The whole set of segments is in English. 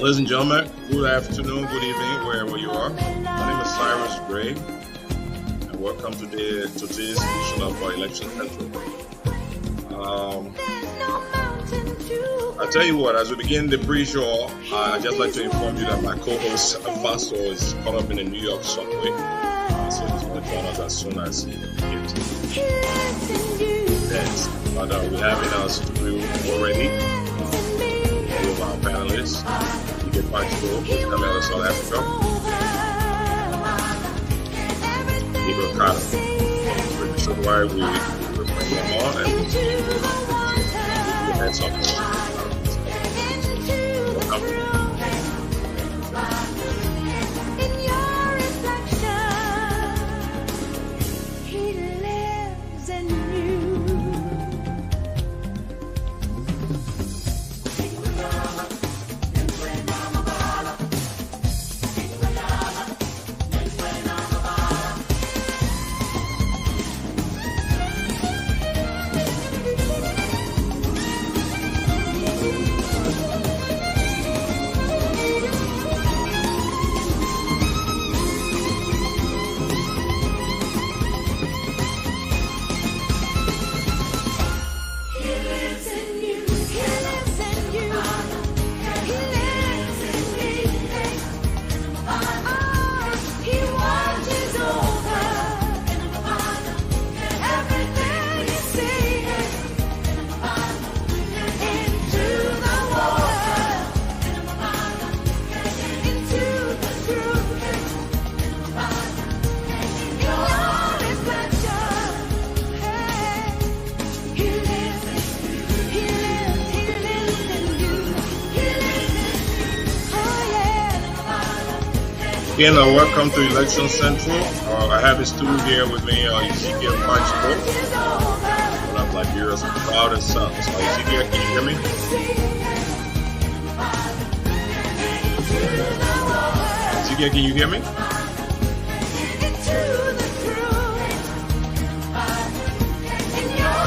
Ladies and gentlemen, good afternoon, good evening, wherever you are. My name is Cyrus Gray, and welcome to today's edition of our Election Central. I tell you what, as we begin the pre-show, I'd just like to inform you that my co-host Faso is caught up in the New York subway, so he's going to join us as soon as he gets yes. But we have in our studio already two of our panelists. We get Portugal, which come out of South Africa. Igor Carter. So why we bring them on and we had something. Again, welcome to Election Central. I have a studio here with me, Ezekiel Portugal, one of Liberia's proudest sons. Ezekiel, can you hear me? Ezekiel, can you hear me?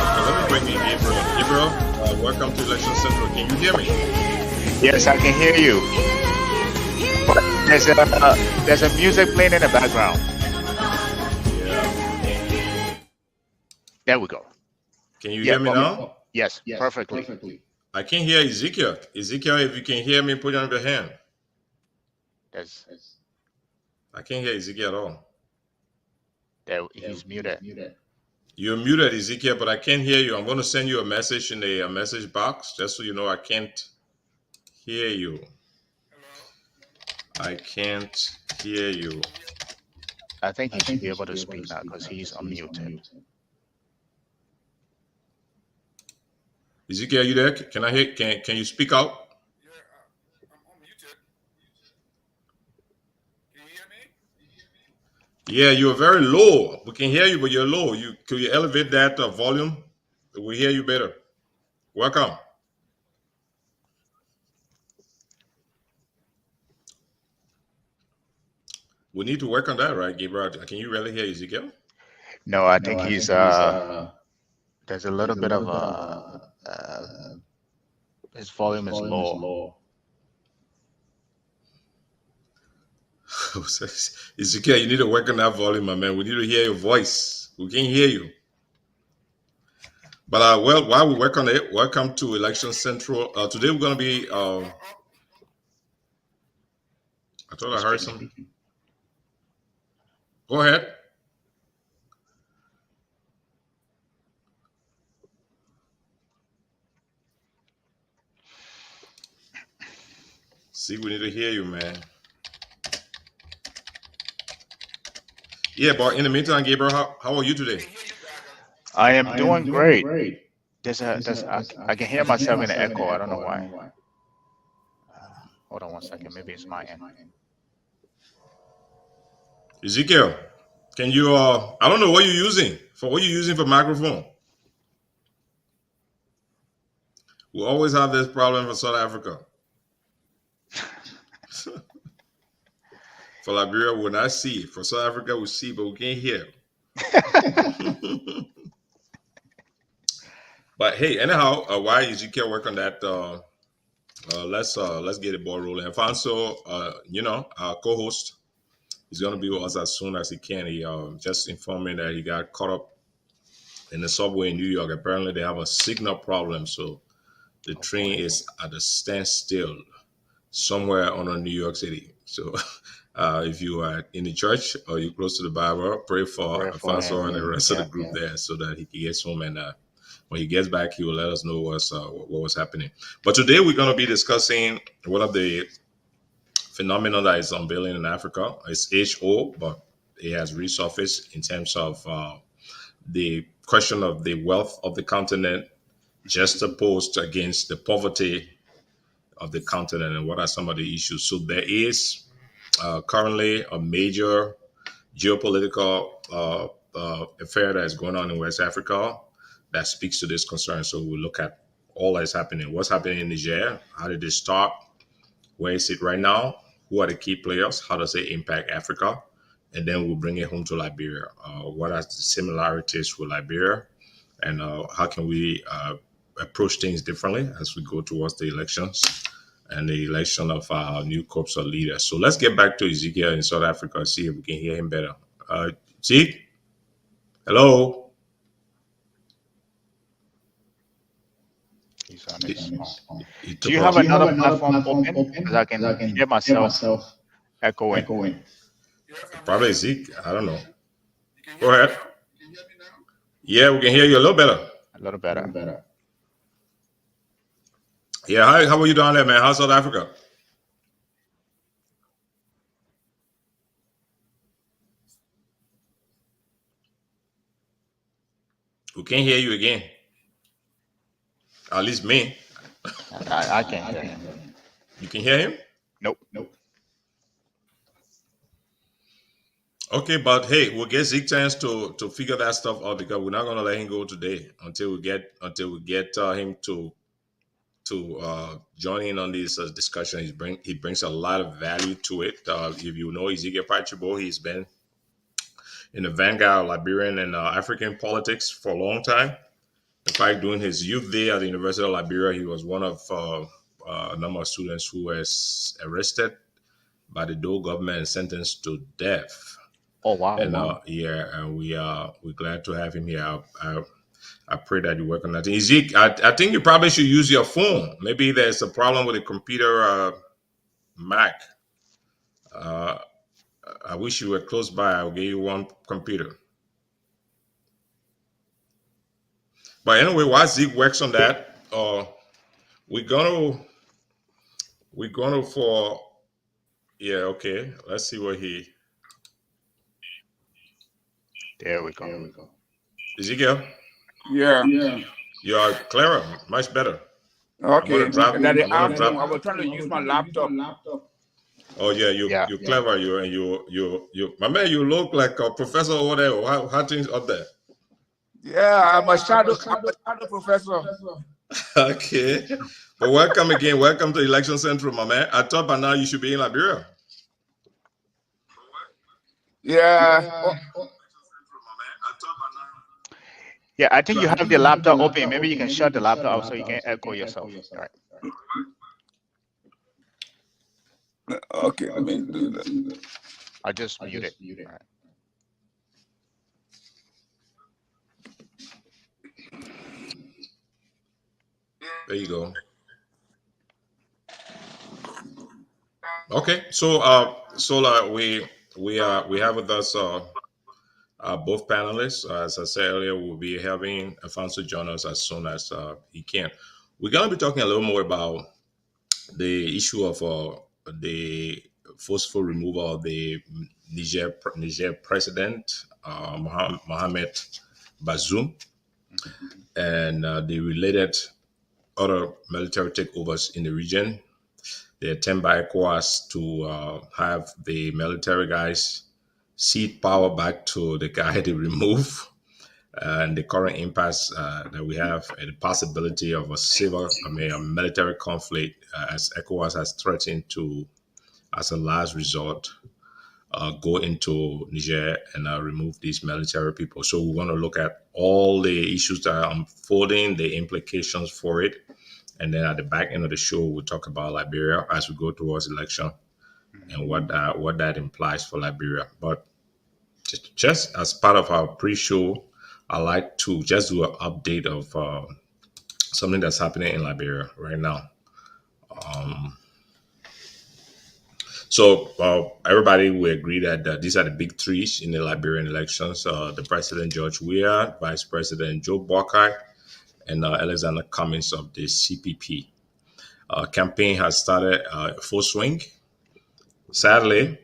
Okay, let me bring in Gabriel. Gabriel, welcome to Election Central. Can you hear me? Yes, I can hear you. There's a music playing in the background. Yeah. There we go. Can you hear me now? Yes, perfectly. I can hear Ezekiel. Ezekiel, if you can hear me, put on your hand. I can't hear Ezekiel at all. He's muted. You're muted, Ezekiel, but I can't hear you. I'm going to send you a message in a message box, just so you know I can't hear you. I can't hear you. I think he should be able to speak now because he's unmuted. Ezekiel, are you there? Can I hear? Can you speak out? Yeah, I'm unmuted. Can you hear me? Yeah, you're very low. We can hear you, but you're low. Could you elevate that volume? We hear you better. Welcome. We need to work on that, right, Gabriel? Can you really hear Ezekiel? No, I think he's there's a little bit of his volume is low. Ezekiel, you need to work on that volume, my man. We need to hear your voice. We can't hear you. But well, while we work on it, welcome to Election Central. Today we're going to be. I thought I heard some. Go ahead. See, we need to hear you, man. Yeah, but in the meantime, Gabriel, how are you today? I am doing great. I can hear myself in the echo. I don't know why. Hold on one second. Maybe it's my end. Ezekiel, can you? I don't know what you're using for microphone. We always have this problem for South Africa. For Liberia, we'll not see. For South Africa, we see, but we can't hear. But hey, anyhow, why Ezekiel work on that let's get the ball rolling. Alfonso, our co-host, is going to be with us as soon as he can. He just informed me that he got caught up in the subway in New York. Apparently, they have a signal problem, so the Oh train boy. is at a standstill somewhere on New York City. So, if you are in the church or you're close to the Bible, pray for Pray for Alfonso him. and the rest of the Yeah. group there, so that he gets home and when he gets back, he will let us know what was happening. But today we're going to be discussing one of the phenomena that is unveiling in Africa. It's HO, but it has resurfaced in terms of the question of the wealth of the continent just opposed against the poverty of the continent, and what are some of the issues. So there is currently a major geopolitical affair that is going on in West Africa that speaks to this concern. So we'll look at all that is happening. What's happening in Niger? How did it start? Where is it right now? Who are the key players? How does it impact Africa? And then we'll bring it home to Liberia. What are the similarities with Liberia? And how can we approach things differently as we go towards the elections and the election of our new corps of leaders? So let's get back to Ezekiel in South Africa and see if we can hear him better. Zeke? Hello? He's on his phone. He Do took you off. have another platform open? Because I can hear myself echoing. Yes, I'm Probably here. Zeke. I don't know. You can Go hear me ahead. now? Can you hear me now? Yeah, we can hear you a little better. A little better. Yeah, how are you down there, man? How's South Africa? We can't hear you again. At least me. I can't hear him. You can hear him? Nope. Okay, but hey, we'll get Zeke chance to figure that stuff out, because we're not gonna let him go today until we get him to join in on this discussion. He brings a lot of value to it. If you know Ezekiel Pachibo, he's been in the vanguard of Liberian and African politics for a long time. In fact, during his youth day at the University of Liberia, he was one of a number of students who was arrested by the Dole government and sentenced to death. Oh wow. And and we're glad to have him here. I pray that you work on that. Zeke, I think you probably should use your phone. Maybe there's a problem with the computer Mac. Uh, I wish you were close by. I'll give you one computer. But anyway, while Zeke works on that, we're gonna for yeah, okay. Let's see what he There we go. Ezekiel. Yeah. You are clearer, much better. Okay. I'm gonna That the drop. iPhone, I was trying to use my laptop. Oh yeah, Yeah. you're clever. You my man. You look like a professor over there. How things up there? Yeah, I'm a shadow professor. Okay, but welcome again. Welcome to Election Central, my man. I thought by now you should be in Liberia. Yeah. Yeah, I think you have the laptop open. Maybe you can shut the laptop out so you can echo yourself. All right. Okay, let me do that. I just mute it. All right. There you go. Okay, so we have with us both panelists. As I said earlier, we'll be having Alfonso join us as soon as he can. We're going to be talking a little more about the issue of the forceful removal of the Niger president Mohamed Bazoum and the related other military takeovers in the region. The attempt by ECOWAS to have the military guys cede power back to the guy they remove, and the current impasse that we have, and the possibility of a military conflict, as ECOWAS has threatened to, as a last resort, go into Niger and remove these military people. So we want to look at all the issues that are unfolding, the implications for it, And then at the back end of the show, we'll talk about Liberia as we go towards election and what that implies for Liberia. But just as part of our pre-show, I like to just do an update of something that's happening in Liberia right now. So everybody will agree that these are the big threes in the Liberian elections: the President George Weah, Vice President Joe Boakai, and Alexander Cummings of the CPP. Campaign has started full swing. Sadly,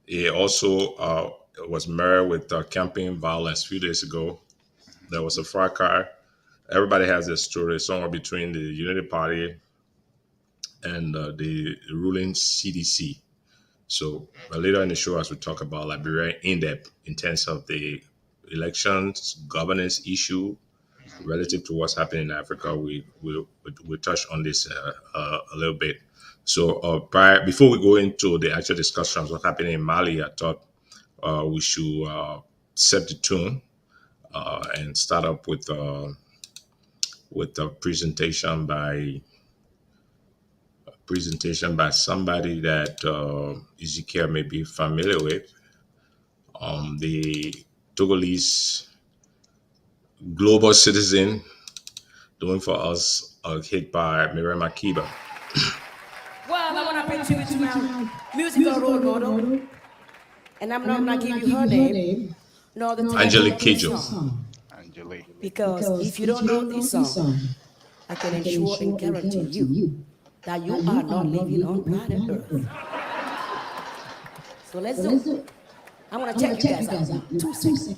it also was marred with campaign violence a few days ago. There was a fracas. Everybody has their story somewhere between the Unity Party and the ruling CDC. So later in the show, as we talk about Liberia in depth in terms of the elections, governance issue relative to what's happening in Africa, we touch on this a little bit. So before we go into the actual discussion of what's happening in Mali, I thought we should set the tune and start up with a presentation by somebody that Ezekiel may be familiar with, the Togolese global citizen doing for us a hit by Miriam Makeba. Well, I want to pay tribute to my musical role model, and I'm not going to give you her name, nor the title Angelique of this Kidjo. song. Angelique. Because if you don't know this song, I can ensure and guarantee you that you are not living on planet Earth. So let's do it. I'm going to check you guys out. 2 seconds.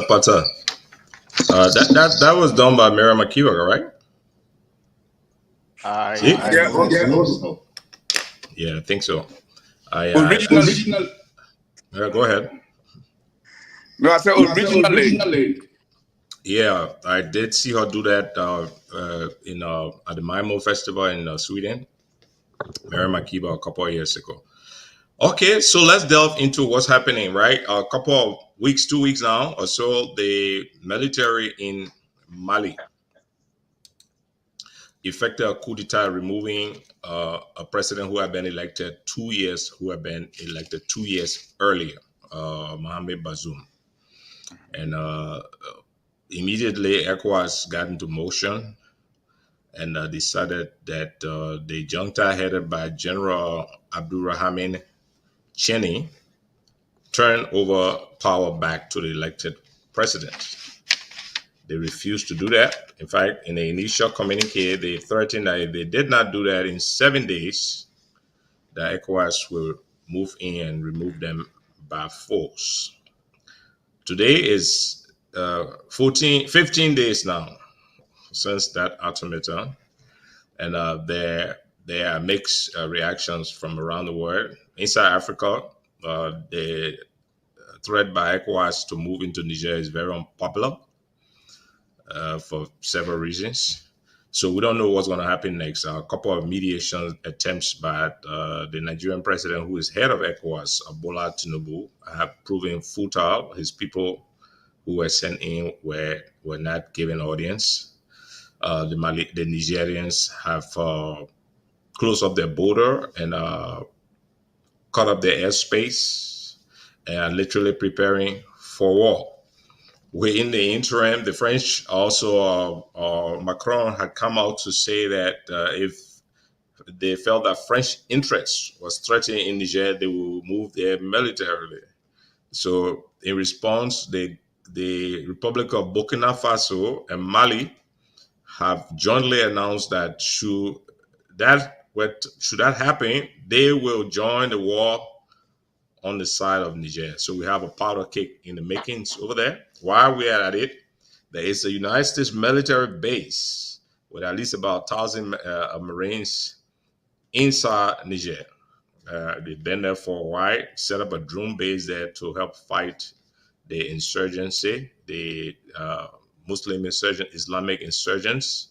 Pata. That was done by Miriam Makeba, right? Yeah, I think so. Original. Go ahead. No, I said originally. Yeah, I did see her do that at the Maimo Festival in Sweden. Miriam Makeba a couple of years ago. Okay, so let's delve into what's happening, right? A couple of weeks, 2 weeks now or so, the military in Mali effected a coup d'etat, removing a president who had been elected 2 years earlier, Mohamed Bazoum. And immediately ECOWAS got into motion and decided that the junta headed by General Abdurrahman Cheni turn over power back to the elected president. They refused to do that. In fact, in the initial communique, they threatened that if they did not do that in 7 days, the ECOWAS will move in and remove them by force. Today is 15 days now since that ultimatum, and there are mixed reactions from around the world. Inside Africa, the threat by ECOWAS to move into Niger is very unpopular for several reasons. So we don't know what's going to happen next. A couple of mediation attempts by the Nigerian president, who is head of ECOWAS, Bola Tinubu, have proven futile. His people who were sent in were not given audience. The Nigerians have closed up their border and cut up their airspace and are literally preparing for war. In the interim, the French also, Macron had come out to say that if they felt that French interest was threatened in Niger, they will move there militarily. So in response, the Republic of Burkina Faso and Mali have jointly announced that should that happen, they will join the war on the side of Niger. So we have a powder cake in the makings over there. While we are at it, there is a United States military base with at least about 1,000 Marines inside Niger. They've been there for a while, set up a drone base there to help fight the insurgency, the Muslim Islamic insurgents.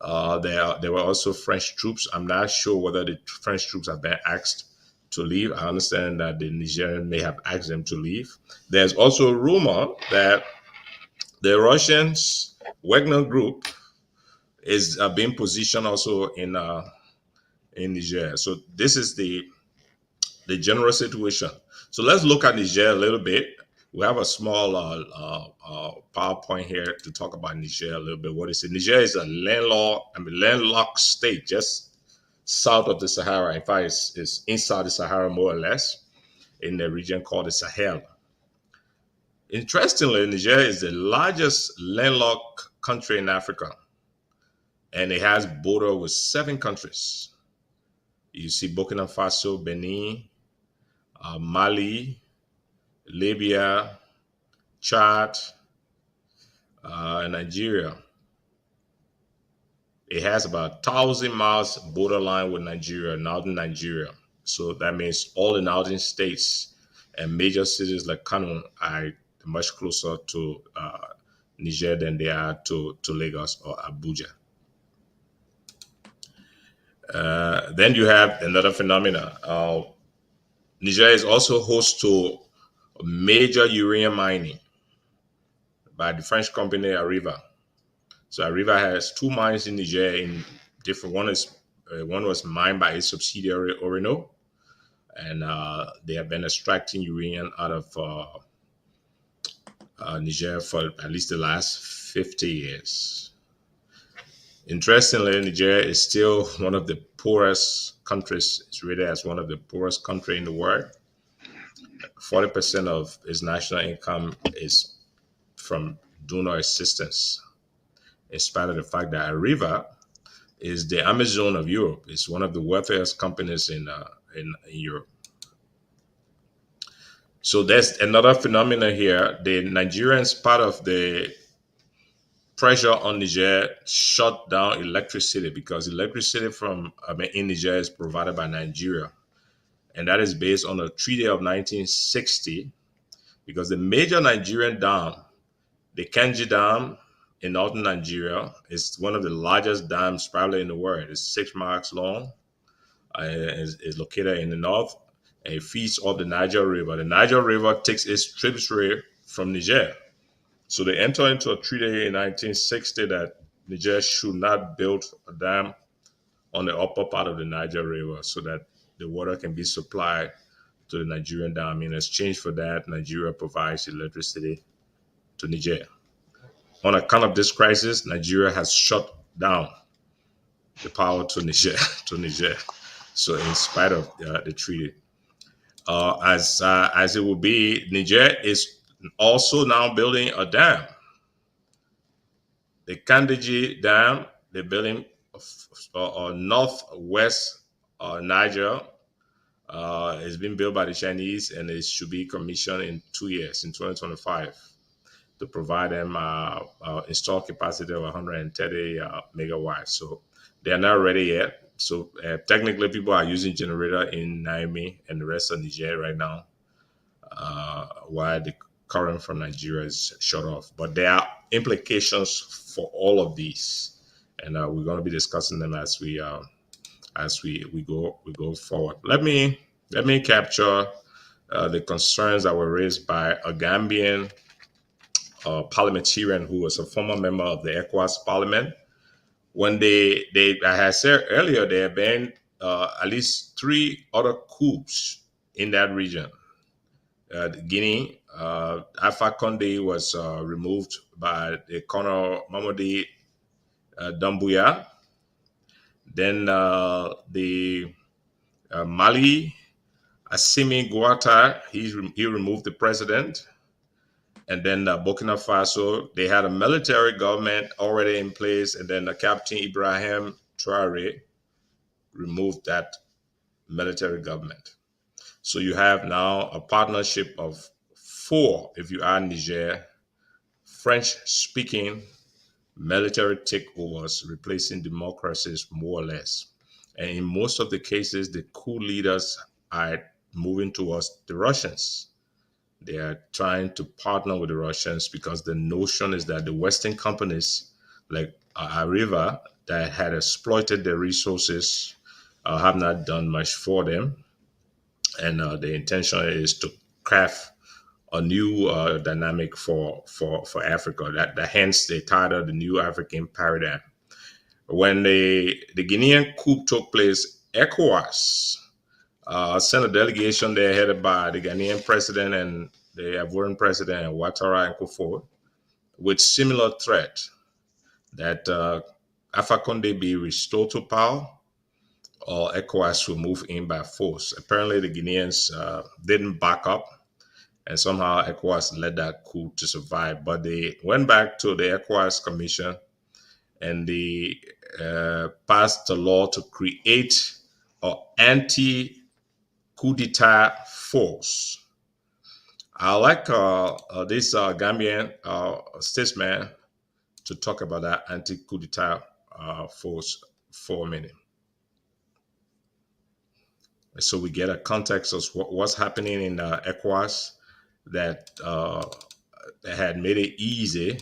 There were also French troops. I'm not sure whether the French troops have been asked to leave. I understand that the Nigerians may have asked them to leave. There's also a rumor that the Russians Wagner group is being positioned also in Niger. So this is the general situation. So let's look at Niger a little bit. We have a small PowerPoint here to talk about Niger a little bit. What is it? Niger is a landlocked state just south of the Sahara. In fact, it's inside the Sahara more or less in the region called the Sahel. Interestingly, Niger is the largest landlocked country in Africa, and it has border with 7 countries. You see Burkina Faso, Benin, Mali, Libya, Chad, and Nigeria. It has about 1,000 miles borderline with Nigeria, northern Nigeria. So that means all the northern states and major cities like Kano are much closer to Niger than they are to Lagos or Abuja. Then you have another phenomena. Niger is also host to major uranium mining by the French company Areva. So Areva has 2 mines in Niger. In different one was mined by its subsidiary Orano, and they have been extracting uranium out of Niger for at least the last 50 years. Interestingly, Niger is still one of the poorest countries. It's rated as one of the poorest countries in the world. 40% of its national income is from donor assistance, in spite of the fact that Areva is the Amazon of Europe. It's one of the wealthiest companies in Europe. So there's another phenomenon here. The Nigerians, part of the pressure on Niger, shut down electricity because electricity in Niger is provided by Nigeria. And that is based on a treaty of 1960, because the major Nigerian dam, the Kenji Dam in northern Nigeria, is one of the largest dams probably in the world. It's 6 miles long. It's located in the north, and it feeds off the Niger River. The Niger River takes its tributary from Niger. So they entered into a treaty in 1960 that Niger should not build a dam on the upper part of the Niger River so that the water can be supplied to the Nigerian dam. In exchange for that, Nigeria provides electricity to Niger. On account of this crisis, Nigeria has shut down the power to Niger. To Niger. So in spite of the treaty, as it will be, Niger is also now building a dam. The Kandaji Dam, they're building northwest Niger, is being built by the Chinese, and it should be commissioned in 2 years, in 2025, to provide them installed capacity of 130 megawatts. So they are not ready yet. So technically, people are using generator in Niamey and the rest of Niger right now, while the current from Nigeria is shut off. But there are implications for all of these, and we're going to be discussing them as we go forward. Let me capture the concerns that were raised by a Gambian parliamentarian who was a former member of the ECOWAS parliament. When I had said earlier, there have been at least 3 other coups in that region. Guinea, Alpha Condé was removed by the Colonel Mamadi Doumbouya. Then the Mali, Assimi Goïta, he removed the president. And then Burkina Faso, they had a military government already in place, and then Captain Ibrahim Traoré removed that military government. So you have now a partnership of 4, if you are Niger, French-speaking military takeovers, replacing democracies more or less. And in most of the cases, the coup leaders are moving towards the Russians. They are trying to partner with the Russians because the notion is that the Western companies like Areva that had exploited their resources have not done much for them. And the intention is to craft a new dynamic for Africa. That hence they titled the New African Paradigm. When the Guinean coup took place, ECOWAS sent a delegation there headed by the Ghanaian president and the Ivorian president, Ouattara and Kufuor, with similar threat that Alpha Condé be restored to power or ECOWAS will move in by force. Apparently, the Guineans didn't back up, and somehow ECOWAS led that coup to survive. But they went back to the ECOWAS Commission, and they passed a law to create an anti-coup d'etat force. I like this Gambian statesman to talk about that anti-coup d'etat force for a minute. So we get a context of what's happening in ECOWAS that had made it easy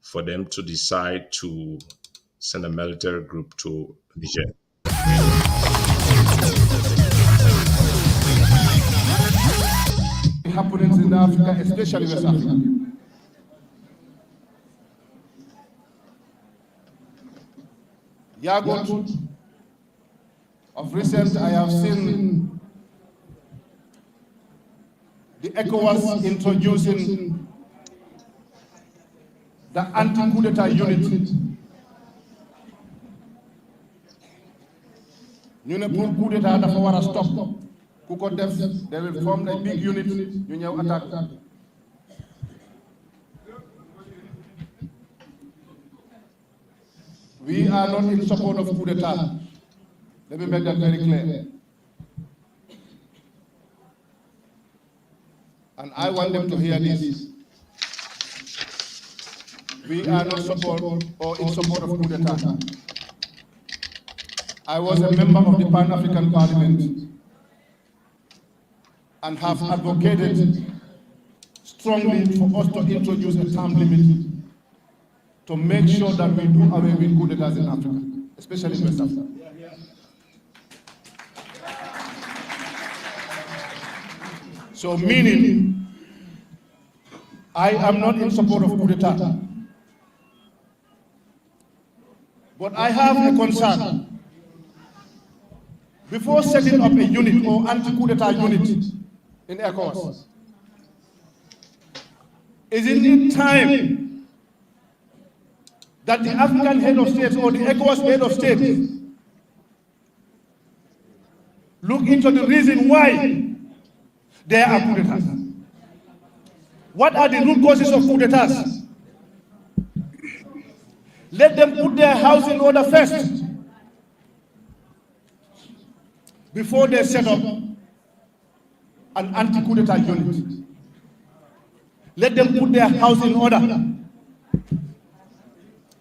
for them to decide to send a military group to Niger. Happenings in Africa, especially West Africa. Yagot, of recent, I have seen the ECOWAS introducing the anti-coup d'etat unit. Ñu ne pour coup d'etat dafa war a stop. Ku ko def, they will form a big unit, ñu ñëw attaque. We are not in support of coup d'etat. Let me make that very clear. And I want them to hear this. We are not support or in support of coup d'etat. I was a member of the Pan-African Parliament and have advocated strongly for us to introduce a term limit to make sure that we do away with coup d'etats in Africa, especially in West Africa. So meaning, I am not in support of coup d'etat, but I have a concern. Before setting up a unit or anti-coup d'etat unit in ECOWAS, isn't it time that the African head of states or the ECOWAS head of states look into the reason why there are coup d'etats. What are the root causes of coup d'etats? Let them put their house in order first before they set up an anti-coup d'etat unit. Let them put their house in order.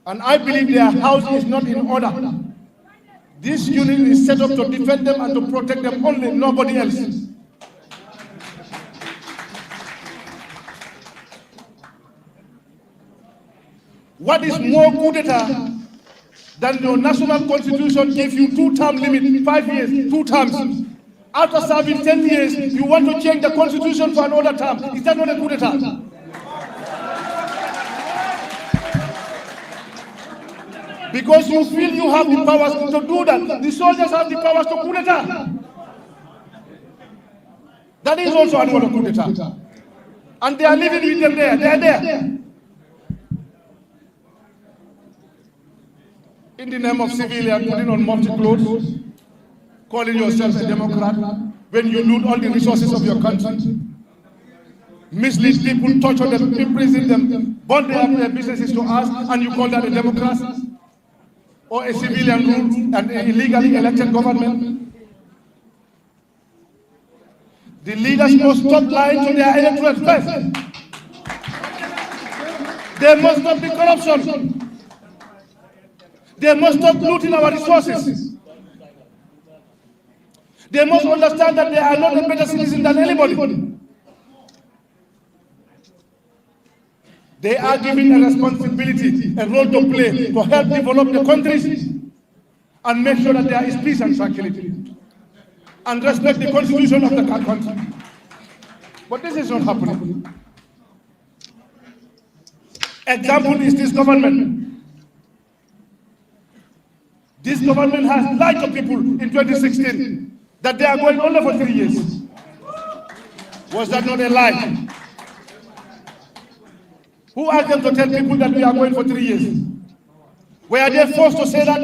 And I believe their house is not in order. This unit is set up to defend them and to protect them only, nobody else. What is more coup d'etat than your national constitution gives you 2-term limit, 5 years, 2 terms. After serving 10 years, you want to change the constitution for another term. Is that not a coup d'etat? Because you feel you have the powers to do that. The soldiers have the powers to coup d'etat. That is also another coup d'etat. And they are living with them there. They are there. In the name of civilian, putting on multi-clothes, calling yourself a Democrat, when you loot all the resources of your country, mislead people, torture them, imprison them, burn their businesses to us, and you call that a democracy? Or a civilian rule and an illegally elected government? The leaders must stop lying to their electorate first. They must stop the corruption. They must stop looting our resources. They must understand that they are not a better citizen than anybody. They are given a responsibility, a role to play, to help develop the countries and make sure that there is peace and tranquility and respect the constitution of the country. But this is not happening. Example is this government. This government has lied to people in 2016 that they are going only for 3 years. Was that not a lie? Who asked them to tell people that we are going for 3 years? Were they forced to say that?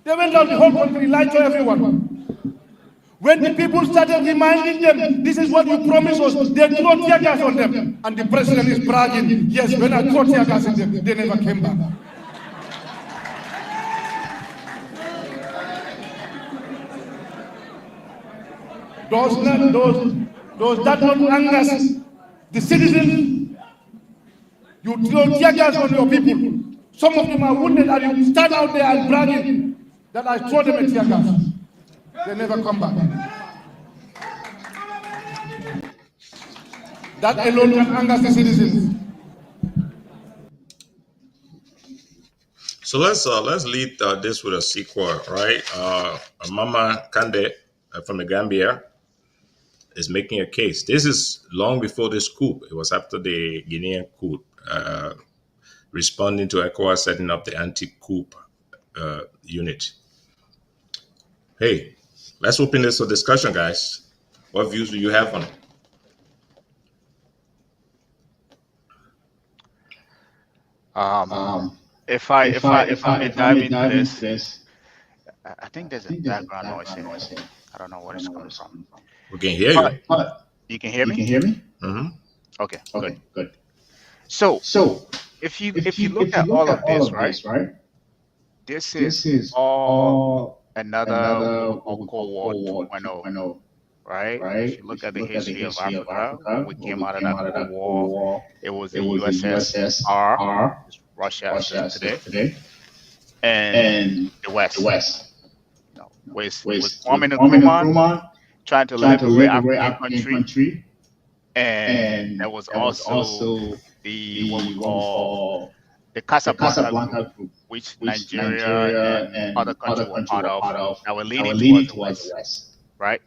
They went down the whole country, lied to everyone. When the people started reminding them, this is what you promised us, they threw tear gas on them. And the president is bragging, yes, when I threw tear gas on them, they never came back. Those that not angers the citizens, you throw tear gas on your people. Some of them are wounded and you stand out there and bragging that I throw them a tear gas. They never come back. That alone can anger the citizens. So let's lead this with a sequel, right? Mama Kande from the Gambia is making a case. This is long before this coup. It was after the Guinean coup, responding to ECOWAS setting up the anti-coup unit. Hey, let's open this for discussion, guys. What views do you have on it? If I may dive into this, I think there's a background noise here. I don't know where it's coming from. We can hear you. You can hear me? Mm-hmm. Okay, good. So if you look at all of this, right? This is all another Cold War 2.0, right? If you look at the history of Africa, when we came out of that Cold War, it was the USSR, Russia today, and the West. With Kwame Nkrumah trying to liberate African country, and there was also the what we call the Casablanca group, which Nigeria and other countries were part of, that were leading towards the West, right?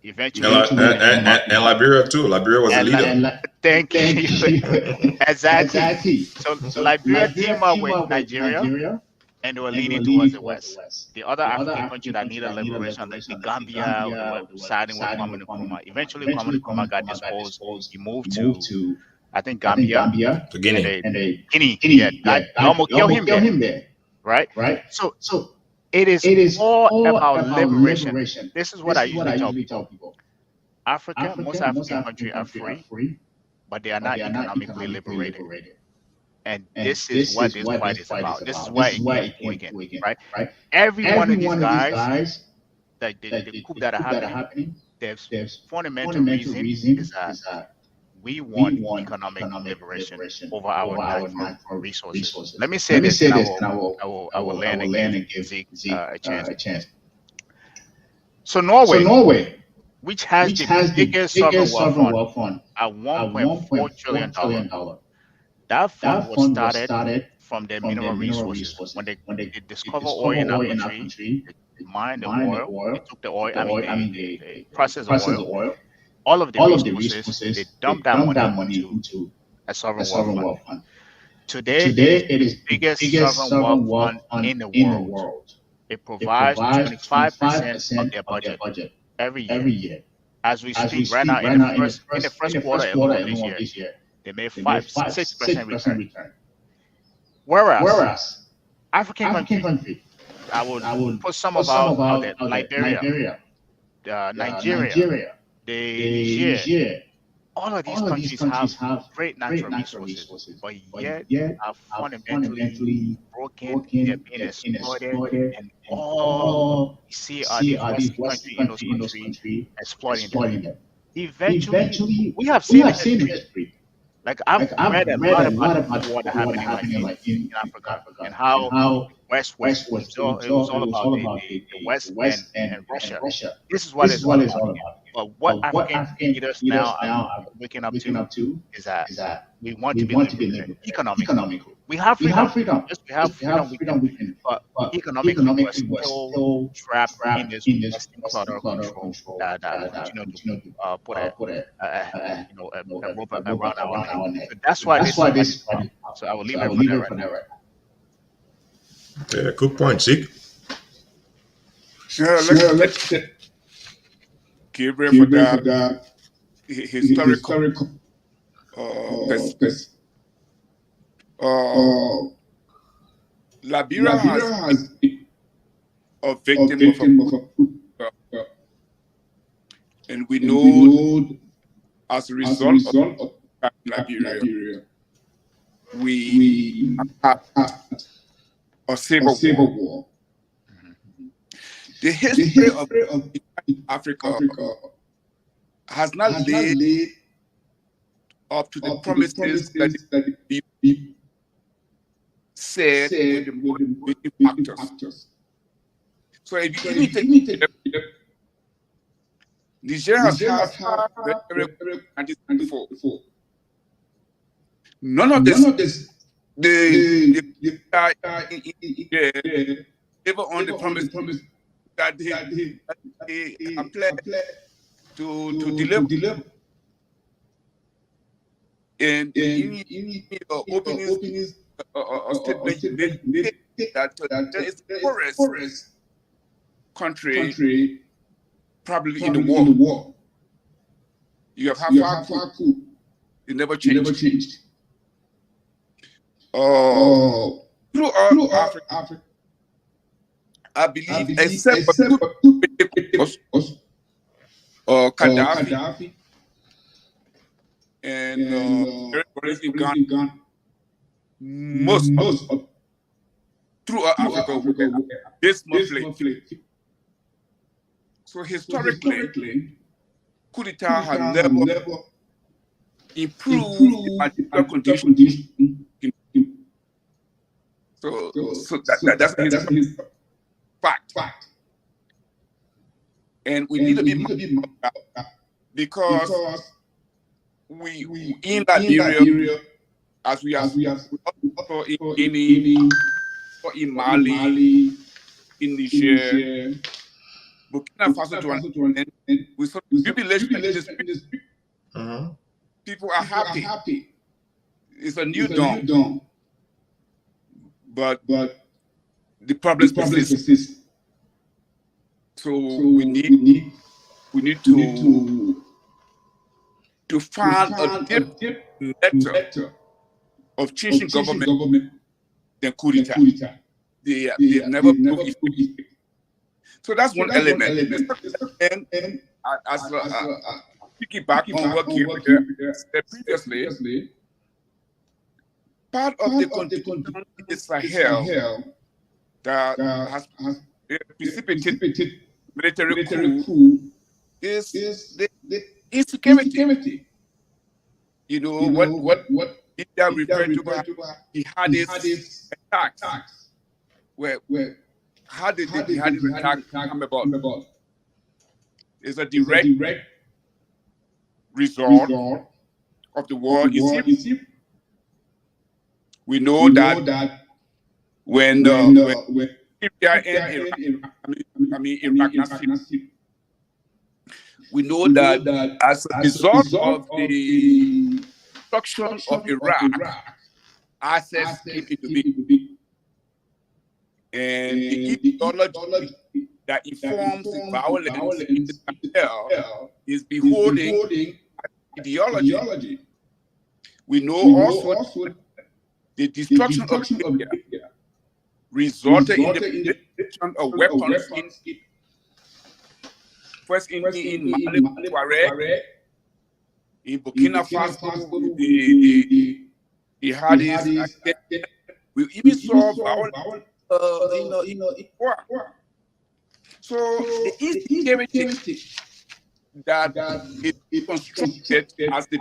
Eventually, and Liberia too. Liberia was a leader. Thank you. Exactly. So Liberia teamed up with Nigeria, and they were leading towards the West. The other African country that needed liberation, like the Gambia, were siding with Kwame Nkrumah. Eventually, Kwame Nkrumah got disposed. He moved to I think Gambia, To Guinea. and Guinea. Yeah, they almost killed him there. Right? So it is all about liberation. This is what I usually tell people. Most African countries are free, but they are not economically liberated. And this is what this fight is about. This is why it keeps going, right? Every one of these guys, the coup that are happening, their fundamental reason is that we want economic liberation over our natural resources. Let me say this, and I will land and give Zeke a chance. So Norway, which has the biggest sovereign wealth fund at $1.4 trillion, that fund was started from their mineral resources. When they discover oil in our country, they mine the oil, they took the oil, they process the oil. All of the resources, they dump that money into a sovereign wealth fund. Today, it is the biggest sovereign wealth fund in the world. It provides 25% of their budget every year. As we speak right now, in the first quarter of this year, they made 6% return. Whereas African country, I would put some about it, Liberia, Nigeria, Niger. All of these countries have great natural resources, but yet are fundamentally broken. They're being exploited, and all you see are the Western countries in those countries exploiting them. Eventually, we have seen it in history. Like I've read a lot about what happening in Africa and how West was all about the West and Russia. This is what it's all about. But what African leaders now are waking up to is that we want to be liberated economically. We have freedom. Yes, we have freedom. But economically, we're still trapped in this Western clutter control that continue to put a rope around our neck. So that's why this is. So I will leave it for that right now. Yeah, good point, Zeke. Let's give for that historical perspective. Liberia has been a victim of a and we know as a result of Liberia, we had a civil war. The history of Africa has not led up to the promises that the people said with the motivating factors. So if you take Niger has had before. None of this the ever on the promise that they applied to deliver. And in opening statement that there is the poorest country probably in the world. You have half food. It never changed. Throughout Africa, I believe, except for two people, Gaddafi and Ghana, most of throughout Africa were this conflict. So historically, coup d'etat has never improved the political conditions. So that's his fact. And we need to be mindful of that because we in Liberia, as we have also in Guinea, in Mali, in Niger, Burkina Faso to an end, we saw jubilation in this. People are happy. It's a new dawn. But the problems persist. So we need to to find a different method of changing government than coup d'etat. They've never proved effective. So that's one element. And as piggyback on what Gabriel said previously, part of the condition in the Sahel that has precipitated military coup is the insecurity. You know what India referred to as jihadist attacks. Where how did the jihadist attack come about? It's a direct result of the war in Syria. We know that when Syria and Iraq, we know that as a result of the destruction of Iraq, assets came into being. And the ideology that informs the violence in the Sahel is beholding ideology. We know also the destruction of Libya resulted in the destruction of weapons first in Mali, Tuareg, in Burkina Faso, the jihadists. We even saw violence. So the insecurity that is constructed as the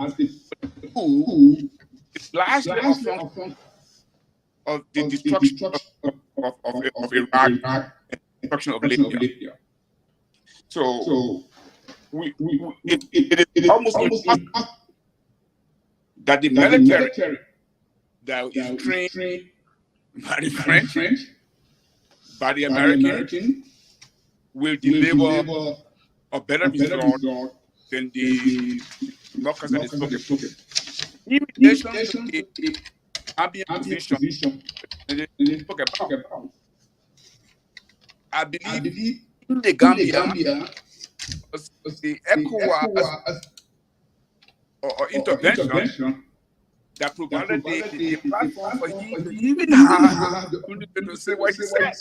coup is largely a function of the destruction of Iraq and destruction of Libya. So it is almost impossible that the military that is trained by the French, by the American, will deliver a better result than the democracy that is spoken. In relation to the ambient position that they spoke about, I believe in the Gambia, the ECOWAS or intervention that provided the platform for him to even have to say what he said.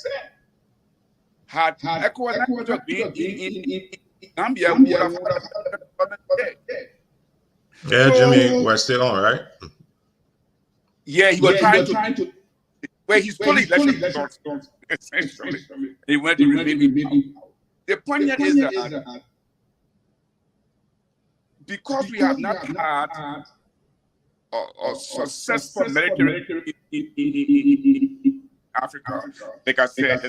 Had ECOWAS not been in Gambia, we would have had. Yeah, Jimmy, we're still on, right? Yeah, he was trying to. Well, he's fully election results, essentially. He went to remain. The point here is that because we have not had a successful military in Africa, like I said,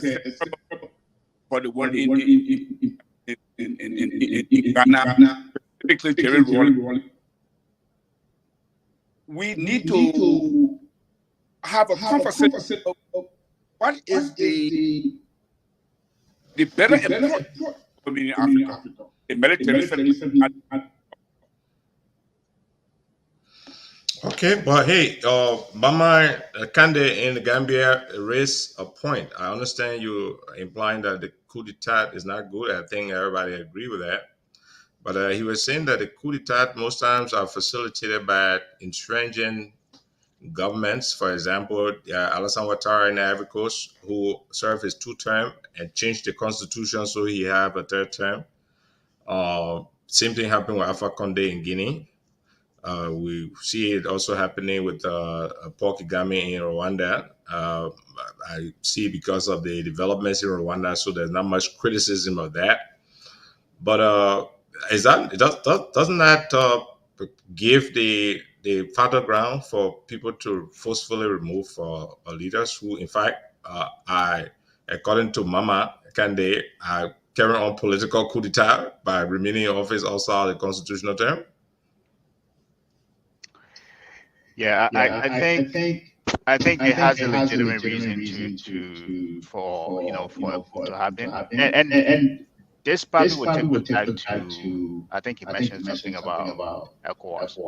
for the one in Ghana, specifically Jerry Rawlings, we need to have a conversation of what is the better approach in Africa, the military. Okay, but hey, Mama Kande in the Gambia raised a point. I understand you implying that the coup d'etat is not good. I think everybody agree with that. But he was saying that the coup d'etat most times are facilitated by entrenching governments. For example, Alassane Ouattara in the Ivory Coast, who served his 2 term and changed the constitution so he have a 3rd term. Same thing happened with Alpha Conde in Guinea. We see it also happening with Paul Kagame in Rwanda. I see because of the developments in Rwanda, so there's not much criticism of that. But doesn't that give the fertile ground for people to forcefully remove leaders who, in fact, according to Mama Kande, are carrying on political coup d'etat by remaining in office outside the constitutional term? Yeah, I think it has a legitimate reason for a coup to happen, and this probably would take us back to, I think he mentioned something about ECOWAS.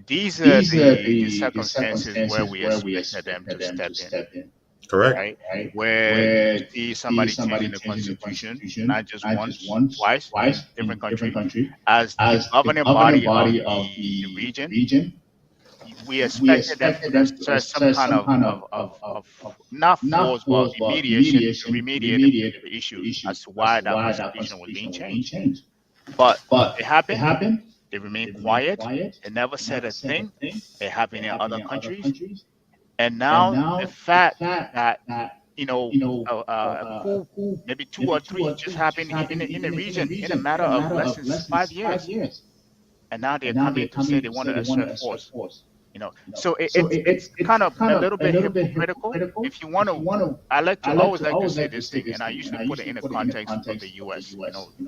These are the circumstances where we expected them to step in. Correct. Right? Where you see somebody changing the constitution, not just once, twice, in different country, as the governing body of the region, we expected them to exert some kind of not force, but remediation to remediate the issue as to why that constitution was being changed. But it happened. They remained quiet. They never said a thing. It happened in other countries. And now the fact that a coup, maybe 2 or 3, just happened in the region in a matter of less than 5 years, and now they're coming to say they want to assert force. So it's kind of a little bit hypocritical. If you want to, I always like to say this thing, and I usually put it in the context of the U.S.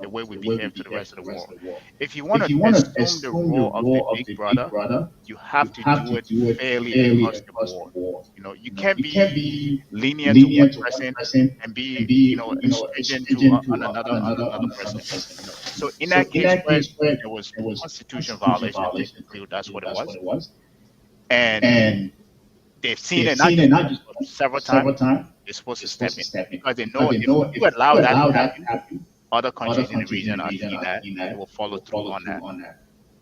The way we behave to the rest of the world. If you want to assume the role of the big brother, you have to do it fairly across the board. You can't be lenient to one person and be stringent to another person. So in that case where there was constitutional violation, that's what it was. And they've seen it not just several times. They're supposed to step in because they know if you allow that to happen, other countries in the region are seeing that they will follow through on that.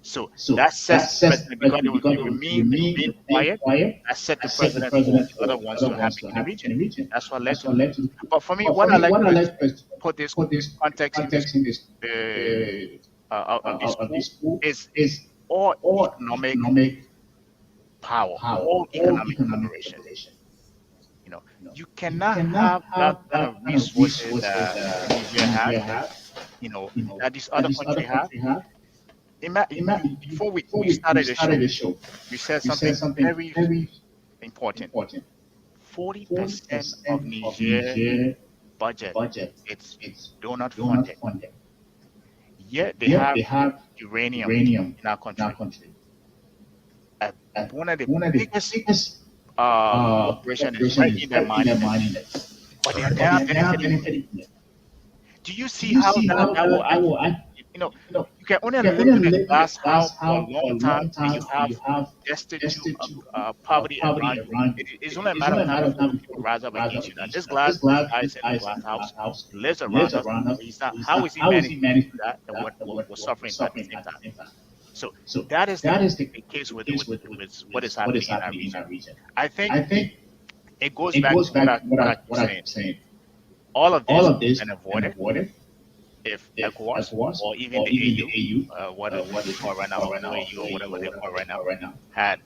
So that sets the precedent because they remain quiet. That set the precedent for the other ones to happen in the region. That's what led to it. But for me, what I like to put this context in this of this school is all economic power, all economic collaboration. You cannot have that kind of resources that Niger has, that this other country have. Before we started the show, you said something very important. 40% of Niger budget it's donor funded. Yet they have uranium in our country. One of the biggest corporations is right in their mining it. But they are not benefiting from it. Do you see how that will act? You can only live in a glass house for a long time and you have destitute poverty around you. It's only a matter of time before people rise up against you. Now, this guy is in a glass house, lives around us. How is he managing that and what suffering at the same time? So that is the case with what is happening in our region. I think it goes back to what I was saying. All of this can avoided if ECOWAS or even the AU, what they call right now, or AU or whatever they call right now, had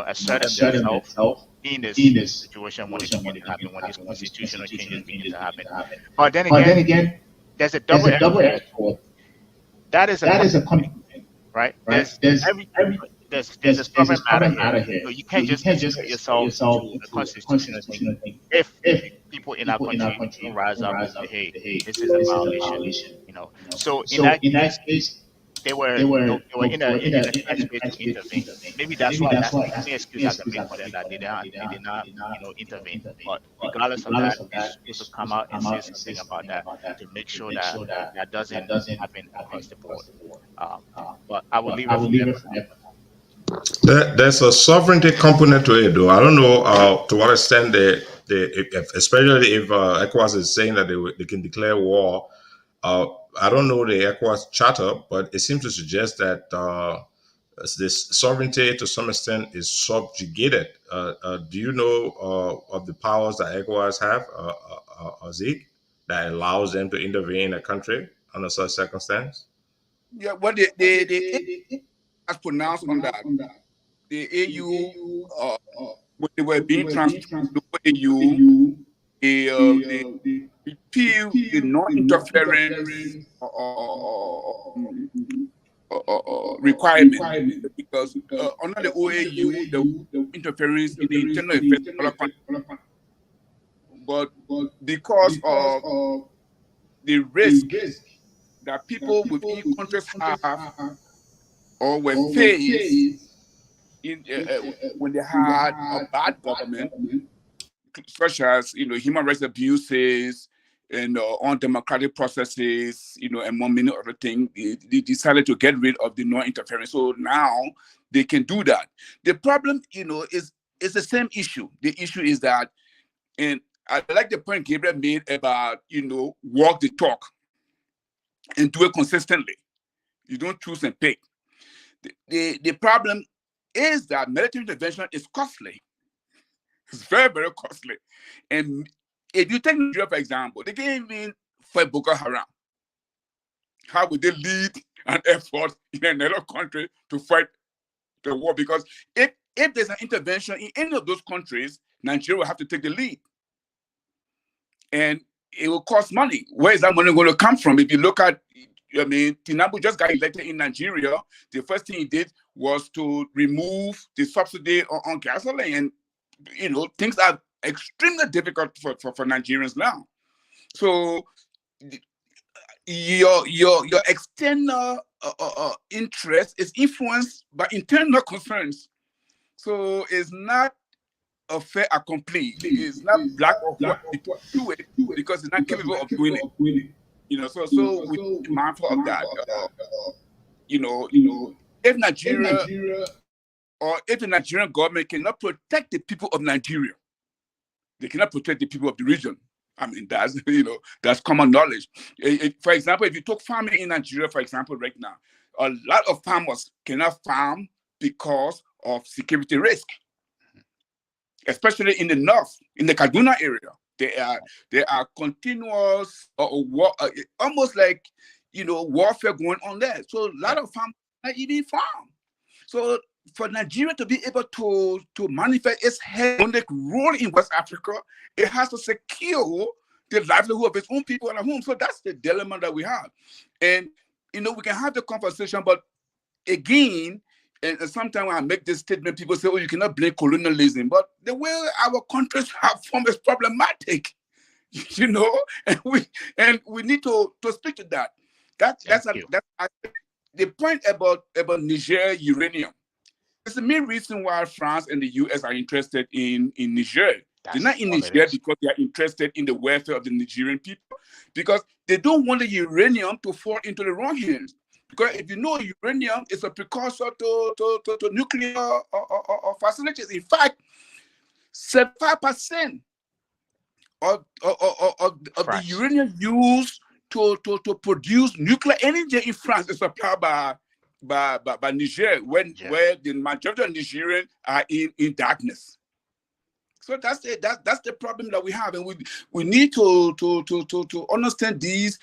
asserted themselves in this situation when it's going to happen, when these constitutional changes begin to happen. But then again, there's a double-edged sword. That is a conflict. Right? There's a sovereign matter here. So you can't just insert yourself to a constitutional thing if people in our country don't rise up and say, hey, this is a violation. So in that case, they were in a space to intervene. Maybe that's the only excuse I can make for them, that they did not intervene. But regardless of that, they're supposed to come out and say something about that to make sure that doesn't happen across the board. But I will leave it for that. There's a sovereignty component to it, though. I don't know to what extent especially if ECOWAS is saying that they can declare war. I don't know the ECOWAS charter, but it seems to suggest that this sovereignty to some extent is subjugated. Do you know of the powers that ECOWAS have, Zeke, that allows them to intervene in a country under such circumstance? Yeah, what they has pronounced on that. The AU, when they were being transferred to AU, they repealed the non-interference requirement, because under the OAU, the interference in the internal affairs of other countries. But because of the risk that people within countries have or were faced when they had a bad government, such as human rights abuses and undemocratic processes, among many other things, they decided to get rid of the non-interference. So now they can do that. The problem, is the same issue. The issue is that And I like the point Gabriel made about, walk the talk and do it consistently. You don't choose and pick. The problem is that military intervention is costly. It's very, very costly. And if you take Nigeria, for example, they can't even fight Boko Haram. How would they lead an effort in another country to fight the war? Because if there's an intervention in any of those countries, Nigeria will have to take the lead. And it will cost money. Where is that money going to come from? If you look at, Tinubu just got elected in Nigeria. The first thing he did was to remove the subsidy on gasoline. And, things are extremely difficult for Nigerians now. So your external interest is influenced by internal concerns. So it's not a fait accompli. It's not black or white. People do it because they're not capable of doing it. So we be mindful of that. If Nigeria or if the Nigerian government cannot protect the people of Nigeria, they cannot protect the people of the region. That's common knowledge. For example, if you took farming in Nigeria, for example, right now, a lot of farmers cannot farm because of security risk, especially in the north, in the Kaduna area. There are continuous almost like warfare going on there. So a lot of farmers cannot even farm. So for Nigeria to be able to manifest its hegemonic role in West Africa, it has to secure the livelihood of its own people at home. So that's the dilemma that we have. And we can have the conversation, but again, and sometimes when I make this statement, people say, "Oh, you cannot blame colonialism," but the way our countries have formed is problematic, and we need to speak to that. That's the point about Niger uranium. It's the main reason why France and the US are interested in Niger. They're not in Niger because they are interested in the welfare of the Nigerian people, because they don't want the uranium to fall into the wrong hands. Because if uranium is a precursor to nuclear facilities. In fact, 75% of the uranium used to produce nuclear energy in France is supplied by Niger, where the majority of Nigerians are in darkness. So that's the problem that we have, and we need to understand these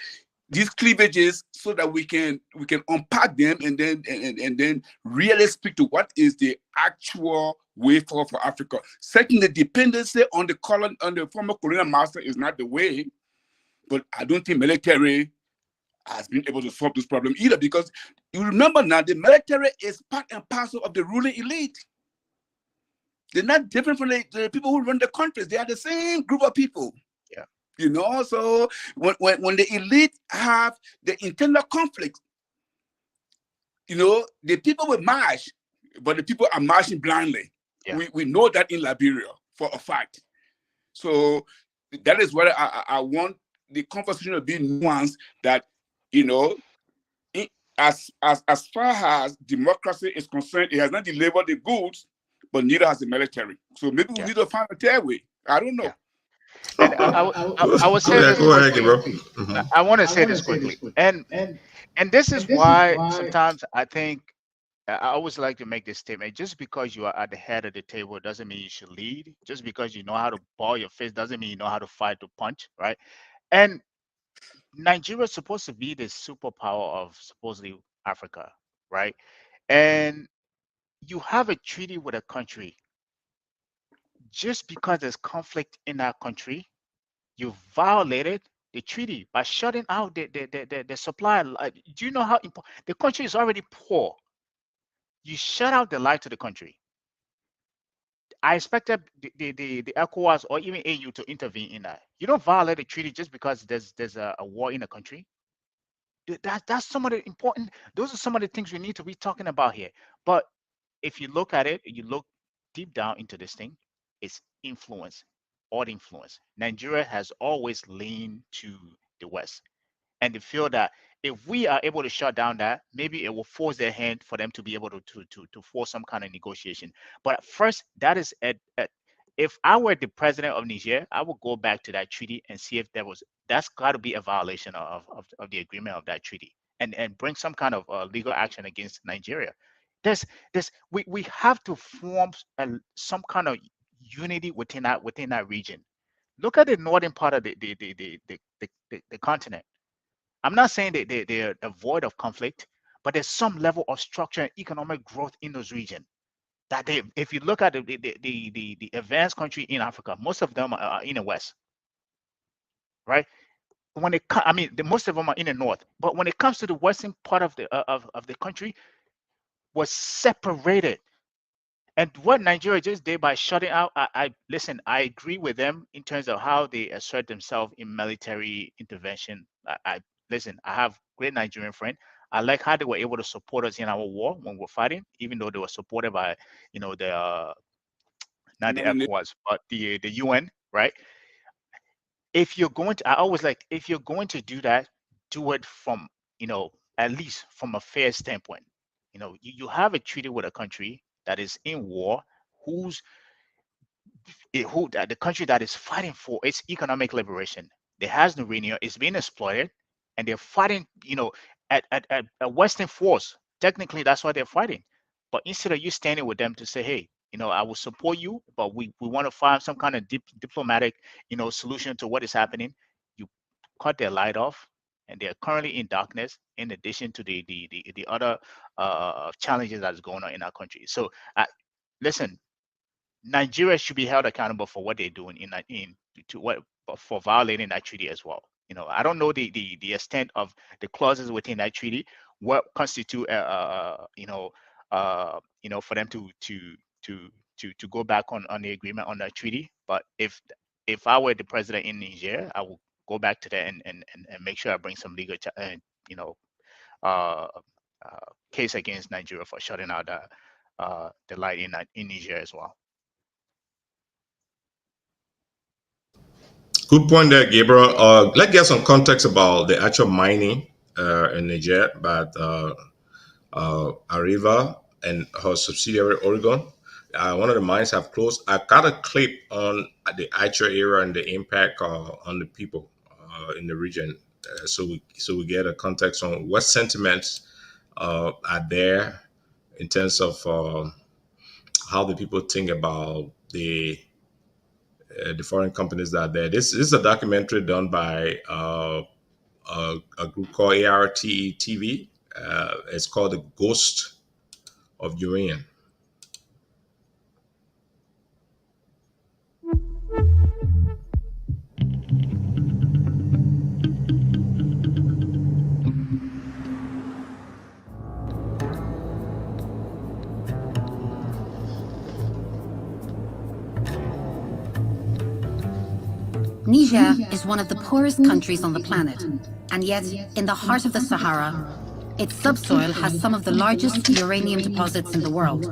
cleavages so that we can unpack them and then really speak to what is the actual way forward for Africa. Second, the dependency on the former colonial master is not the way, but I don't think military has been able to solve this problem either, because you remember now the military is part and parcel of the ruling elite. They're not different from the people who run the countries. They are the same group of people. Yeah. So when the elite have the internal conflict, the people will march, but the people are marching blindly. Yeah. We know that in Liberia for a fact. So that is what I want the conversation to be nuanced, that as far as democracy is concerned, it has not delivered the goods, but neither has the military. So maybe we need to find a third way. I don't know. Yeah. And I would say this quickly. I want to say this quickly. And this is why sometimes I think I always like to make this statement: just because you are at the head of the table doesn't mean you should lead. Just because you know how to ball your fist doesn't mean you know how to fight to punch, right? And Nigeria is supposed to be the superpower of supposedly Africa, right? And you have a treaty with a country. Just because there's conflict in that country, you violated the treaty by shutting out the supply. Do you know how important the country is already poor? You shut out the light to the country. I expected the ECOWAS or even AU to intervene in that. You don't violate a treaty just because there's a war in a country. That's some of the important. Those are some of the things we need to be talking about here. But if you look at it, you look deep down into this thing, it's influence, all influence. Nigeria has always leaned to the West, and they feel that if we are able to shut down that, maybe it will force their hand for them to be able to force some kind of negotiation. But first, that is if I were the president of Niger, I would go back to that treaty and see if that's got to be a violation of the agreement of that treaty, and bring some kind of legal action against Nigeria. We have to form some kind of unity within that region. Look at the northern part of the continent. I'm not saying that they're void of conflict, but there's some level of structure and economic growth in those regions. That if you look at the advanced country in Africa, most of them are in the West, right? Most of them are in the North. But when it comes to the western part of the country, was separated. And what Nigeria just did by shutting out, I agree with them in terms of how they assert themselves in military intervention. I have great Nigerian friend. I like how they were able to support us in our war when we're fighting, even though they were supported by, the not the ECOWAS, but the UN, right? If you're going to, if you're going to do that, do it from, at least from a fair standpoint. You have a treaty with a country that is in war, the country that is fighting for its economic liberation. There has no uranium, it's being exploited, and they're fighting, at a Western force. Technically, that's why they're fighting. But instead of you standing with them to say, hey, I will support you, but we want to find some kind of diplomatic, solution to what is happening, you cut their light off, and they're currently in darkness, in addition to the other challenges that is going on in our country. So, listen, Nigeria should be held accountable for what they're doing for violating that treaty as well. I don't know the extent of the clauses within that treaty, what constitute for them to go back on the agreement on that treaty. But if I were the president in Niger, I will go back to that and make sure I bring some legal case against Nigeria for shutting out the light in Niger as well. Good point there, Gabriel. Let's get some context about the actual mining in Niger by Arriva and her subsidiary Oregon. One of the mines have closed. I got a clip on the actual area and the impact on the people in the region, so we get a context on what sentiments are there in terms of how the people think about the foreign companies that are there. This is a documentary done by a group called ARTE TV. It's called The Ghost of Uranium. Niger is one of the poorest countries on the planet, and yet, in the heart of the Sahara, its subsoil has some of the largest uranium deposits in the world.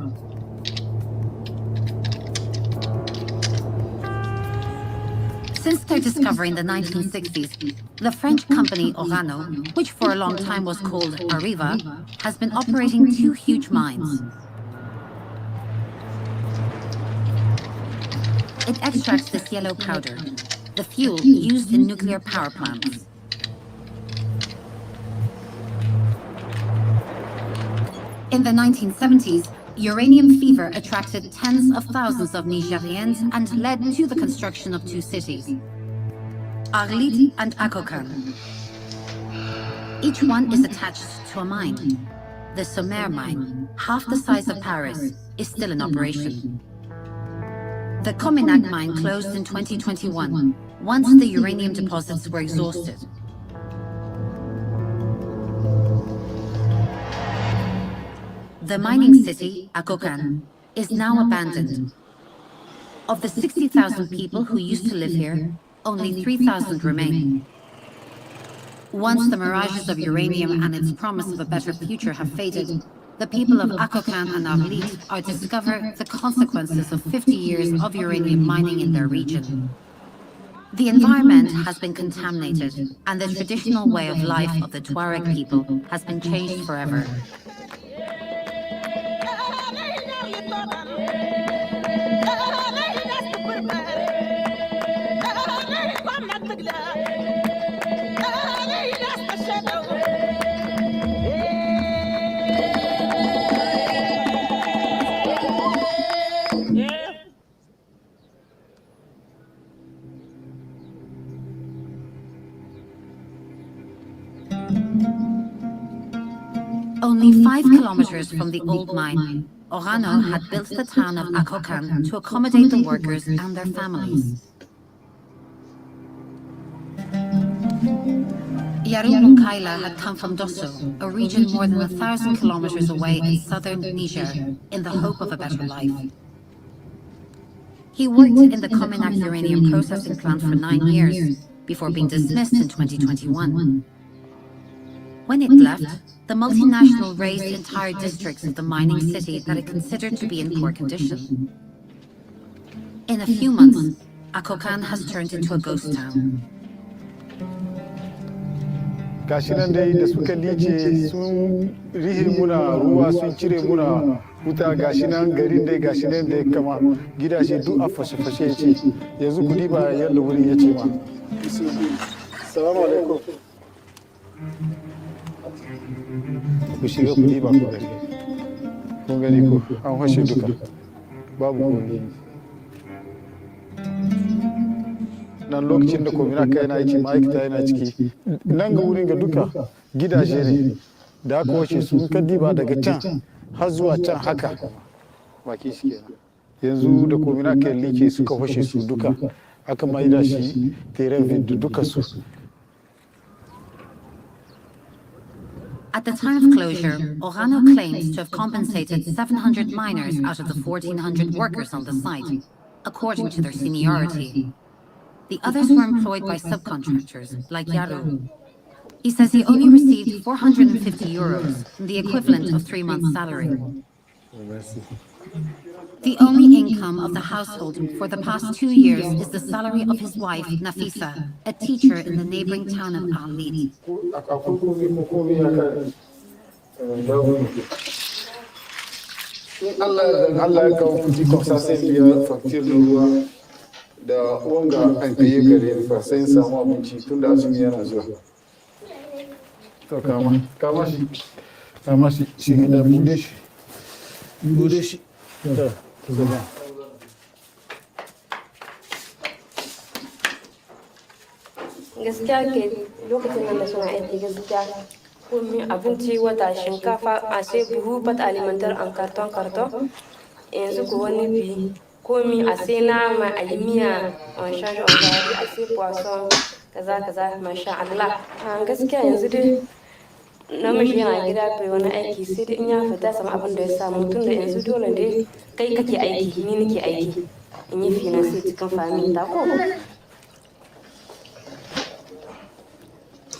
Since their discovery in the 1960s, the French company Orano, which for a long time was called Arriva, has been operating 2 huge mines. It extracts this yellow powder, the fuel used in nuclear power plants. In the 1970s, uranium fever attracted tens of thousands of Nigerians and led to the construction of 2 cities, Arlit and Akokan. Each one is attached to a mine. The Somer mine, half the size of Paris, is still in operation. The Cominac mine closed in 2021, once the uranium deposits were exhausted. The mining city, Akokan, is now abandoned. Of the 60,000 people who used to live here, only 3,000 remain. Once the mirages of uranium and its promise of a better future have faded, the people of Akokan and Arlit are to discover the consequences of 50 years of uranium mining in their region. The environment has been contaminated, and the traditional way of life of the Tuareg people has been changed forever. Only 5 kilometers from the old mine, Orano had built the town of Akokan to accommodate the workers and their families. Yaru Munkaila had come from Dosso, a region more than 1,000 kilometers away in southern Niger, in the hope of a better life. He worked in the Cominac uranium processing plant for 9 years, before being dismissed in 2021. When it left, the multinational razed entire districts of the mining city that it considered to be in poor condition. In a few months, Akokan has turned into a ghost town. Gashi nan dai da suka lice sun rihe muna ruwa sun cire muna wuta gashi nan garin dai gashi nan dai kama gidaje duk a fashe-fashe ce yanzu ku diba yadda wurin ya ce ma. Assalamu alaikum. Ku shiga ku diba ku gani. Kun gani ko an fashe duka babu komai. Nan lokacin da Cominac yana aiki ma'aikata yana ciki nan ga wurin ga duka gidaje ne da aka wace su ka diba daga can har zuwa can haka baki shi kenan yanzu da Cominac ya like suka washe su duka aka maida shi terrain da duka su. At the time of closure, Orano claims to have compensated 700 miners out of the 1,400 workers on the site, according to their seniority. The others were employed by subcontractors, like Yaru. He says he only received 450 euros, the equivalent of 3 months' salary. The only income of the household for the past 2 years is the salary of his wife, Nafisa, a teacher in the neighboring town of Arlit. Allah ya kawo kuɗi kwamsa sai biya faktir na ruwa da wanga an kaye gare fa sai samu abinci tun da azumi yana zuwa. To kama shi shi da bude shi to zama. Gaskiya ke lokacin nan da suna aiki gaskiya komi abinci wata shinkafa a sai buhu bat alimantar an karton yanzu ko wani bi komi a sai nama a yi miya a shashi a gari a sai poisson kaza masha Allah gaskiya yanzu dai namiji yana gida bai wani aiki sai dai in ya fita sama abin da ya samu tun da yanzu dole dai kai kake aiki ni nake aiki in yi fina sai cikin fami ta ko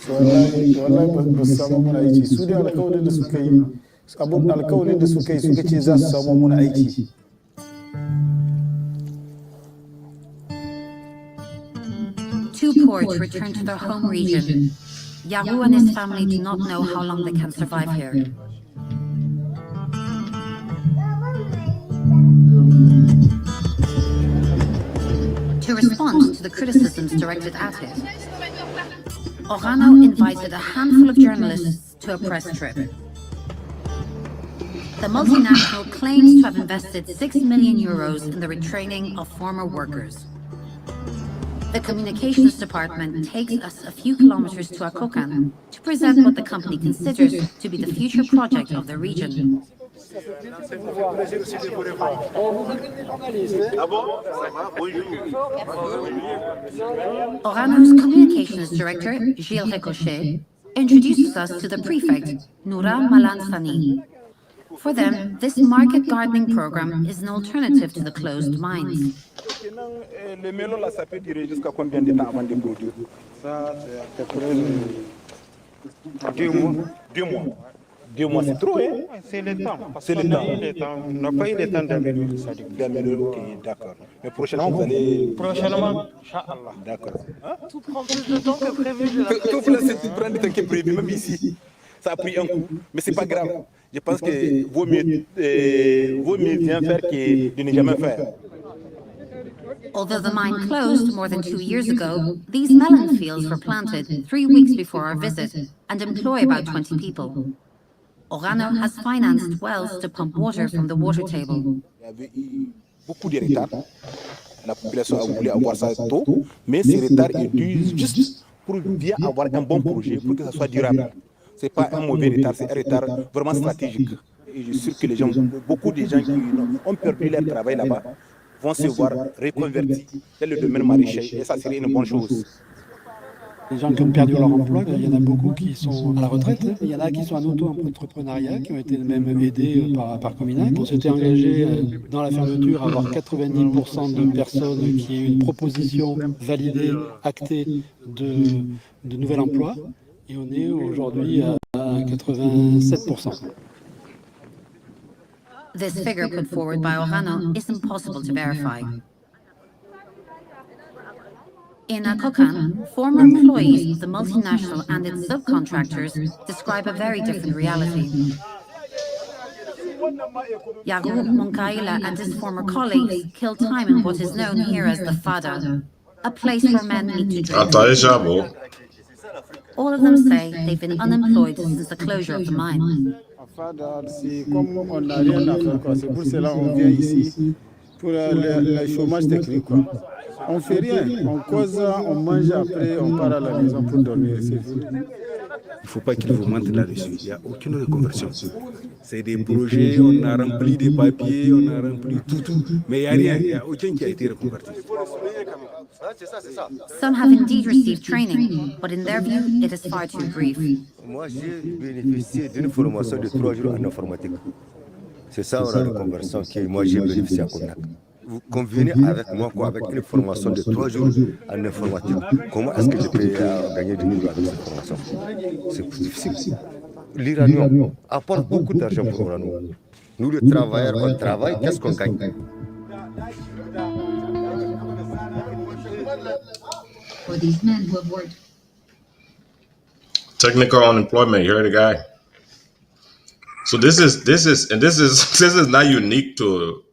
wallahi ba su samu muna aiki su da alkawarin da suka yi abun alkawarin da suka yi suka ce za su samu muna aiki. Too poor to return to their home region, Yahu and his family do not know how long they can survive here. To respond to the criticisms directed at it, Orano invited a handful of journalists to a press trip. The multinational claims to have invested 6 million euros in the retraining of former workers. The communications department takes us a few kilometers to Akokan to present what the company considers to be the future project of the region. Orano's communications director, Gilles Ricochet, introduces us to the prefect, Noura Malansani. For them, this market gardening program is an alternative to the closed mines. Les mélos là, ça peut durer jusqu'à combien de temps avant de produire? Ça, c'est à peu près 2 mois. 2 mois, c'est trop, hein? C'est le temps. C'est le temps. On n'a pas eu le temps d'améliorer ça. D'améliorer, ok, d'accord. Mais prochainement, vous allez... Prochainement, Inch'Allah. D'accord. Hein? Tout prend plus de temps que prévu. Tout prend du temps que prévu, même ici. Ça a pris un coup, mais c'est pas grave. Je pense que vaut mieux bien faire que de ne jamais faire. Although the mine closed more than 2 years ago, these melon fields were planted 3 weeks before our visit and employ about 20 people. Orano has financed wells to pump water from the water table. Il y avait eu beaucoup de retard. La population a voulu avoir ça tôt, mais ce retard est dû juste pour bien avoir un bon projet, pour que ça soit durable. Ce n'est pas un mauvais retard, c'est un retard vraiment stratégique. Et je suis sûr que les gens, beaucoup de gens qui ont perdu leur travail là-bas vont se voir reconvertis dans le domaine maraîcher, et ça serait une bonne chose. Les gens qui ont perdu leur emploi, il y en a beaucoup qui sont à la retraite. Il y en a qui sont en auto-entrepreneuriat, qui ont été même aidés par Cominac. On s'était engagé dans la fermeture à avoir 90% de personnes qui aient une proposition validée, actée de nouvel emploi. Et on est aujourd'hui à 87%. This figure put forward by Orano is impossible to verify. In Akokan, former employees of the multinational and its subcontractors describe a very different reality. Yagu Munkaila and his former colleagues kill time in what is known here as the Fada, a place where men meet to drink. All of them say they've been unemployed since the closure of the mine. Fada, c'est comme on n'a rien à faire, quoi. C'est pour cela qu'on vient ici, pour le chômage technique, quoi. On ne fait rien, on cause, on mange après, on part à la maison pour dormir. Il ne faut pas qu'il vous mente là-dessus. Il n'y a aucune reconversion. C'est des projets, on a rempli des papiers, on a rempli tout. Mais il n'y a rien, il n'y a aucun qui a été reconverti. Some have indeed received training, but in their view, it is far too brief. Moi, j'ai bénéficié d'une formation de 3 jours en informatique. C'est ça, la reconversion que moi j'ai bénéficié à Cominac. Vous convenez avec moi qu'avec une formation de 3 jours en informatique, comment est-ce que je peux gagner du boulot avec cette formation? C'est difficile. L'Iranien apporte beaucoup d'argent pour l'Iranien. Nous, les travailleurs, on travaille, qu'est-ce qu'on gagne? For these men who have worked. Technical unemployment, you heard the guy. So this is not unique to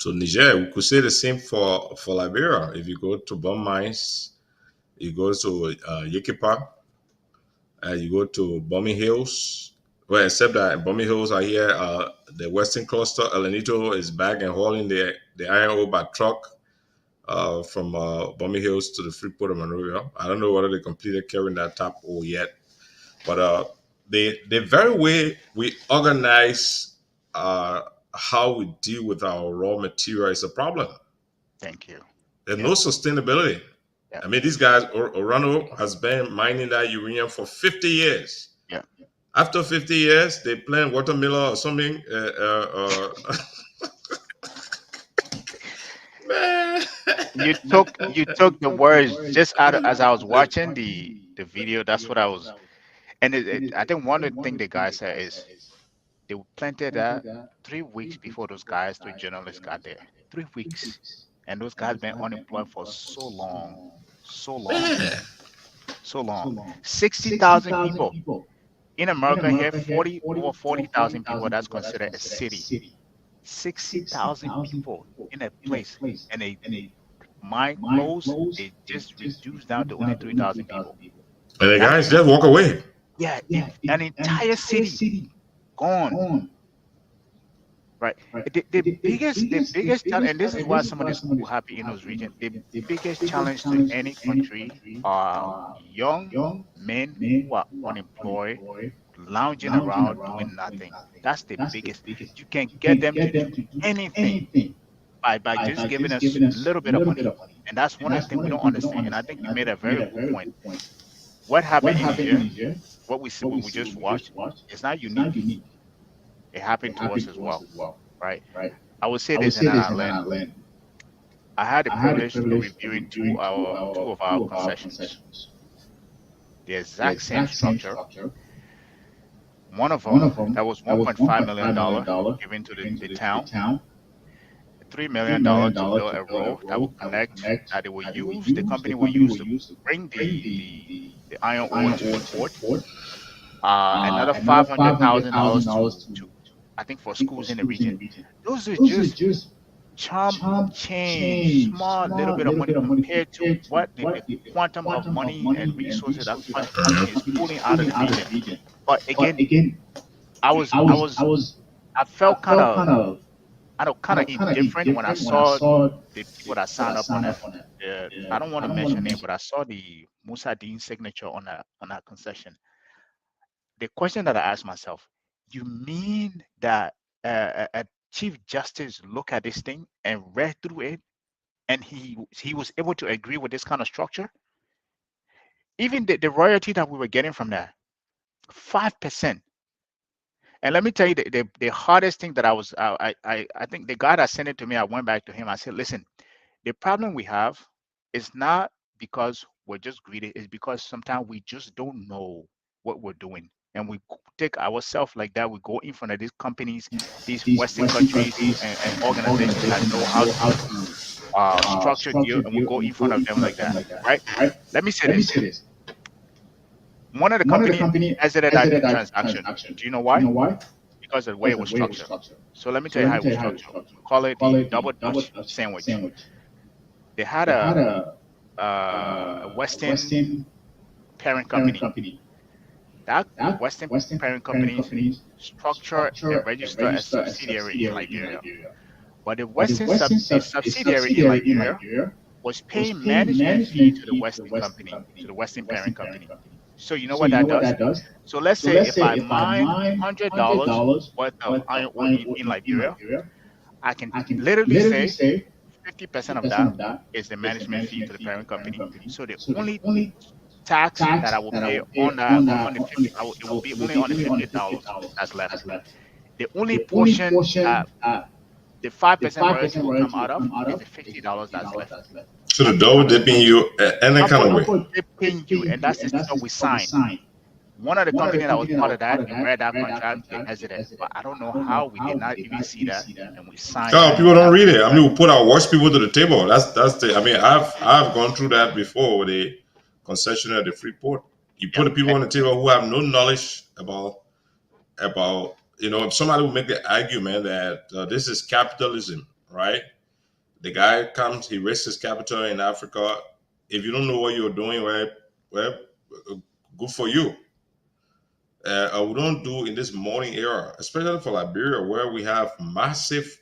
Niger. We could say the same for Liberia. If you go to Bum Mines, you go to Yekipa, you go to Bumming Hills. Well, except that Bumming Hills are here. The Western Cluster, El Anito is back and hauling the iron ore by truck from Bumming Hills to the Freeport of Monrovia. I don't know whether they completed carrying that top ore yet, but the very way we organize how we deal with our raw material is a problem. Thank you. There's no sustainability. Yeah. I mean, these guys, Orano has been mining that uranium for 50 years. Yeah. After 50 years, they plant watermelon or something. You took the words just out of, as I was watching the video. That's what I was, and I think one of the things the guy said is they planted that 3 weeks before those guys, 3 journalists got there. 3 weeks, and those guys been unemployed for so long. 60,000 people in America here. Over 40,000 people. That's considered a city. 60,000 people in a place, and they mine closed. They just reduced down to only 3,000 people. And the guys just walk away. Yeah, an entire city gone. Right. The biggest challenge, and this is why some of these people happy in those regions. The biggest challenge to any country are young men who are unemployed, lounging around doing nothing. That's the biggest. You can get them to do anything by just giving us a little bit of money. And that's one of the things we don't understand. And I think you made a very good point. What happened in Niger, what we just watched, it's not unique. It happened to us as well, right? I would say this in Ireland. I had the privilege of reviewing two of our concessions. The exact same structure. One of them, that was $1.5 million given to the town. $3 million to build a road that will connect, that they will use, the company will use to bring the iron ore to the port. Another $500,000 to, I think, for schools in the region. Those are just chump change, small little bit of money compared to what the quantum of money and resources that country is pulling out of the region. But again, I was I was I felt kind of indifferent when I saw the people that signed up on that. I don't want to mention name, but I saw the Musa Dean signature on that concession. The question that I asked myself, you mean that a chief justice looked at this thing and read through it, and he was able to agree with this kind of structure? Even the royalty that we were getting from that, 5%. And let me tell you, the hardest thing that I think the guy that sent it to me, I went back to him. I said, listen, the problem we have is not because we're just greedy. It's because sometimes we just don't know what we're doing. And we take ourselves like that. We go in front of these companies, these Western countries and organizations that know how to structure deal, and we go in front of them like that, right? Let me say this. One of the companies exited that transaction. Do you know why? Because of the way it was structured. So let me tell you how it was structured. Call it the double Dutch sandwich. They had a Western parent company. That Western parent company structured and registered a subsidiary in Liberia. But the Western subsidiary in Liberia was paying management fee to the Western company, to the Western parent company. So you know what that does? So let's say if I mine $100 worth of iron ore in Liberia, I can literally say 50% of that is the management fee to the parent company. So the only tax that I will pay on the 50, it will be only on the $50 that's left. The only portion that the 5% royalty will come out of is the $50 that's left. So the double dipping you any kind of way. Dipping you, and that's the stuff we signed. One of the companies that was part of that and read that contract, they exited. But I don't know how we did not even see that, and we signed. No, people don't read it. I mean, we put our worst people to the table. That's the. I mean, I've gone through that before with the concessionaire at the Freeport. You put the people on the table who have no knowledge about. If somebody will make the argument that this is capitalism, right? The guy comes, he raises his capital in Africa. If you don't know what you're doing, well, good for you. We don't do in this modern era, especially for Liberia, where we have massive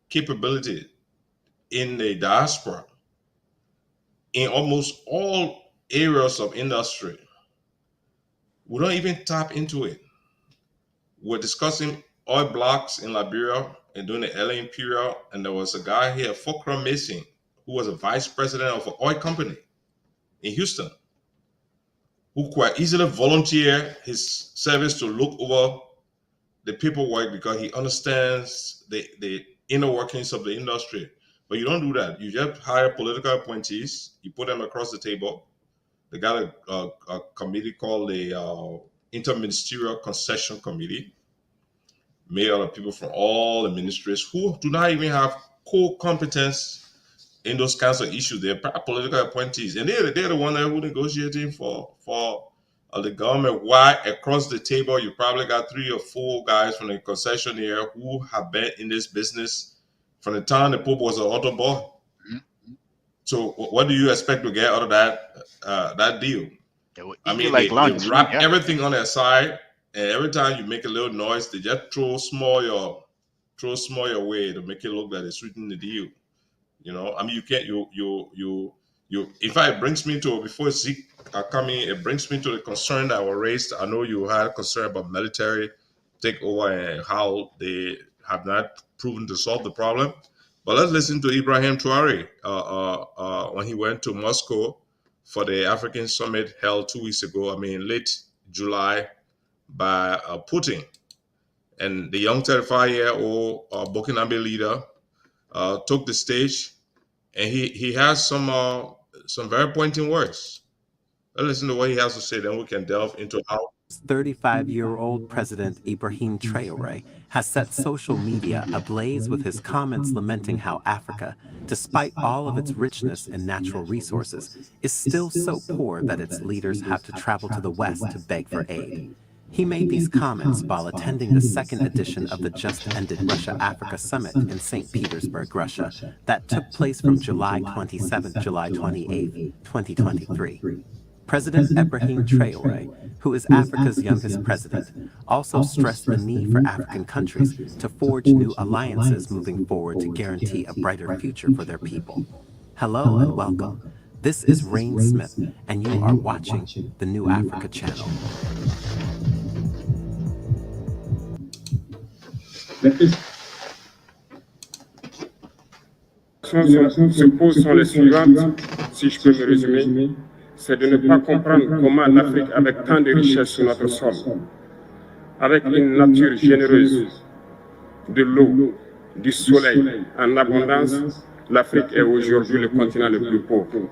capability in the diaspora, in almost all areas of industry. We don't even tap into it. We're discussing oil blocks in Liberia and during the LA period, and there was a guy here, Fokra Mason, who was a vice president of an oil company in Houston, who quite easily volunteered his service to look over the paperwork because he understands the inner workings of the industry. But you don't do that. You just hire political appointees, you put them across the table. They got a committee called the Interministerial Concession Committee, made out of people from all the ministries who do not even have core competence in those kinds of issues. They're political appointees, and they're the one who are negotiating for the government. Why across the table you probably got 3 or 4 guys from the concessionaire who have been in this business from the time the Pope was an auto boy. Mm-hmm. So what do you expect to get out of that deal? They wrap everything on their side, and every time you make a little noise, they just throw small your way to make it look like they're sweetening the deal. I mean, you can't. In fact, it brings me to, before Zeke are coming, it brings me to the concern that were raised. I know you had a concern about military takeover and how they have not proven to solve the problem. But let's listen to Ibrahim Traoré when he went to Moscow for the African summit held 2 weeks ago. I mean, late July, by Putin. And the young 35-year-old Burkinabe leader took the stage, and he has some very pointing words. Let's listen to what he has to say, then we can delve into how 35-year-old President Ibrahim Traoré has set social media ablaze with his comments lamenting how Africa, despite all of its richness and natural resources, is still so poor that its leaders have to travel to the West to beg for aid. He made these comments while attending the second edition of the just-ended Russia-Africa Summit in St. Petersburg, Russia, that took place from July 27th to July 28th, 2023. President Ibrahim Traoré, who is Africa's youngest president, also stressed the need for African countries to forge new alliances moving forward to guarantee a brighter future for their people. Hello and welcome. This is Rain Smith, and you are watching the New Africa Channel. Se posent sont les suivantes, si je peux me résumer, c'est de ne pas comprendre comment l'Afrique, avec tant de richesses sur notre sol, avec une nature généreuse, de l'eau, du soleil en abondance, l'Afrique est aujourd'hui le continent le plus pauvre.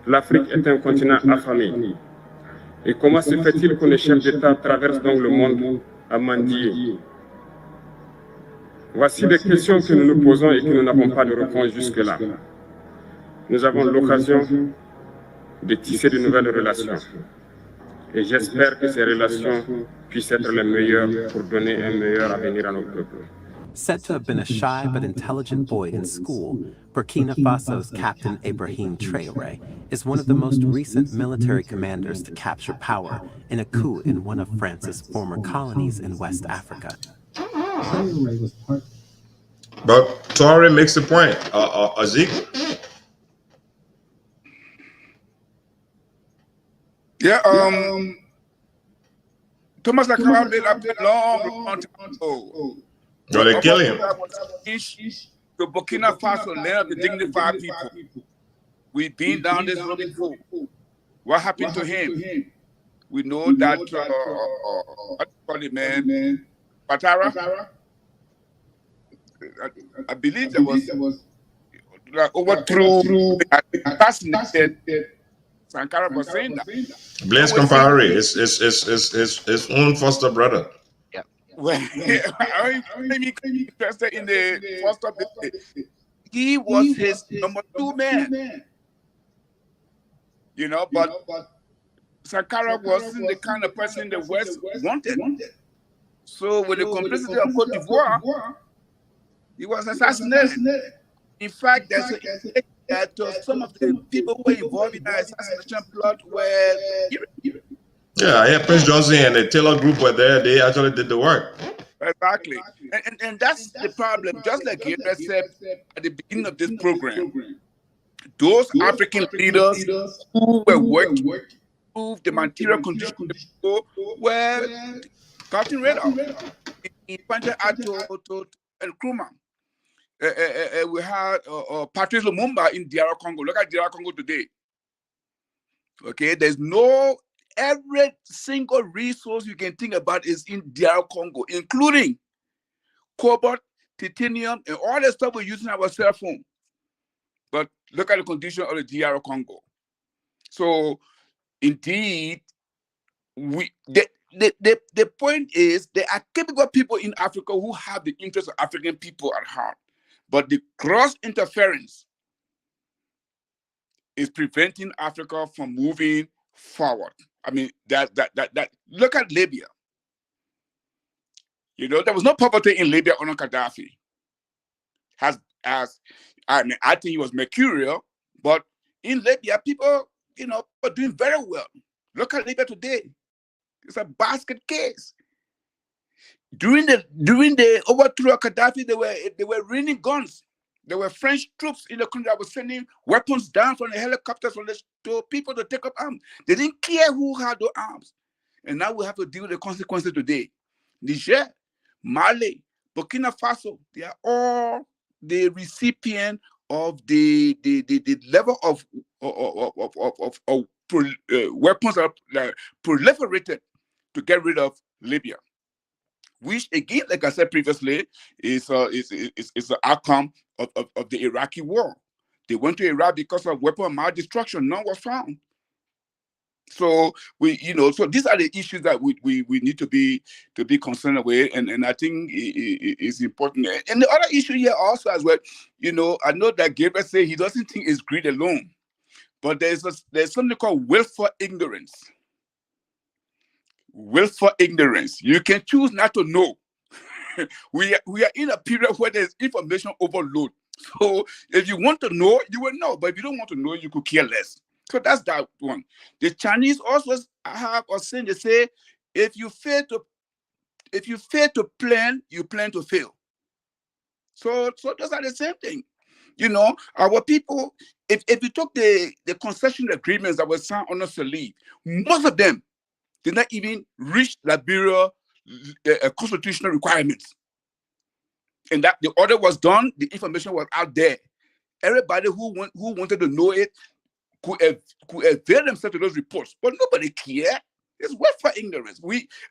L'Afrique est un continent affamé. Et comment se fait-il que les chefs d'État traversent donc le monde à mendier? Voici les questions que nous nous posons et que nous n'avons pas de réponse jusque-là. Nous avons l'occasion de tisser de nouvelles relations. Et j'espère que ces relations puissent être les meilleures pour donner un meilleur avenir à nos peuples. Said to have been a shy but intelligent boy in school, Burkina Faso's Captain Ibrahim Traoré is one of the most recent military commanders to capture power in a coup in one of France's former colonies in West Africa. But Traoré makes the point, Azik. Yeah, Thomas Sankara made a long time ago. No, they kill him. The Burkina Faso land the dignified people. We've been down this road before. What happened to him? We know that, what do you call it, man? Ouattara? I believe there was overthrew, assassinated. Sankara was saying that. Blaise Compaoré, his own foster brother. Yeah. Well, I'm interested in the foster brother. He was his number 2 man. You know, but Sankara wasn't the kind of person the West wanted. So with the complicity of Cote d'Ivoire, he was assassinated. In fact, there's that some of the people who were involved in the assassination plot were Yeah, Prince Johnson and the Taylor group were there. They actually did the work. Exactly. And that's the problem. Just like you said at the beginning of this program, those African leaders who were working to the material conditions were gotten rid of. In Panja Ato and Krumah. We had Patrice Lumumba in DR Congo. Look at DR Congo today. Okay, there's every single resource you can think about is in DR Congo, including cobalt, titanium, and all the stuff we're using our cell phone. But look at the condition of the DR Congo. So, indeed, the point is there are capable people in Africa who have the interests of African people at heart. But the cross interference is preventing Africa from moving forward. I mean, that look at Libya. You know, there was no poverty in Libya under Gaddafi. I think he was mercurial, but in Libya, people, you know, are doing very well. Look at Libya today. It's a basket case. During the overthrow of Gaddafi, they were raining guns. There were French troops in the country that were sending weapons down from the helicopters to people to take up arms. They didn't care who had the arms. And now we have to deal with the consequences today. Niger, Mali, Burkina Faso, they are all the recipient of the level of weapons that are proliferated to get rid of Libya. Which again, like I said previously, is the outcome of the Iraqi war. They went to Iraq because of weapon mass destruction. None was found. So so these are the issues that we need to be concerned with, and I think it's important. And the other issue here also as well, I know that Gabriel said he doesn't think it's greed alone, but there's something called willful ignorance. willful ignorance. You can choose not to know. we are in a period where there's information overload. So if you want to know, you will know. But if you don't want to know, you could care less. So that's that one. The Chinese also have a saying. They say, if you fail to plan, you plan to fail. So those are the same thing. You know, our people, if you took the concession agreements that were signed under Salif, most of them did not even reach Liberia constitutional requirements. And that the order was done, the information was out there. Everybody who wanted to know it could avail themselves to those reports, but nobody cared. It's work for ignorance.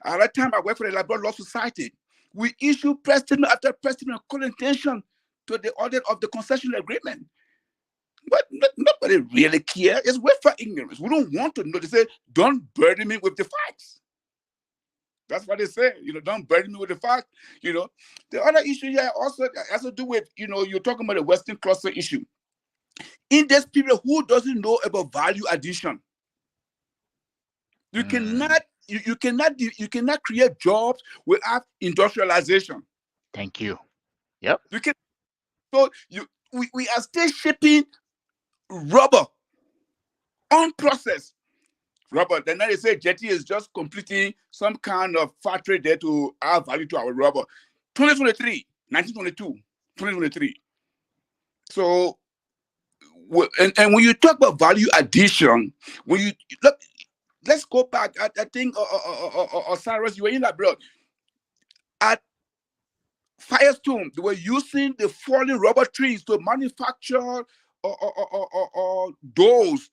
At that time, I worked for the Liberian Law Society. We issued precedent after precedent calling attention to the audit of the concession agreement. But nobody really cares. It's work for ignorance. We don't want to know. They say, don't burden me with the facts. That's what they say. You know, don't burden me with the facts. You know, the other issue here also has to do with, you know, you're talking about the Western cluster issue. In this period, who doesn't know about value addition? You cannot create jobs without industrialization. Thank you. Yep. We are still shipping rubber, unprocessed rubber. Then they say Jetty is just completing some kind of factory there to add value to our rubber. 2023. So, and when you talk about value addition, when you look, let's go back. I think, Cyrus, you were in Liberia. At Firestone, they were using the fallen rubber trees to manufacture doors.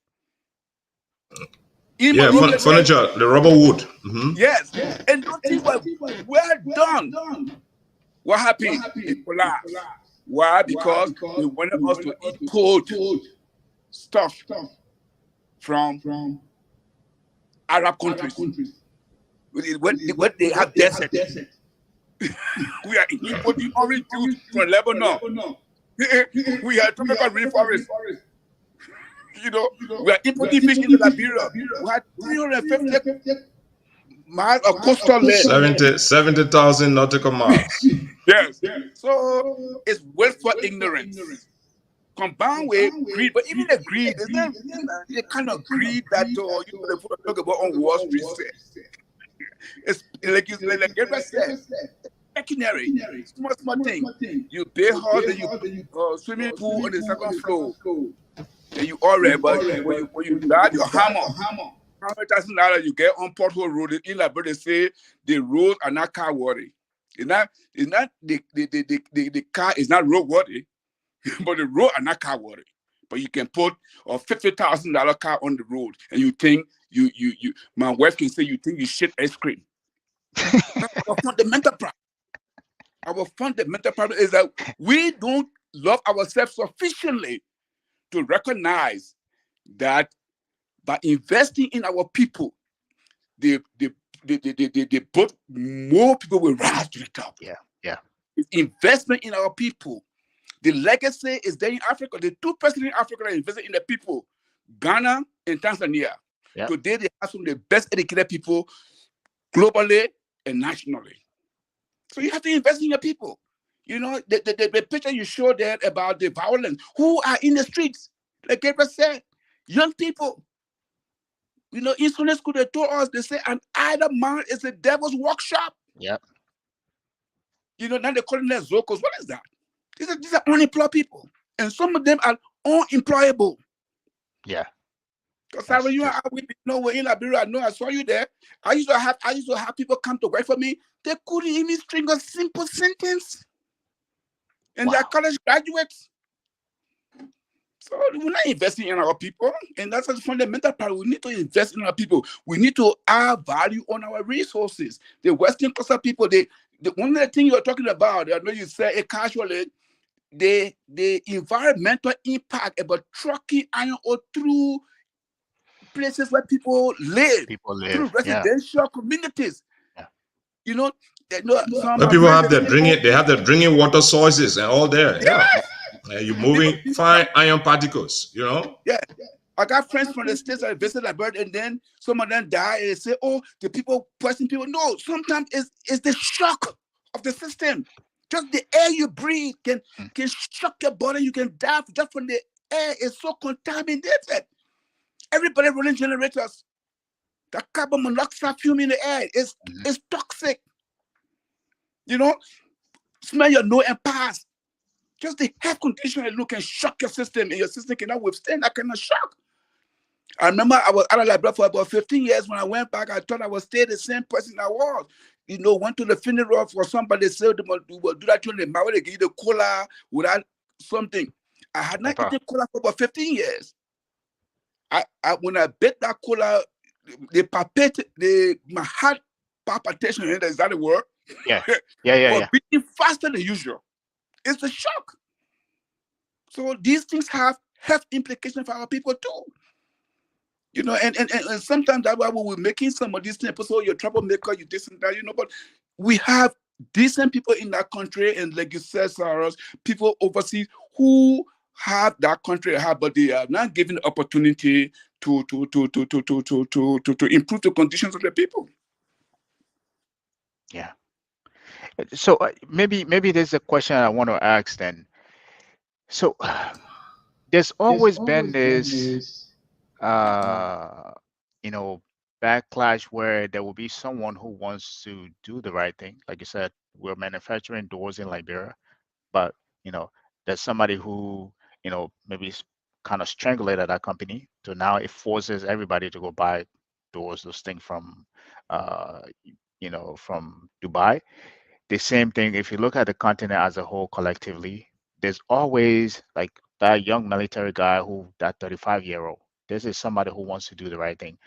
Furniture, the rubber wood. Mm-hmm. Yes, and those things were well done. What happened? It collapsed. Why? Because they wanted us to import stuff from Arab countries. When they have desert. We are importing orange juice from Lebanon. We are talking about rainforest. You know, we are importing fish into Liberia. We had 350 miles of coastal land. 70,000 nautical miles. Yes. So it's willful ignorance combined with greed. But even the greed, is not the kind of greed that you talk about on Wall Street. It's like everyone said, pecuniary, small thing. You pay house and you swimming pool on the second floor. And you already, but when you drive your hammer, $100,000 you get on Port Hole Road in Liberia, they say the roads are not car worthy. It's not the car is not road worthy, but the road are not car worthy. But you can put a $50,000 car on the road, and you think you my wife can say you think you shit ice cream. That's our fundamental problem. Our fundamental problem is that we don't love ourselves sufficiently to recognize that by investing in our people, they put more people will rise to the top. Yeah. Investment in our people. The legacy is there in Africa. The two presidents in Africa that invested in the people, Ghana and Tanzania. Yeah. Today they have some of the best educated people globally and nationally. So you have to invest in your people. You know, the picture you showed there about the violence, who are in the streets, like Gabriel said, young people. You know, in Sunday school, they told us, they say, an idle mind is the devil's workshop. Yep. You know, now they're calling them Zokos. What is that? These are unemployed people. And some of them are unemployable. Yeah. Because when you are we're in Liberia, I know I saw you there. I used to have people come to work for me. They couldn't even string a simple sentence. And they're college graduates. So we're not investing in our people. And that's a fundamental part. We need to invest in our people. We need to add value on our resources. The Western cluster people, one of the things you're talking about, I know you say it casually, the environmental impact about trucking iron ore through places where people live through residential communities. Yeah. You know, where people have their drinking water sources and all there. Yeah. You're moving fine iron particles, you know? Yeah. I got friends from the States that visit Liberia, and then some of them die, and they say, oh, the people, pressing people. No, sometimes it's the shock of the system. Just the air you breathe can shock your body. You can die just from the air. It's so contaminated. Everybody running generators. The carbon monoxide fume in the air is toxic. You know, smell your nose and pass. Just the air condition alone can shock your system, and your system cannot withstand that kind of shock. I remember I was out of Liberia for about 15 years. When I went back, I thought I would stay the same person I was. You know, went to the funeral for somebody, said they will do that during the marriage, they give you the cola without something. I had not eaten cola for about 15 years. When I bit that cola, my heart palpitation, is that the word? Yeah. Was beating faster than usual. It's a shock. So these things have health implications for our people too. You know, and sometimes that's why we're making some of these things. So you're a troublemaker, you this and that, you know, but we have decent people in that country, and like you said, Cyrus, people overseas who have that country, but they are not given the opportunity to improve the conditions of the people. Yeah. So maybe there's a question I want to ask then. So there's always been this you know, backlash where there will be someone who wants to do the right thing. Like you said, we're manufacturing doors in Liberia, but you know, there's somebody who, you know, maybe kind of strangulated that company. So now it forces everybody to go buy doors, those things from you know, from Dubai. The same thing, if you look at the continent as a whole collectively, there's always like that young military guy that 35-year-old. This is somebody who wants to do the right thing.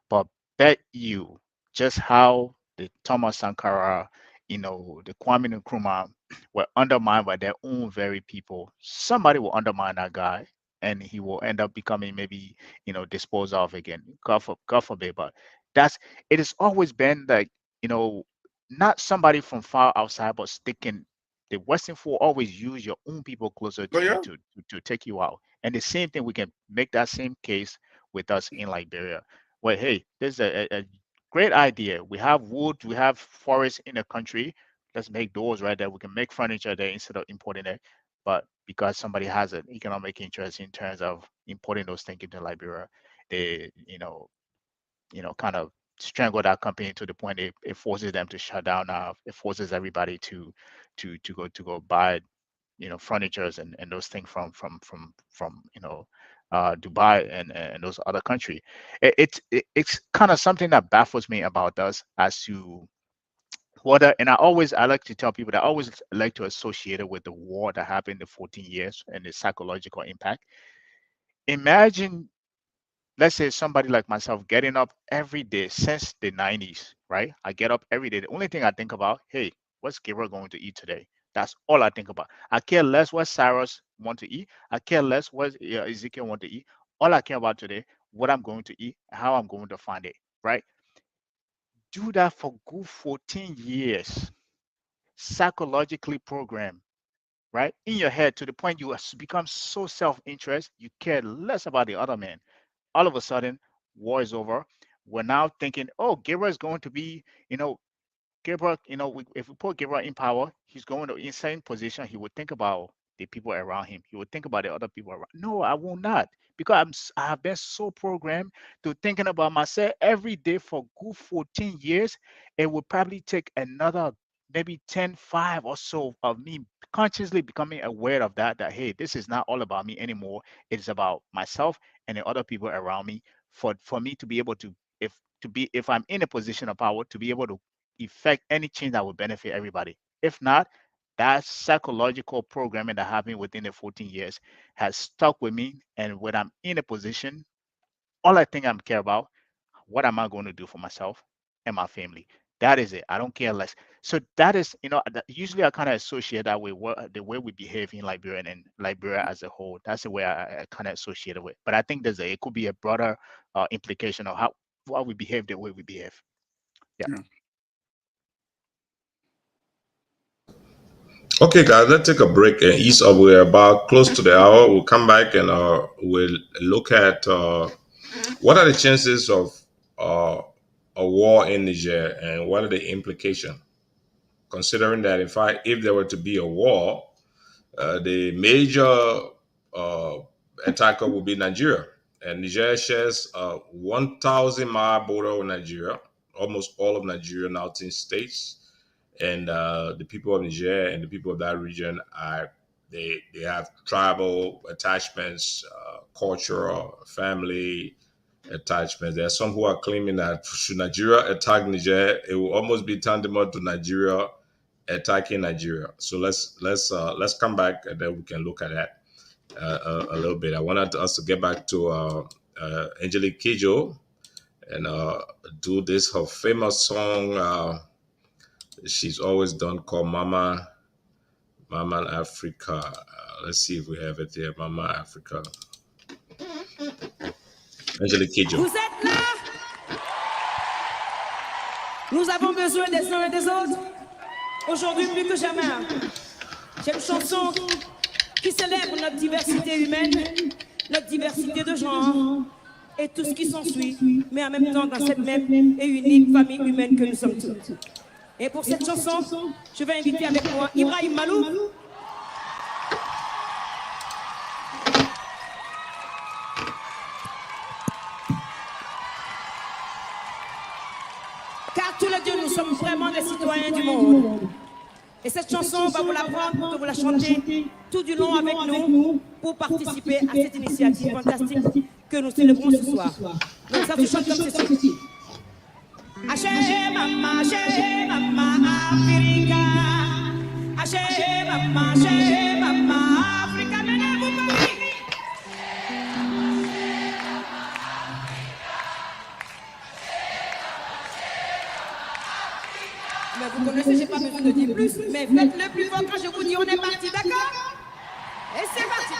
But bet you just how the Thomas Sankara, you know, the Kwame Nkrumah were undermined by their own very people. Somebody will undermine that guy, and he will end up becoming maybe, you know, disposed of again. God forbid. But it has always been like, you know, not somebody from far outside, but sticking. The Western fool always use your own people closer to you to take you out. And the same thing, we can make that same case with us in Liberia. Well, hey, there's a great idea. We have wood, we have forests in the country. Let's make doors right there. We can make furniture there instead of importing it. But because somebody has an economic interest in terms of importing those things into Liberia, they, kind of strangle that company to the point it forces them to shut down now. It forces everybody to go buy, furnitures and those things from Dubai and those other countries. It's kind of something that baffles me about us as to whether, and I like to tell people that I always like to associate it with the war that happened in the 14 years and the psychological impact. Imagine, let's say somebody like myself getting up every day since the 90s, right? I get up every day. The only thing I think about, hey, what's Gabriel going to eat today? That's all I think about. I care less what Cyrus want to eat. I care less what Ezekiel want to eat. All I care about today, what I'm going to eat, how I'm going to find it, right? Do that for good 14 years, psychologically programmed, right? In your head to the point you become so self-interest, you care less about the other man. All of a sudden, war is over. We're now thinking, oh, Gabriel is going to be, Gabriel, if we put Gabriel in power, he's going to insane position. He would think about the people around him. He would think about the other people around. No, I will not, because I have been so programmed to thinking about myself every day for good 14 years. It would probably take another maybe 10, 5 or so of me consciously becoming aware of that, hey, this is not all about me anymore. It's about myself and the other people around me, for me to be able to, if I'm in a position of power, to be able to effect any change that will benefit everybody. If not, that psychological programming that happened within the 14 years has stuck with me. And when I'm in a position, all I think I care about, what am I going to do for myself and my family? That is it. I don't care less. So that is, usually I kind of associate that with the way we behave in Liberia and Liberia as a whole. That's the way I kind of associate it with. But I think it could be a broader implication of why we behave the way we behave. Yeah. Okay, guys, let's take a break and ease up. We're about close to the hour. We'll come back and we'll look at what are the chances of a war in Niger and what are the implications. Considering that if there were to be a war, the major attacker would be Nigeria. And Nigeria shares a 1,000-mile border with Nigeria, almost all of Nigeria, now 10 states. And the people of Niger and the people of that region they have tribal attachments, cultural, family attachments. There are some who are claiming that should Nigeria attack Niger, it will almost be tantamount to Nigeria attacking Nigeria. So let's come back and then we can look at that a little bit. I wanted us to get back to Angelique Kidjo and do this her famous song she's always done called Mama Africa. Let's see if we have it here. Mama Africa. Angelique Kidjo. Vous êtes là? Nous avons besoin des uns et des autres. Aujourd'hui plus que jamais. C'est une chanson qui célèbre notre diversité humaine, notre diversité de genre et tout ce qui s'ensuit, mais en même temps dans cette même et unique famille humaine que nous sommes tous. Et pour cette chanson, je vais inviter avec moi Ibrahim Malou. Car tous les dieux, nous sommes vraiment des citoyens du monde. Et cette chanson, on va vous la prendre pour que vous la chantez tout du long avec nous pour participer à cette initiative fantastique que nous célébrons ce soir. Donc ça vous chante comme ceci. Ashe mama Africa. Ashe mama Africa. Menez-vous Paris. Mais vous connaissez, j'ai pas besoin de dire plus. Mais faites-le plus fort quand je vous dis on est parti, d'accord? Et c'est parti.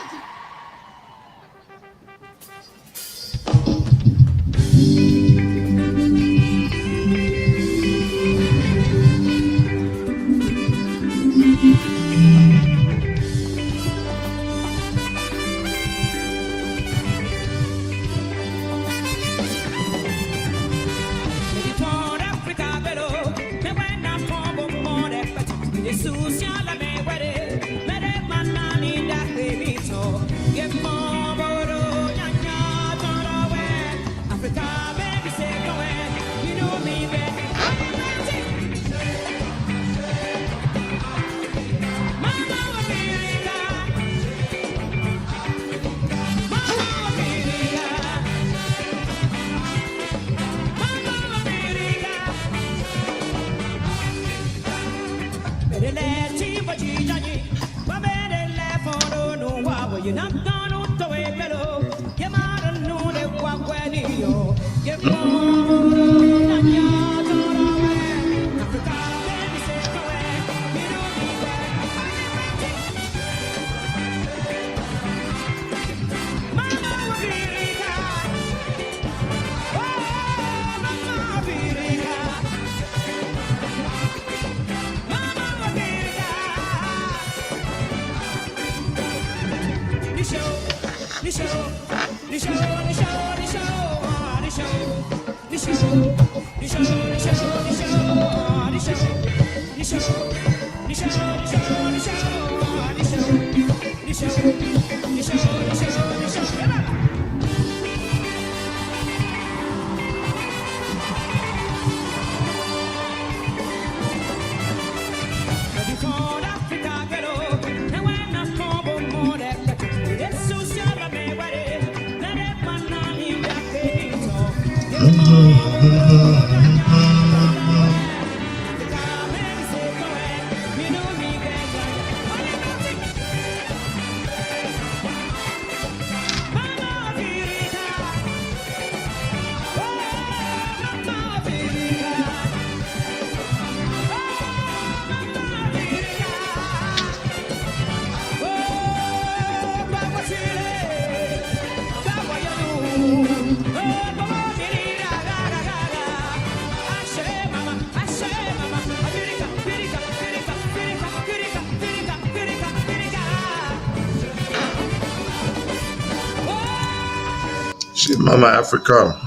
Mama Africa.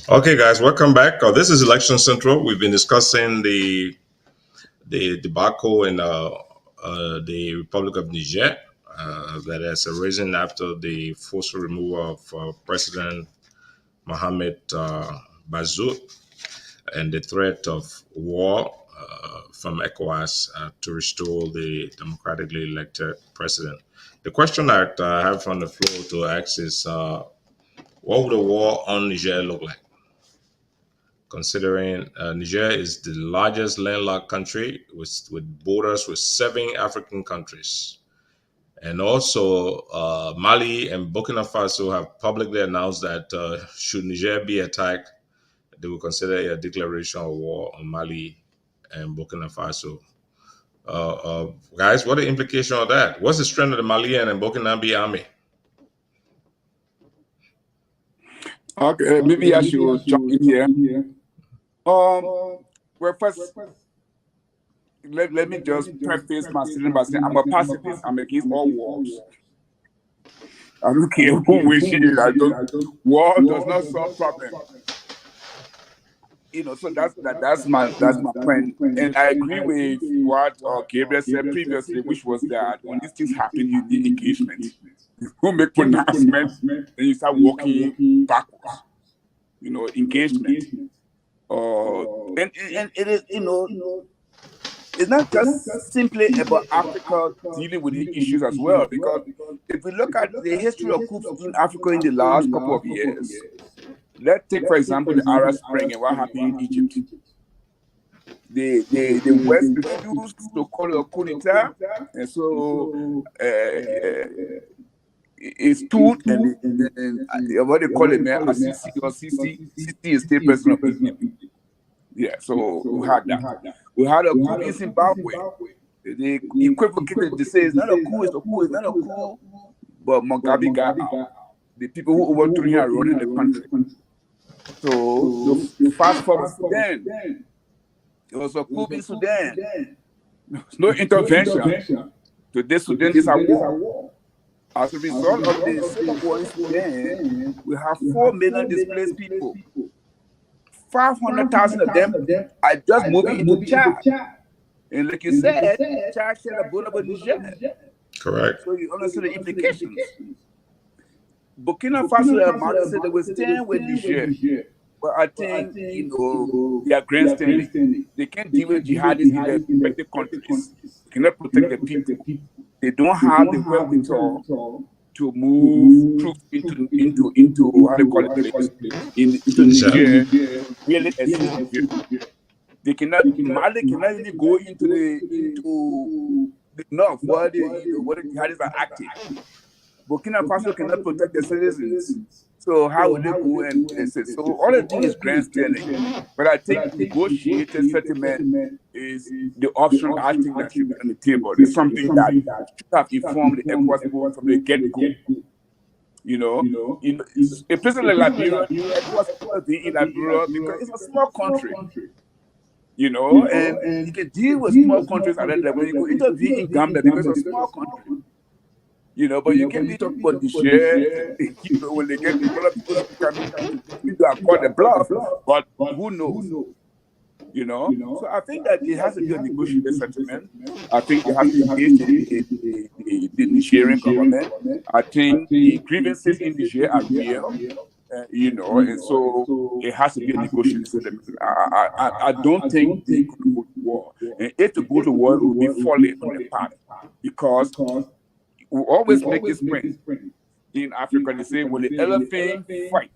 Okay, guys, welcome back. This is Election Central. We've been discussing the debacle in the Republic of Niger that has arisen after the forceful removal of President Mohamed Bazoum and the threat of war from ECOWAS to restore the democratically elected president. The question that I have on the floor to ask is, what would a war on Niger look like? Considering Niger is the largest landlocked country with borders with 7 African countries. And also Mali and Burkina Faso have publicly announced that should Niger be attacked, they will consider a declaration of war on Mali and Burkina Faso. Guys, what are the implications of that? What's the strength of the Malian and Burkinabe army? Okay, maybe I should jump in here. Well, first, let me just preface my statement by saying I'm a pacifist. I'm against all wars. I don't care who wishes. War does not solve problems. So that's my point. And I agree with what Gabriel said previously, which was that when these things happen, you need engagement. You make pronouncements, then you start walking backwards. Engagement. And it is, it's not just simply about Africa dealing with the issues as well, because if we look at the history of coups in Africa in the last couple of years, let's take, for example, the Arab Spring and what happened in Egypt. The West refused to call it a coup d'etat, and so it stood and what they call it now, Sisi is still president of Egypt. Yeah, so we had that. We had a coup in Zimbabwe. They equivocated to say it's not a coup, it's a coup, it's not a coup. But Mugabe got out. The people who overthrew him are running the country. So fast forward to Sudan. There was a coup in Sudan. There was no intervention. Today Sudan is at war. As a result of the civil war in Sudan, we have 4 million displaced people. 500,000 of them are just moving into Chad. And like you said, Chad share a border with Niger. Correct. So you understand the implications. Burkina Faso and Mali said they will stand with Niger. But I think, they are grandstanding. They can't deal with jihadists in their respective countries. They cannot protect the people. They don't have the wherewithal to move troops into how they call it, into Niger, really assist. They cannot, Mali cannot really go into the north where the jihadists are active. Burkina Faso cannot protect their citizens. So how will they go and assist? So all of this is grandstanding. But I think negotiated settlement is the option I think that should be on the table. It's something that should have informed the ECOWAS people from the get-go. A place like Liberia, ECOWAS being in Liberia because it's a small country. And you can deal with small countries at that level. You can intervene in Gambia because it's a small country. But you can't be talking about the share, when they get people are called the bluff, but who knows? So I think that it has to be a negotiated settlement. I think it has to engage the Nigerian government. I think the grievances in Niger are real, and so it has to be a negotiated settlement. I don't think they could go to war. And if they go to war, it will be falling on the path because we always make this point in Africa. They say, when the elephant fight,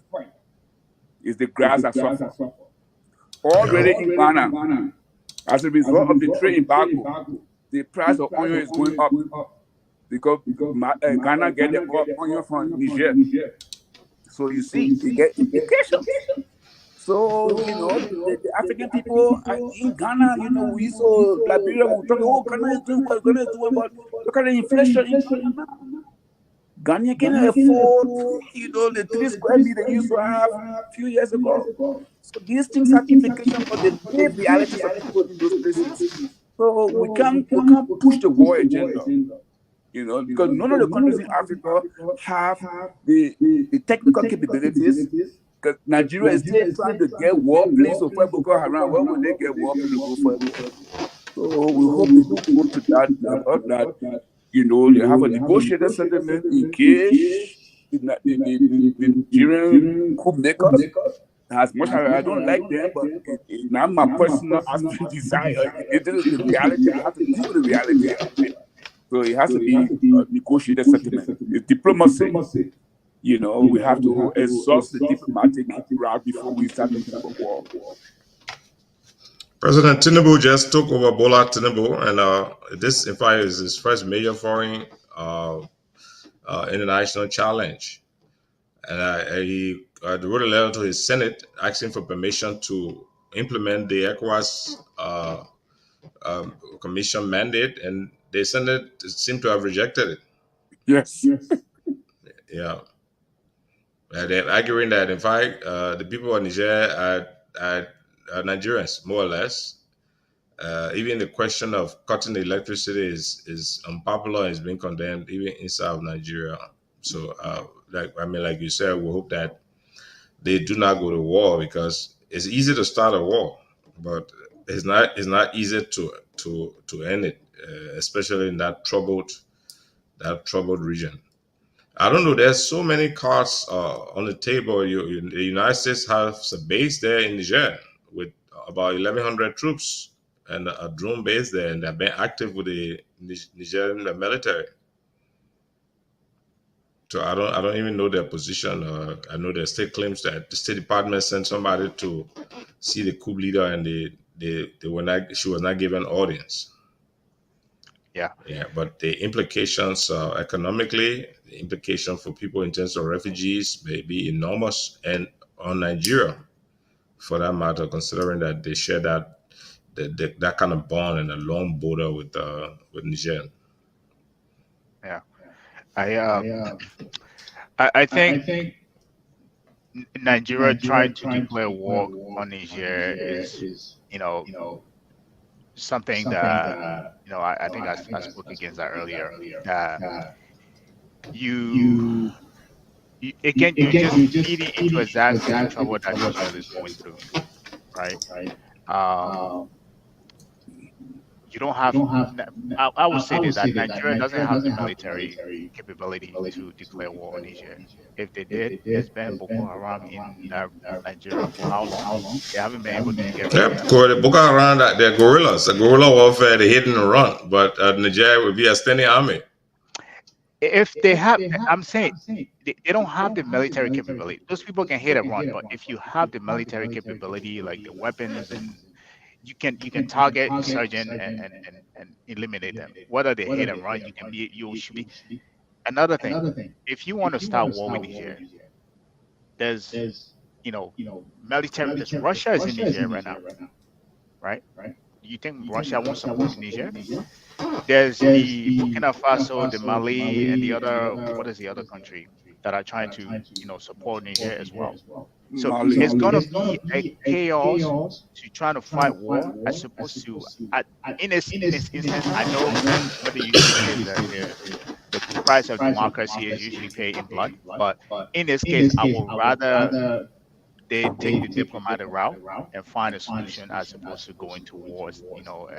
is the grass that suffers. Already in Ghana, as a result of the trade embargo, the price of onion is going up because Ghana get the onion from Niger. So you see, they get implications. So, the African people in Ghana, we saw Liberia, we talk, Ghana is doing what, Ghana is doing what, look at the inflation in Ghana. Ghana can afford, the 3 square meters they used to have a few years ago. So these things have implications for the live realities of people in those places. So we can't push the war agenda. Because none of the countries in Africa have the technical capabilities. Because Nigeria is still trying to get warplanes to fight Boko Haram. Where will they get warplanes to go fight Boko? So we hope they don't go to that level, that they have a negotiated settlement in case the Nigerian coup makers. As much as I don't like them, but it's not my personal aspiration desire. This is the reality. We have to deal with the reality of it. So it has to be a negotiated settlement. It's diplomacy. We have to exhaust the diplomatic route before we start thinking about war. President Tinubu just took over Bola Tinubu, and this, in fact, is his first major foreign international challenge. And he wrote a letter to his Senate asking for permission to implement the ECOWAS Commission mandate, and the Senate seemed to have rejected it. Yes. Yeah. They're arguing that, in fact, the people of Niger are Nigerians, more or less. Even the question of cutting the electricity is unpopular and is being condemned even inside of Nigeria. So, like you said, we hope that they do not go to war, because it's easy to start a war, but it's not easy to end it, especially in that troubled region. I don't know. There's so many cards on the table. The United States has a base there in Niger with about 1,100 troops and a drone base there, and they've been active with the Nigerian military. So I don't even know their position. I know their state claims that the State Department sent somebody to see the coup leader, and she was not given audience. Yeah. But the implications economically, the implication for people in terms of refugees may be enormous, and on Nigeria, for that matter, considering that they share that kind of bond and a long border with Niger. Yeah. I think Nigeria trying to declare war on Niger is, something that, I think I spoke against that earlier. You're just feeding into exactly the trouble that Niger is going through, right? You don't have. I would say this, that Nigeria doesn't have the military capability to declare war on Niger. If they did, there's been Boko Haram in Nigeria for how long? They haven't been able to get rid of the Boko Haram, they're guerrillas. The guerrilla warfare, they hit and run. But Nigeria would be a standing army. If they have, I'm saying they don't have the military capability. Those people can hit and run, but if you have the military capability, like the weapons, and you can target insurgent and eliminate them. Whether they hit and run, you should be. Another thing, if you want to start war with Niger, there's military. Because Russia is in Niger right now, right? You think Russia won't support Niger? There's the Burkina Faso, the Mali, and the other. What is the other country that are trying to support Niger as well? So it's gonna be a chaos to trying to fight war as opposed to in this instance. I know what they usually say is that the price of democracy is usually paid in blood, but in this case, I would rather they take the diplomatic route and find a solution as opposed to going to wars,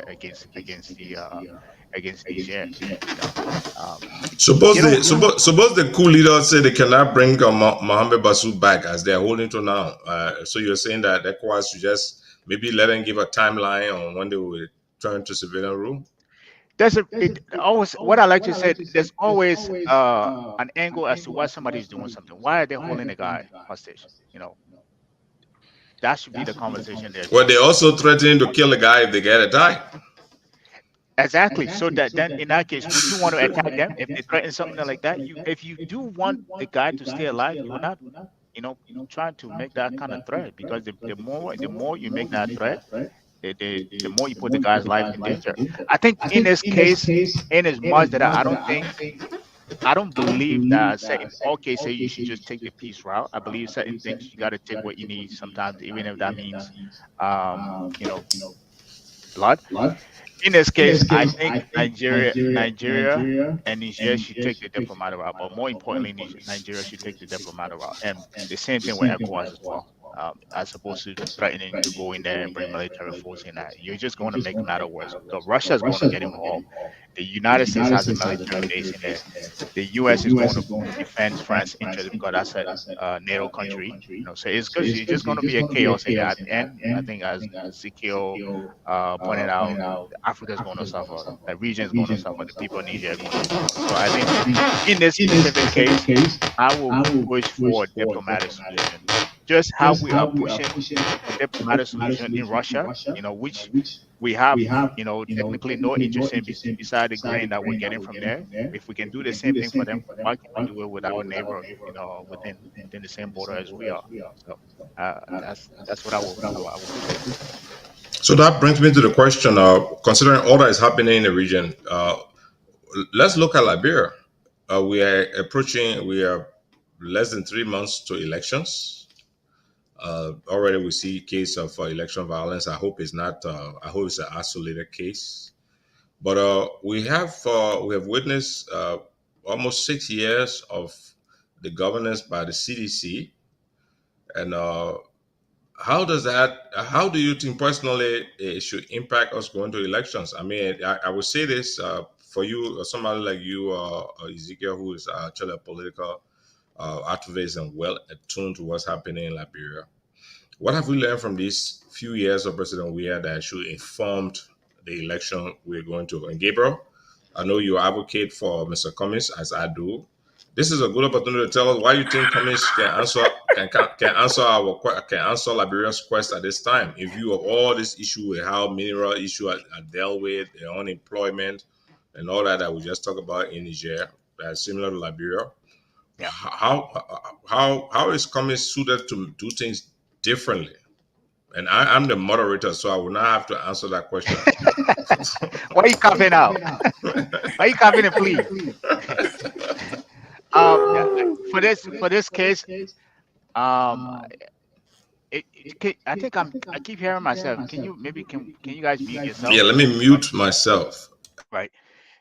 against Niger. Suppose the coup leaders say they cannot bring Mohamed Bazoum back as they're holding to now. So you're saying that ECOWAS should just maybe let them give a timeline on when they will turn to civilian rule? Always what I like to say. There's always an angle as to why somebody's doing something. Why are they holding a guy hostage? That should be the conversation there. Well, they're also threatening to kill a guy if they get attacked. Exactly. So that then in that case, would you want to attack them if they threaten something like that? If you do want the guy to stay alive, you will not, trying to make that kind of threat, because the more you make that threat, the more you put the guy's life in danger. I think in this case, in as much that I don't believe that in all cases you should just take the peace route. I believe certain things you got to take what you need sometimes, even if that means, blood. In this case, I think Nigeria and Niger should take the diplomatic route, but more importantly, Nigeria should take the diplomatic route, and the same thing with ECOWAS as well. As opposed to threatening to go in there and bring military force in that, you're just going to make matter worse. So Russia is going to get involved. The United States has a military base in there. The U.S. is going to defend France's interest because that's a NATO country. So it's just going to be a chaos in there. At the end, I think as Ezekiel pointed out, Africa is going to suffer. The region is going to suffer. The people in Niger are going to suffer. So I think in this specific case, I will push for a diplomatic solution. Just how we are pushing a diplomatic solution in Russia, which we have, technically no interest in beside the grain that we're getting from there. If we can do the same thing for them, why can't we do it with our neighbor, within the same border as we are? So that's what I will push for. So that brings me to the question of, considering all that is happening in the region, let's look at Liberia. We are less than 3 months to elections. Already we see a case of election violence. I hope it's not. I hope it's an isolated case. But we have witnessed almost 6 years of the governance by the CDC, and how do you think personally it should impact us going to elections? I mean, I would say this for you, somebody like you, Ezekiel, who is actually a political activist and well attuned to what's happening in Liberia. What have we learned from these few years of President Weah that should inform the election we're going to? And Gabriel, I know you advocate for Mr. Cummings, as I do. This is a good opportunity to tell us why you think Cummings can answer Liberia's quest at this time. In view of all this issue with how mineral issue are dealt with, the unemployment, and all that we just talked about in Niger, that's similar to Liberia. Yeah. How is Cummings suited to do things differently? And I'm the moderator, so I will not have to answer that question. Why are you coughing out? Why are you coughing it, please? For this case, I think I keep hearing myself. Can you guys mute yourself? Yeah, let me mute myself. Right.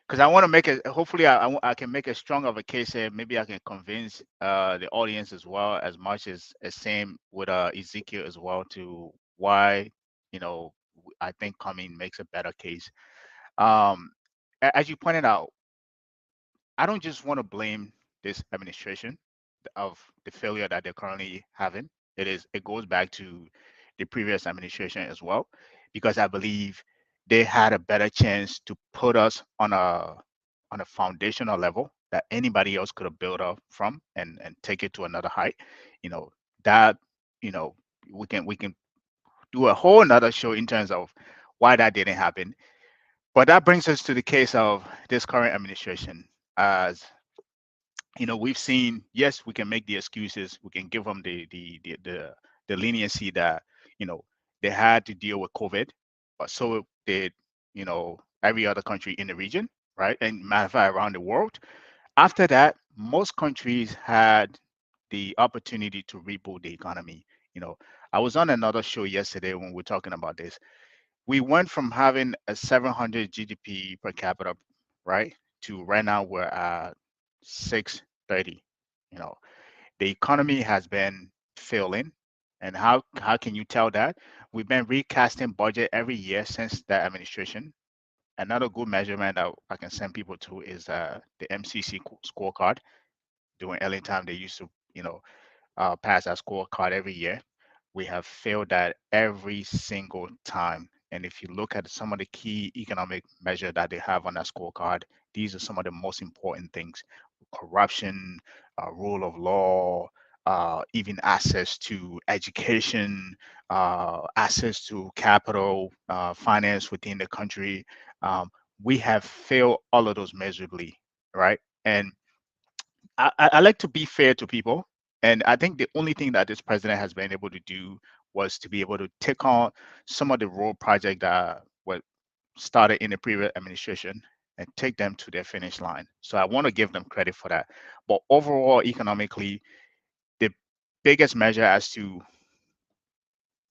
Because I want to make it. Hopefully, I can make a strong of a case here. Maybe I can convince the audience as well, as much as same with Ezekiel as well, to why I think Cummings makes a better case. As you pointed out, I don't just want to blame this administration of the failure that they're currently having. It goes back to the previous administration as well, because I believe they had a better chance to put us on a foundational level that anybody else could have built up from and take it to another height. We can do a whole another show in terms of why that didn't happen. But that brings us to the case of this current administration. As we've seen, yes, we can make the excuses, we can give them the leniency that they had to deal with COVID, but so did every other country in the region, right? And matter of fact, around the world. After that, most countries had the opportunity to reboot the economy. I was on another show yesterday when we were talking about this. We went from having a 700 GDP per capita, right, to right now we're at 630. The economy has been failing. And how can you tell that? We've been recasting budget every year since that administration. Another good measurement that I can send people to is the MCC scorecard. During early time, they used to, pass that scorecard every year. We have failed that every single time. And if you look at some of the key economic measures that they have on that scorecard, these are some of the most important things: corruption, rule of law, even access to education, access to capital, finance within the country. We have failed all of those miserably, right? And I like to be fair to people. And I think the only thing that this president has been able to do was to be able to take on some of the road projects that were started in the previous administration and take them to their finish line. So I want to give them credit for that. But overall, economically, the biggest measure as to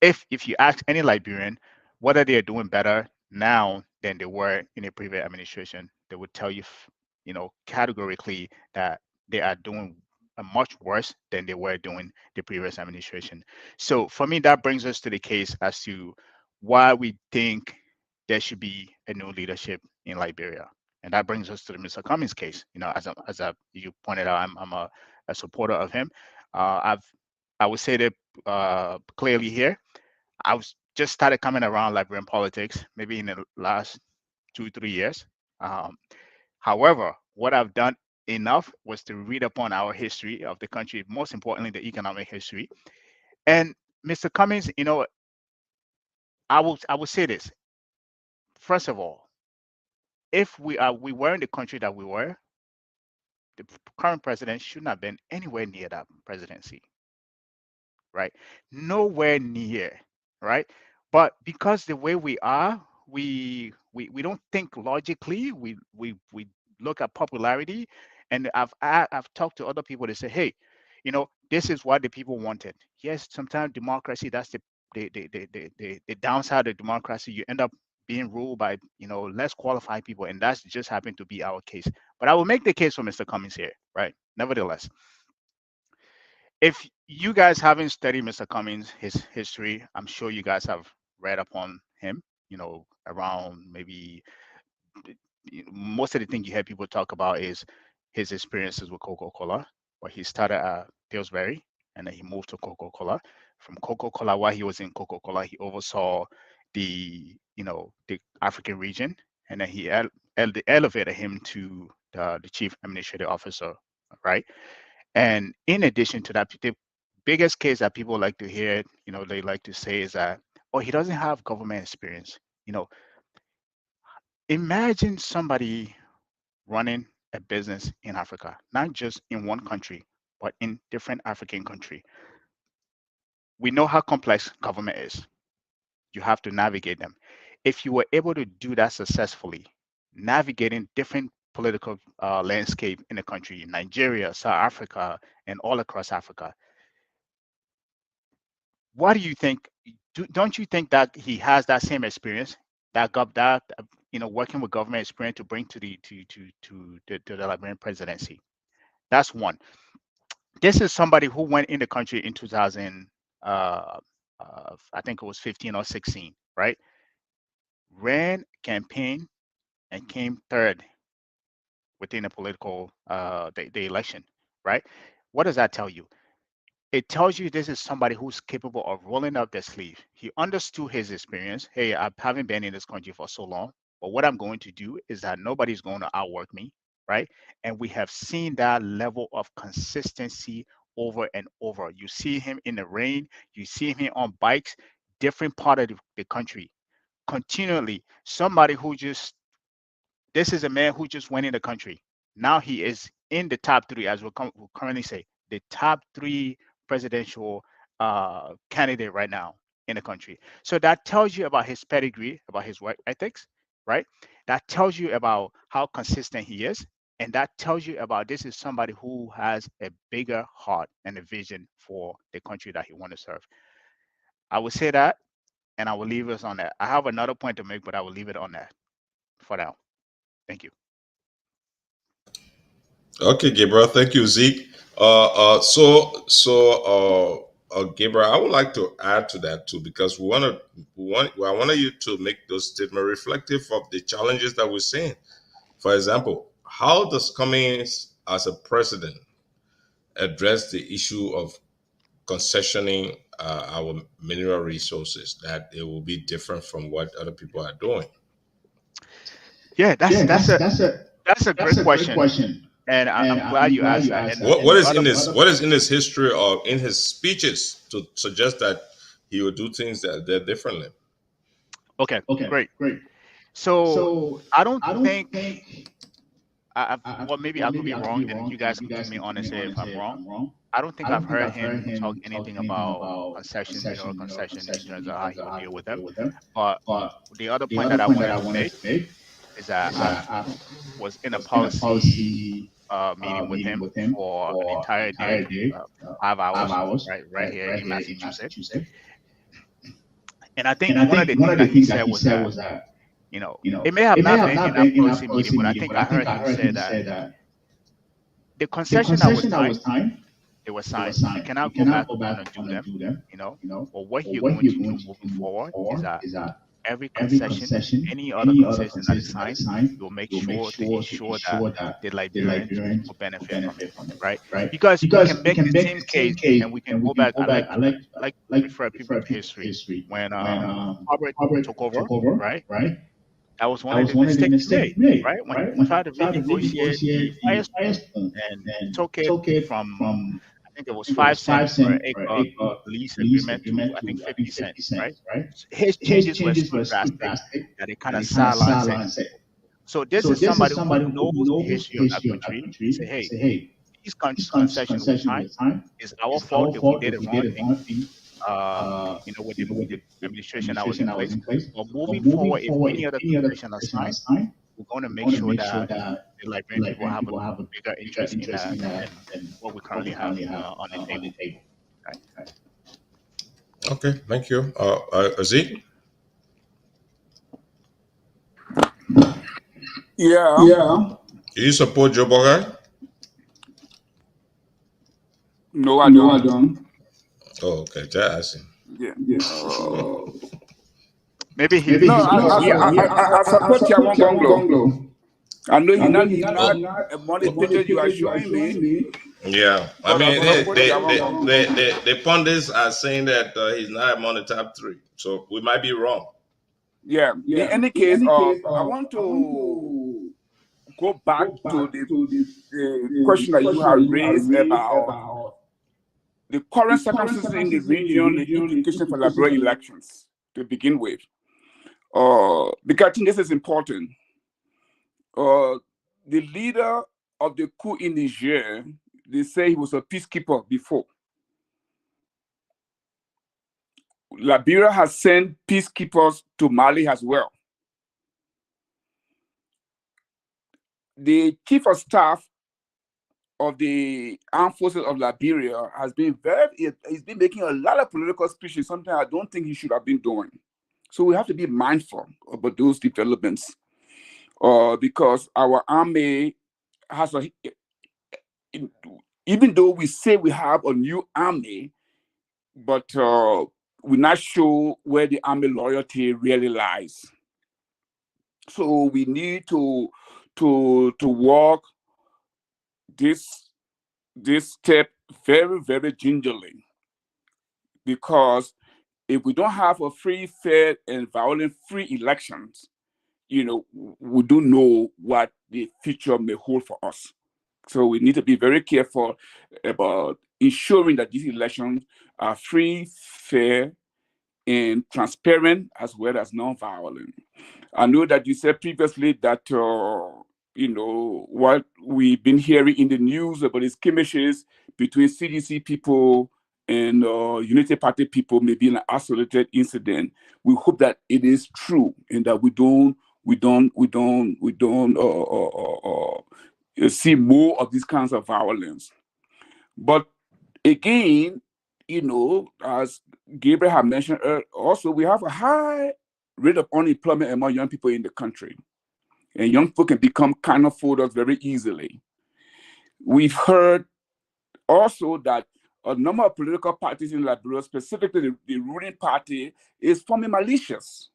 if you ask any Liberian whether they are doing better now than they were in a previous administration. They would tell you, categorically that they are doing much worse than they were doing the previous administration. So for me, that brings us to the case as to why we think there should be a new leadership in Liberia. And that brings us to the Mr. Cummings case. As you pointed out, I'm a supporter of him. I would say that clearly here. I was just started coming around Liberian politics maybe in the last 2-3 years. However, what I've done enough was to read upon our history of the country, most importantly, the economic history. And Mr. Cummings, I will say this. First of all, if we were in the country that we were, the current president shouldn't have been anywhere near that presidency, right? Nowhere near, right? But because the way we are, we don't think logically. We look at popularity, and I've talked to other people. They say, hey, this is what the people wanted. Yes, sometimes democracy, that's the downside of democracy. You end up being ruled by less qualified people, and that's just happened to be our case. But I will make the case for Mr. Cummings here, right? Nevertheless, if you guys haven't studied Mr. Cummings, his history, I'm sure you guys have read upon him, around maybe most of the thing you hear people talk about is his experiences with Coca-Cola. But he started at Pillsbury, and then he moved to Coca-Cola. From Coca-Cola, while he was in Coca-Cola, he oversaw the African region, and then he elevated him to the chief administrative officer, right? And in addition to that, the biggest case that people like to hear, they like to say is that, oh, he doesn't have government experience. Imagine somebody running a business in Africa, not just in one country, but in different African countries. We know how complex government is. You have to navigate them. If you were able to do that successfully, navigating different political landscape in the country, Nigeria, South Africa, and all across Africa, what do you think? Don't you think that he has that same experience, working with government experience to bring to the Liberian presidency? That's one. This is somebody who went in the country in 2000. I think it was 15 or 16, right? Ran, campaign, and came third within the political the election, right? What does that tell you? It tells you this is somebody who's capable of rolling up their sleeve. He understood his experience. Hey, I haven't been in this country for so long, but what I'm going to do is that nobody's going to outwork me, right? And we have seen that level of consistency over and over. You see him in the rain, you see him on bikes, different part of the country, continually. This is a man who just went in the country. Now he is in the top three, as we currently say, the top three presidential candidate right now in the country. So that tells you about his pedigree, about his work ethics, right? That tells you about how consistent he is. And that tells you about this is somebody who has a bigger heart and a vision for the country that he wants to serve. I would say that, and I will leave us on that. I have another point to make, but I will leave it on that for now. Thank you. Okay, Gabriel. Thank you, Zeke. Gabriel, I would like to add to that too, because I wanted you to make those statements reflective of the challenges that we're seeing. For example, how does Cummings, as a president, address the issue of concessioning our mineral resources, that it will be different from what other people are doing? Yeah, that's a great question. And I'm glad you asked that. What is in his history or in his speeches to suggest that he would do things that they're differently? Okay, great. So I don't think. Well, maybe I could be wrong, and you guys can keep me honest here if I'm wrong. I don't think I've heard him talk anything about concession, mineral concession, in terms of how he would deal with them. But the other point that I wanted to make is that I was in a policy meeting with him for an entire day, 5 hours, right here in Massachusetts. And I think one of the things that he said was that You know, it may have not been in our policy meeting, but I think I heard him say that the concession that was signed, they were signed. You cannot go back and undo them, you know. But what you're going to do moving forward is that every concession, any other concession that is signed, you'll make sure to ensure that the Liberians will benefit from it, right? Because we can make the same case, and we can go back. I like refer people to history. When Robert took over, right? That was one of the mistakes he made, right? When he tried to renegotiate the Firestone and took it from, I think it was 5 cents per acre lease agreement to, I think, 50 cents, right? His changes were so drastic that it kind of silenced it. So this is somebody who knows the history of that country. Say, hey, these concessions over time is our fault if we did the wrong thing. With the administration that was in place. But moving forward, if any other concession are signed, we're going to make sure that the Liberian people have a bigger interest in that than what we currently have on the table. Right. Okay, thank you. Zeke? Yeah. Do you support Joe Bogai? No, I don't. Oh, okay. Just asking. Yeah. Maybe he. No, I support Tiamon Gonglo. I know he's not a money picture you are showing me. Yeah, I mean, the pundits are saying that he's not among the top 3, so we might be wrong. Yeah. In any case, I want to go back to the question that you have raised about the current circumstances in the region, the implication for Liberian elections to begin with. Because I think this is important. The leader of the coup in Niger, they say he was a peacekeeper before. Liberia has sent peacekeepers to Mali as well. The chief of staff of the armed forces of Liberia has been he's been making a lot of political speeches, something I don't think he should have been doing. So we have to be mindful about those developments, because our army has even though we say we have a new army, but we're not sure where the army loyalty really lies. So we need to walk this step very, very gingerly, because if we don't have a free, fair, and violence-free elections, we don't know what the future may hold for us. So we need to be very careful about ensuring that these elections are free, fair, and transparent, as well as non-violent. I know that you said previously that what we've been hearing in the news about the skirmishes between CDC people and Unity Party people may be an isolated incident. We hope that it is true and that we don't see more of these kinds of violence. But again, as Gabriel had mentioned also, we have a high rate of unemployment among young people in the country. And young people can become cannon folders very easily. We've heard also that a number of political parties in Liberia, specifically the ruling party, is forming militias.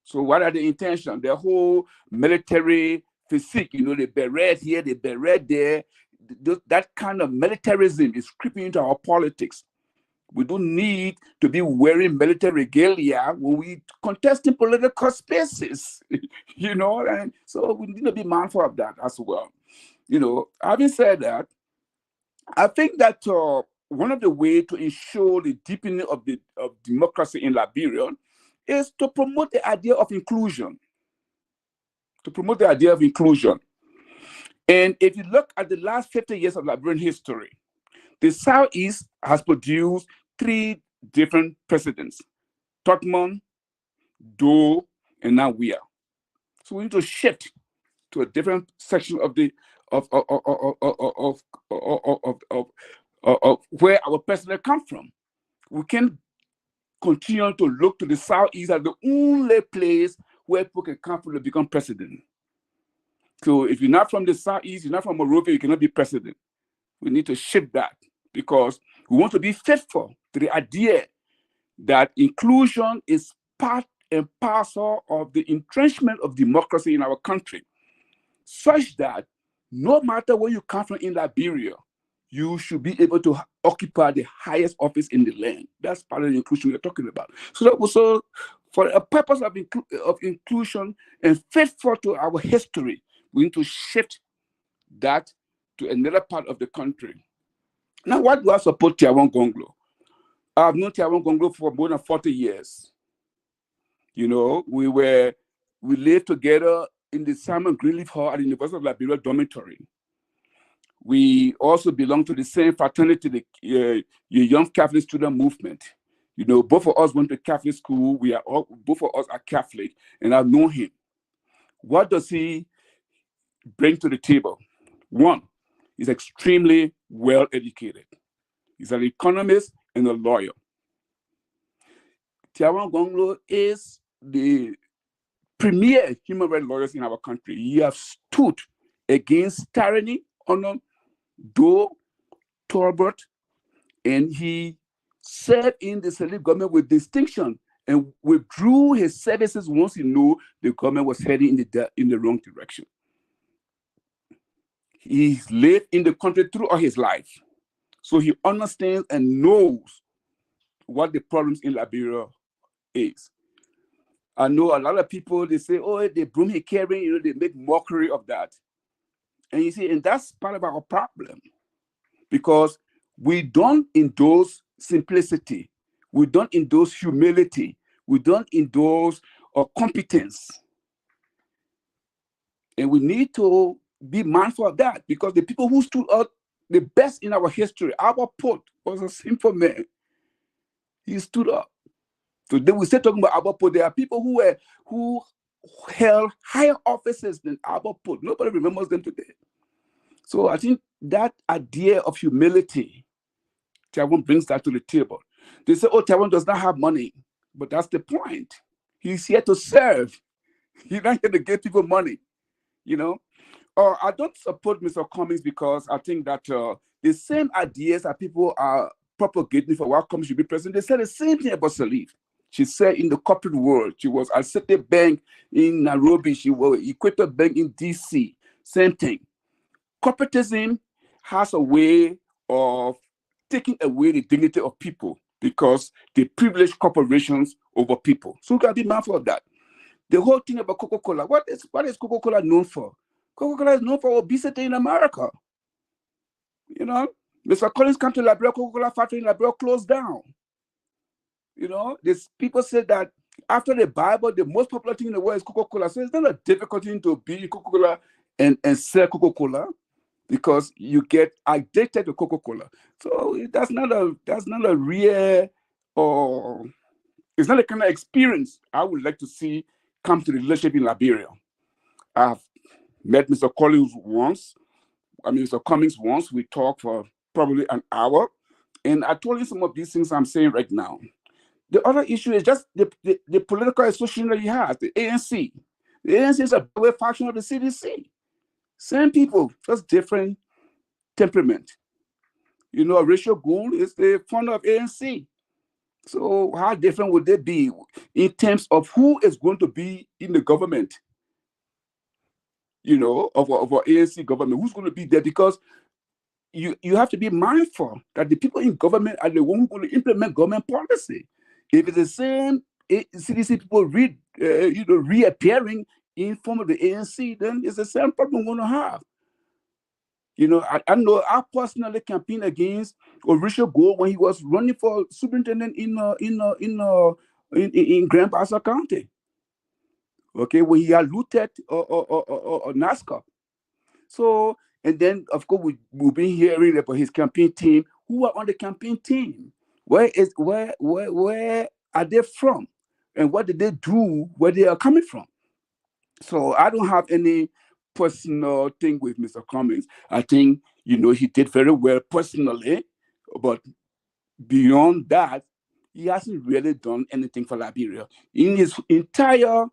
So what are the intentions? Their whole military physique, the beret here, the beret there, that kind of militarism is creeping into our politics. We don't need to be wearing military regalia when we contest in political spaces, and so we need to be mindful of that as well. Having said that, I think that one of the ways to ensure the deepening of democracy in Liberia is to promote the idea of inclusion. And if you look at the last 50 years of Liberian history, the Southeast has produced 3 different presidents: Totman, Doe, and now we are. So we need to shift to a different section of where our president comes from. We can continue to look to the Southeast as the only place where people can comfortably become president. So if you're not from the Southeast, you're not from Monrovia, you cannot be president. We need to shift that because we want to be faithful to the idea that inclusion is part and parcel of the entrenchment of democracy in our country, such that no matter where you come from in Liberia, you should be able to occupy the highest office in the land. That's part of the inclusion we're talking about. So for a purpose of inclusion and faithful to our history, we need to shift that to another part of the country. Now, why do I support Tiawan Gonglo? I've known Tiawan Gonglo for more than 40 years. You know, we lived together in the Simon Greenleaf Hall at the University of Liberia dormitory. We also belong to the same fraternity, the Young Catholic Student Movement. You know, both of us went to Catholic school. Both of us are Catholic, and I've known him. What does he bring to the table? One, he's extremely well educated. He's an economist and a lawyer. Tiawan Gonglo is the premier human rights lawyers in our country. He has stood against tyranny under Doe, Torbert, and he served in the Salif government with distinction and withdrew his services once he knew the government was heading in the wrong direction. He's lived in the country throughout his life, so he understands and knows what the problems in Liberia is. I know a lot of people, they say, oh, they broom he carrying, you know, they make mockery of that. And you see, and that's part of our problem, because we don't endorse simplicity, we don't endorse humility, we don't endorse competence. And we need to be mindful of that, because the people who stood out the best in our history, our Pope was a simple man. He stood up. So then we start talking about Abba Pope. There are people who held higher offices than Abba Pope. Nobody remembers them today. So I think that idea of humility, Tiawan brings that to the table. They say, oh, Tiawan does not have money. But that's the point. He's here to serve. He's not here to give people money, you know? I don't support Mr. Cummings because I think that the same ideas that people are propagating for why Cummings should be president, they said the same thing about Salif. She said in the corporate world, she was at City Bank in Nairobi, she was Equator Bank in DC, same thing. Corporatism has a way of taking away the dignity of people because they privilege corporations over people. So we gotta be mindful of that. The whole thing about Coca-Cola, what is Coca-Cola known for? Coca-Cola is known for obesity in America. You know, Mr. Collins came to Liberia, Coca-Cola factory in Liberia closed down. You know, people say that after the Bible, the most popular thing in the world is Coca-Cola. So it's not a difficult thing to be in Coca-Cola and sell Coca-Cola because you get addicted to Coca-Cola. So that's not a real, or it's not the kind of experience I would like to see come to the leadership in Liberia. I've met Mr. Collins once. Mr. Cummings once. We talked for probably an hour. And I told him some of these things I'm saying right now. The other issue is just the political association that he has, the ANC. The ANC is a faction of the CDC. Same people, just different temperament. You know, Rachel Gould is the founder of ANC. So how different would they be in terms of who is going to be in the government, you know, of our ANC government? Who's going to be there? Because you have to be mindful that the people in government are the ones who are going to implement government policy. If it's the same CDC people reappearing in form of the ANC, then it's the same problem we're going to have. You know, I know I personally campaigned against Richard Gould when he was running for superintendent in Grand Bassa County. Okay, when he had looted NASCAR. So, and then of course we've been hearing about his campaign team. Who are on the campaign team? Where are they from? And what did they do where they are coming from? So I don't have any personal thing with Mr. Cummings. I think, you know, he did very well personally, but beyond that, he hasn't really done anything for Liberia. In his entire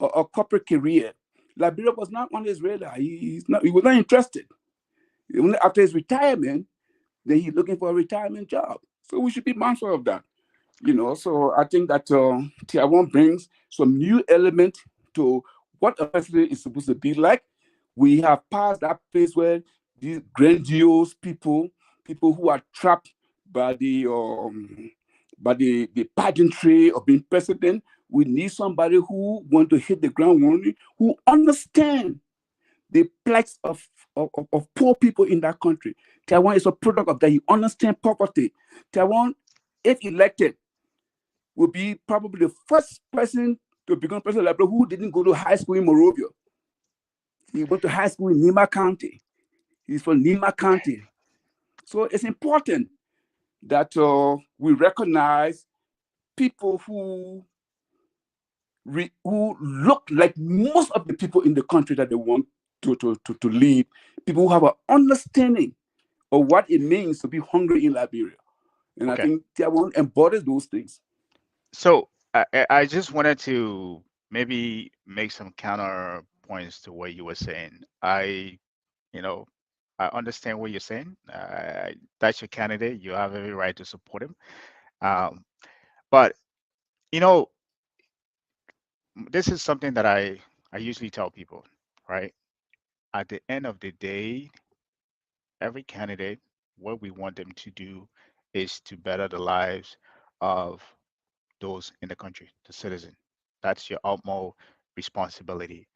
a corporate career. Liberia was not on his radar. He was not interested. Only after his retirement, then he's looking for a retirement job. So we should be mindful of that. So I think that Tier 1 brings some new element to what a president is supposed to be like. We have passed that place where these grandiose people who are trapped by the pageantry of being president. We need somebody who wants to hit the ground running, who understand the plight of poor people in that country. Tier 1 is a product of that. He understands poverty. Tier 1, if elected, will be probably the first person to become president of Liberia who didn't go to high school in Monrovia. He went to high school in Nima County. He's from Nima County. So it's important that we recognize people who look like most of the people in the country that they want to lead, people who have an understanding of what it means to be hungry in Liberia. And I think Tier 1 embodies those things. So I just wanted to maybe make some counterpoints to what you were saying. I understand what you're saying. That's your candidate. You have every right to support him. But this is something that I usually tell people, right? At the end of the day, every candidate, what we want them to do is to better the lives of those in the country, the citizen. That's your utmost responsibility.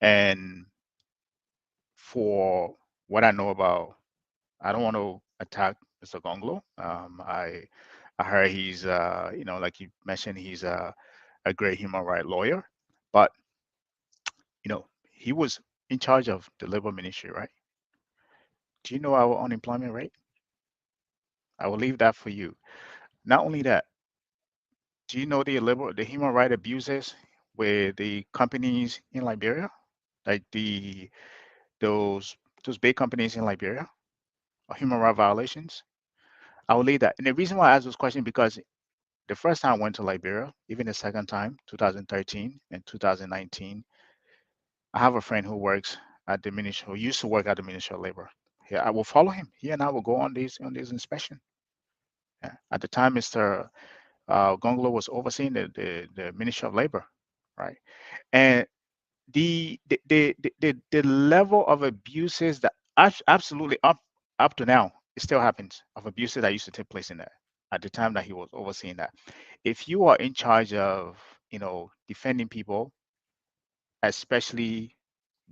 And for what I know about, I don't want to attack Mr. Gonglo. I heard he's, like you mentioned, he's a great human rights lawyer, but he was in charge of the labor ministry, right? Do you know our unemployment rate? I will leave that for you. Not only that, do you know the human rights abuses with the companies in Liberia, like those big companies in Liberia, or human rights violations? I will leave that. And the reason why I ask this question because the first time I went to Liberia, even the second time, 2013 and 2019, I have a friend who works at the ministry, who used to work at the Ministry of Labor. Yeah, I will follow him. He and I will go on these inspection. Yeah. At the time, Mr. Gonglo was overseeing the Ministry of Labor, right? And the level of abuses that absolutely up to now, it still happens, of abuses that used to take place in there at the time that he was overseeing that. If you are in charge of defending people, especially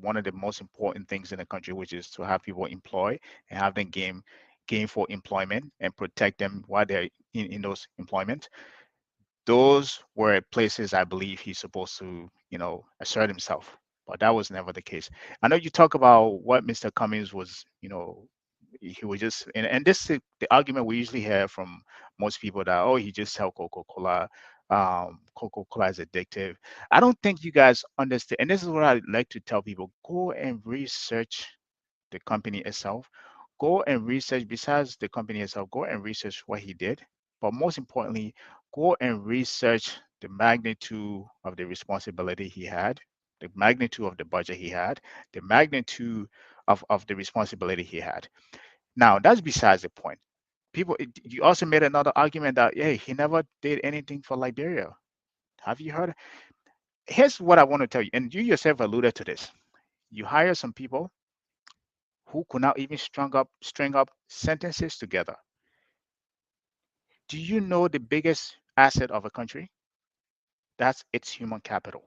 one of the most important things in the country, which is to have people employed and have them gainful employment and protect them while they're in those employment. Those were places I believe he's supposed to, assert himself. But that was never the case. I know you talk about what Mr. Cummings was, he was just, and this is the argument we usually hear from most people that, oh, he just sell Coca-Cola. Coca-Cola is addictive. I don't think you guys understand. And this is what I like to tell people: go and research the company itself. Go and research, besides the company itself, go and research what he did. But most importantly, go and research the magnitude of the responsibility he had, the magnitude of the budget he had, the magnitude of the responsibility he had. Now, that's besides the point. You also made another argument that, hey, he never did anything for Liberia. Have you heard? Here's what I want to tell you, and you yourself alluded to this. You hire some people who could not even string up sentences together. Do you know the biggest asset of a country? That's its human capital.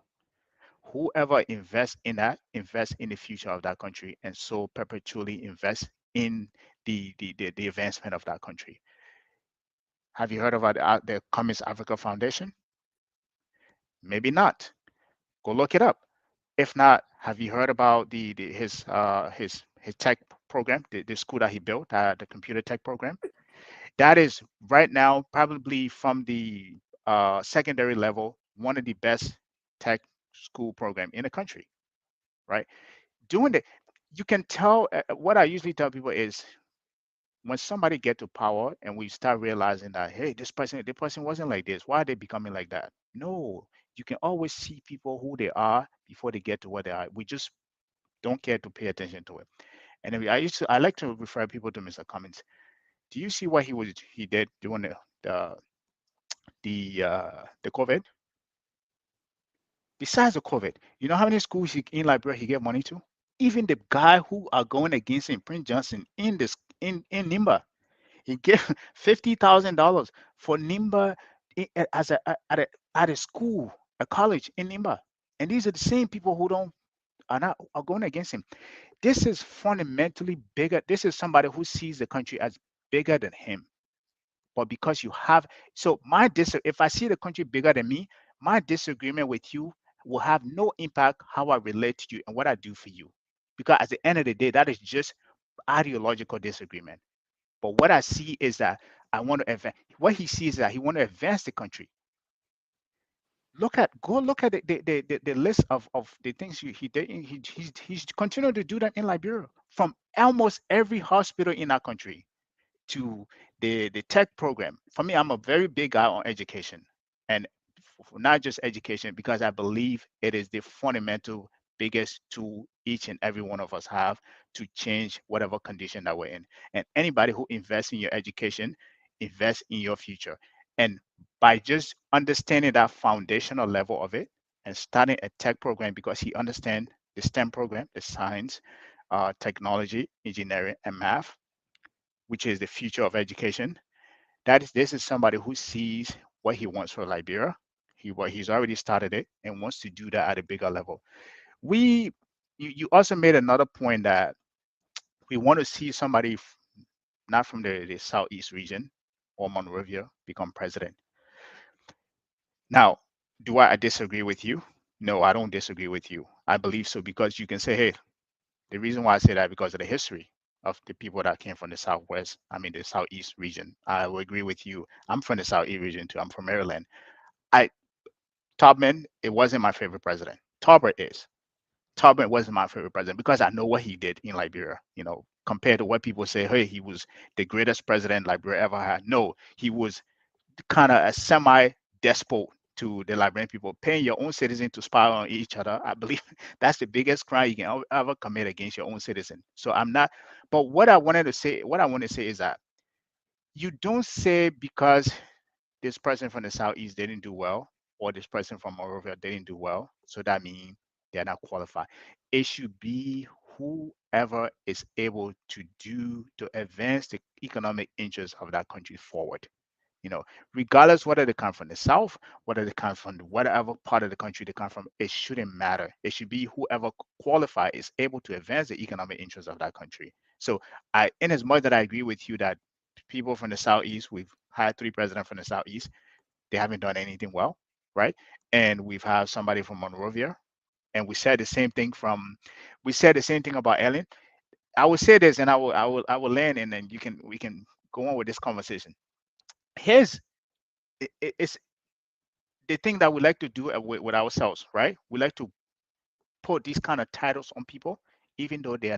Whoever invests in that invests in the future of that country, and so perpetually invest in the advancement of that country. Have you heard about the Cummins Africa Foundation? Maybe not. Go look it up. If not, have you heard about his tech program, the school that he built, the computer tech program? That is right now probably from the secondary level, one of the best tech school program in the country, right? You can tell, what I usually tell people is, when somebody get to power and we start realizing that, hey, this person wasn't like this. Why are they becoming like that? No, you can always see people who they are before they get to where they are. We just don't care to pay attention to it. And I like to refer people to Mr. Cummins. Do you see what he did during the COVID? Besides the COVID, you know how many schools in Liberia he gave money to? Even the guy who are going against him, Prince Johnson, in Nimba, he gave $50,000 for Nimba at a school, a college in Nimba. And these are the same people who are going against him. This is fundamentally bigger. This is somebody who sees the country as bigger than him. But because you have, so if I see the country bigger than me, my disagreement with you will have no impact how I relate to you and what I do for you. Because at the end of the day, that is just ideological disagreement. But what I see is that I want to advance. What he sees is that he want to advance the country. Go look at the list of the things he did. He's continuing to do that in Liberia, from almost every hospital in our country to the tech program. For me, I'm a very big guy on education, and not just education, because I believe it is the fundamental biggest tool each and every one of us have to change whatever condition that we're in. And anybody who invests in your education invests in your future. And by just understanding that foundational level of it and starting a tech program, because he understands the STEM program, the science, technology, engineering, and math, which is the future of education. This is somebody who sees what he wants for Liberia. He's already started it and wants to do that at a bigger level. You also made another point that we want to see somebody not from the Southeast region or Monrovia become president. Now, do I disagree with you? No, I don't disagree with you. I believe so, because you can say, hey, the reason why I say that because of the history of the people that came from the Southwest, the Southeast region. I will agree with you. I'm from the Southeast region too. I'm from Maryland. Tubman, it wasn't my favorite president. Tarbert is. Tubman wasn't my favorite president because I know what he did in Liberia, compared to what people say, hey, he was the greatest president Liberia ever had. No, he was kind of a semi-despot to the Liberian people, paying your own citizen to spy on each other. I believe that's the biggest crime you can ever commit against your own citizen. So I'm not, but what I want to say is that you don't say because this person from the Southeast didn't do well, or this person from Monrovia didn't do well, so that means they're not qualified. It should be whoever is able to advance the economic interests of that country forward. Regardless whether they come from the South, whether they come from whatever part of the country they come from, it shouldn't matter. It should be whoever qualified is able to advance the economic interests of that country. So in as much that I agree with you that people from the Southeast, we've had 3 presidents from the Southeast, they haven't done anything well, right? And we've had somebody from Monrovia, and we said the same thing about Ellen. I will say this, and I will land, and then we can go on with this conversation. It's the thing that we like to do with ourselves, right? We like to put these kind of titles on people, even though they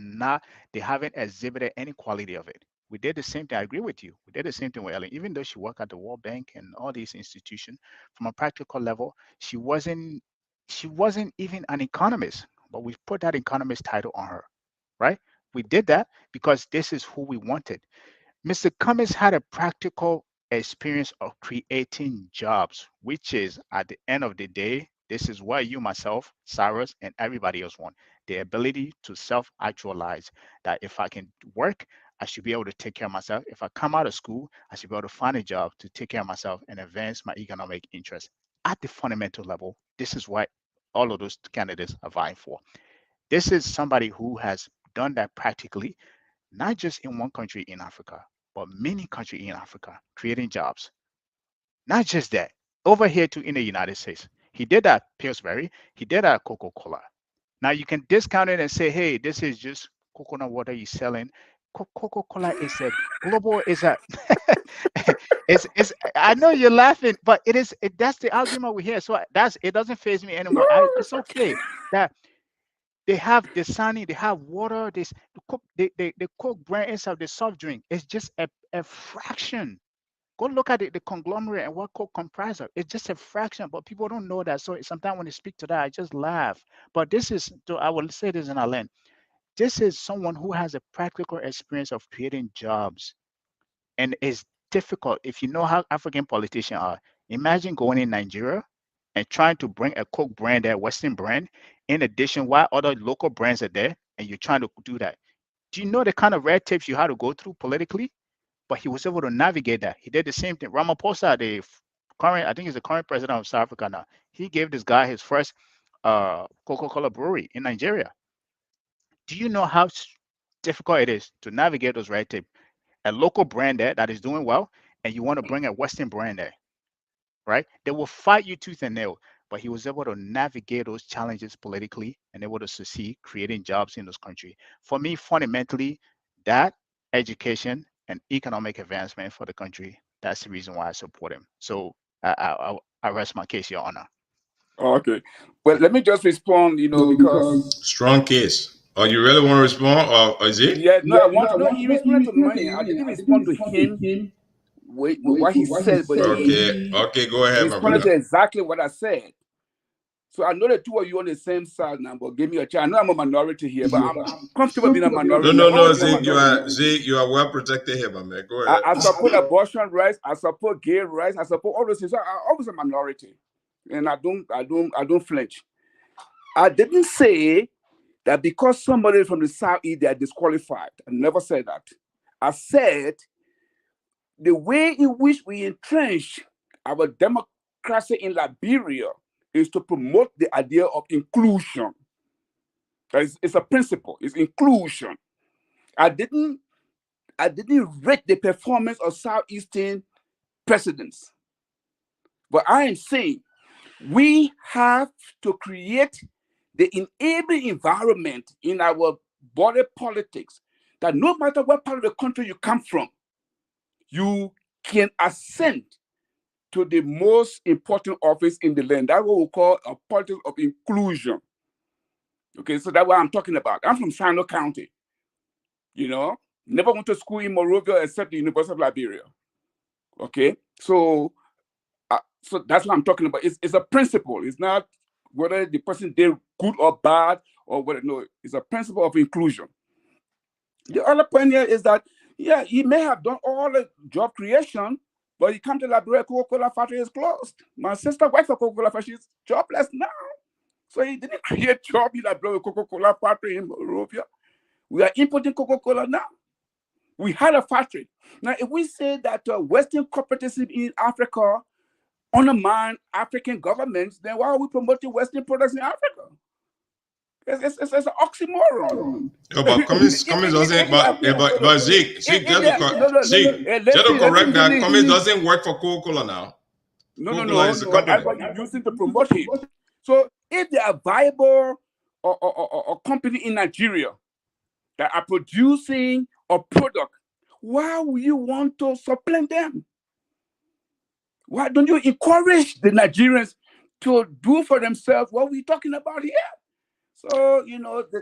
haven't exhibited any quality of it. We did the same thing. I agree with you. We did the same thing with Ellen. Even though she worked at the World Bank and all these institutions, from a practical level, she wasn't even an economist, but we put that economist title on her, right? We did that because this is who we wanted. Mr. Cummins had a practical experience of creating jobs, which is, at the end of the day, this is what you, myself, Cyrus, and everybody else want. The ability to self-actualize, that if I can work, I should be able to take care of myself. If I come out of school, I should be able to find a job to take care of myself and advance my economic interests. At the fundamental level, this is what all of those candidates are vying for. This is somebody who has done that practically, not just in one country in Africa, but many countries in Africa, creating jobs. Not just that, over here too in the United States. He did that at Pillsbury, he did that at Coca-Cola. Now you can discount it and say, hey, this is just coconut water he's selling. Coca-Cola is a global, it's I know you're laughing, but that's the argument we hear. So it doesn't faze me anymore. It's okay that They have Dasani, they have water, they cook brand inside the soft drink. It's just a fraction. Go look at the conglomerate and what Coke comprises of. It's just a fraction, but people don't know that. So sometimes when they speak to that, I just laugh. But this is, I will say this in Alain, this is someone who has a practical experience of creating jobs. And it's difficult if you know how African politicians are. Imagine going in Nigeria and trying to bring a Coke brand there, Western brand, in addition, while other local brands are there, and you're trying to do that. Do you know the kind of red tapes you had to go through politically? But he was able to navigate that. He did the same thing. Ramaphosa, the current, I think he's the current president of South Africa now. He gave this guy his first Coca-Cola brewery in Nigeria. Do you know how difficult it is to navigate those red tape? A local brand there that is doing well, and you want to bring a Western brand there, right? They will fight you tooth and nail. But he was able to navigate those challenges politically and able to succeed, creating jobs in those countries. For me, fundamentally, that education and economic advancement for the country, that's the reason why I support him. So I rest my case, Your Honor. Okay. Well, let me just respond, because... Strong case. Oh, you really want to respond, or is it? Yeah, no, I want to know. He responded to money. I didn't respond to him. Wait, what he said, but okay, go ahead, my brother. To exactly what I said. So I know the two of you on the same side now, but give me a chance. I know I'm a minority here, but I'm comfortable being a minority. No, Zeke, you are well protected here, my man. Go ahead. I support abortion rights. I support gay rights. I support all those things. So I'm always a minority, and I don't flinch. I didn't say that because somebody from the Southeast they are disqualified. I never said that. I said the way in which we entrench our democracy in Liberia is to promote the idea of inclusion. It's a principle. It's inclusion. I didn't rate the performance of Southeastern presidents, but I am saying we have to create the enabling environment in our border politics that no matter what part of the country you come from, you can ascend to the most important office in the land. That's what we call a politics of inclusion. Okay, so that's what I'm talking about. I'm from Sino County. Never went to school in Monrovia except the University of Liberia. Okay, so that's what I'm talking about. It's a principle. It's not whether the person did good or bad or whether, no, it's a principle of inclusion. The other point here is that, yeah, he may have done all the job creation, but he come to Liberia, Coca-Cola factory is closed. My sister works for Coca-Cola factory, she's jobless now. So he didn't create job in Liberia, Coca-Cola factory in Monrovia. We are importing Coca-Cola now. We had a factory. Now, if we say that Western corporatism in Africa undermine African governments, then why are we promoting Western products in Africa? It's an oxymoron. No, but Cummins doesn't. But Zeke, just to correct that, Cummins doesn't work for Coca-Cola now. No. That's what you're using to promote him. So if they are viable or company in Nigeria that are producing a product, why would you want to supplant them? Why don't you encourage the Nigerians to do for themselves what we're talking about here? So,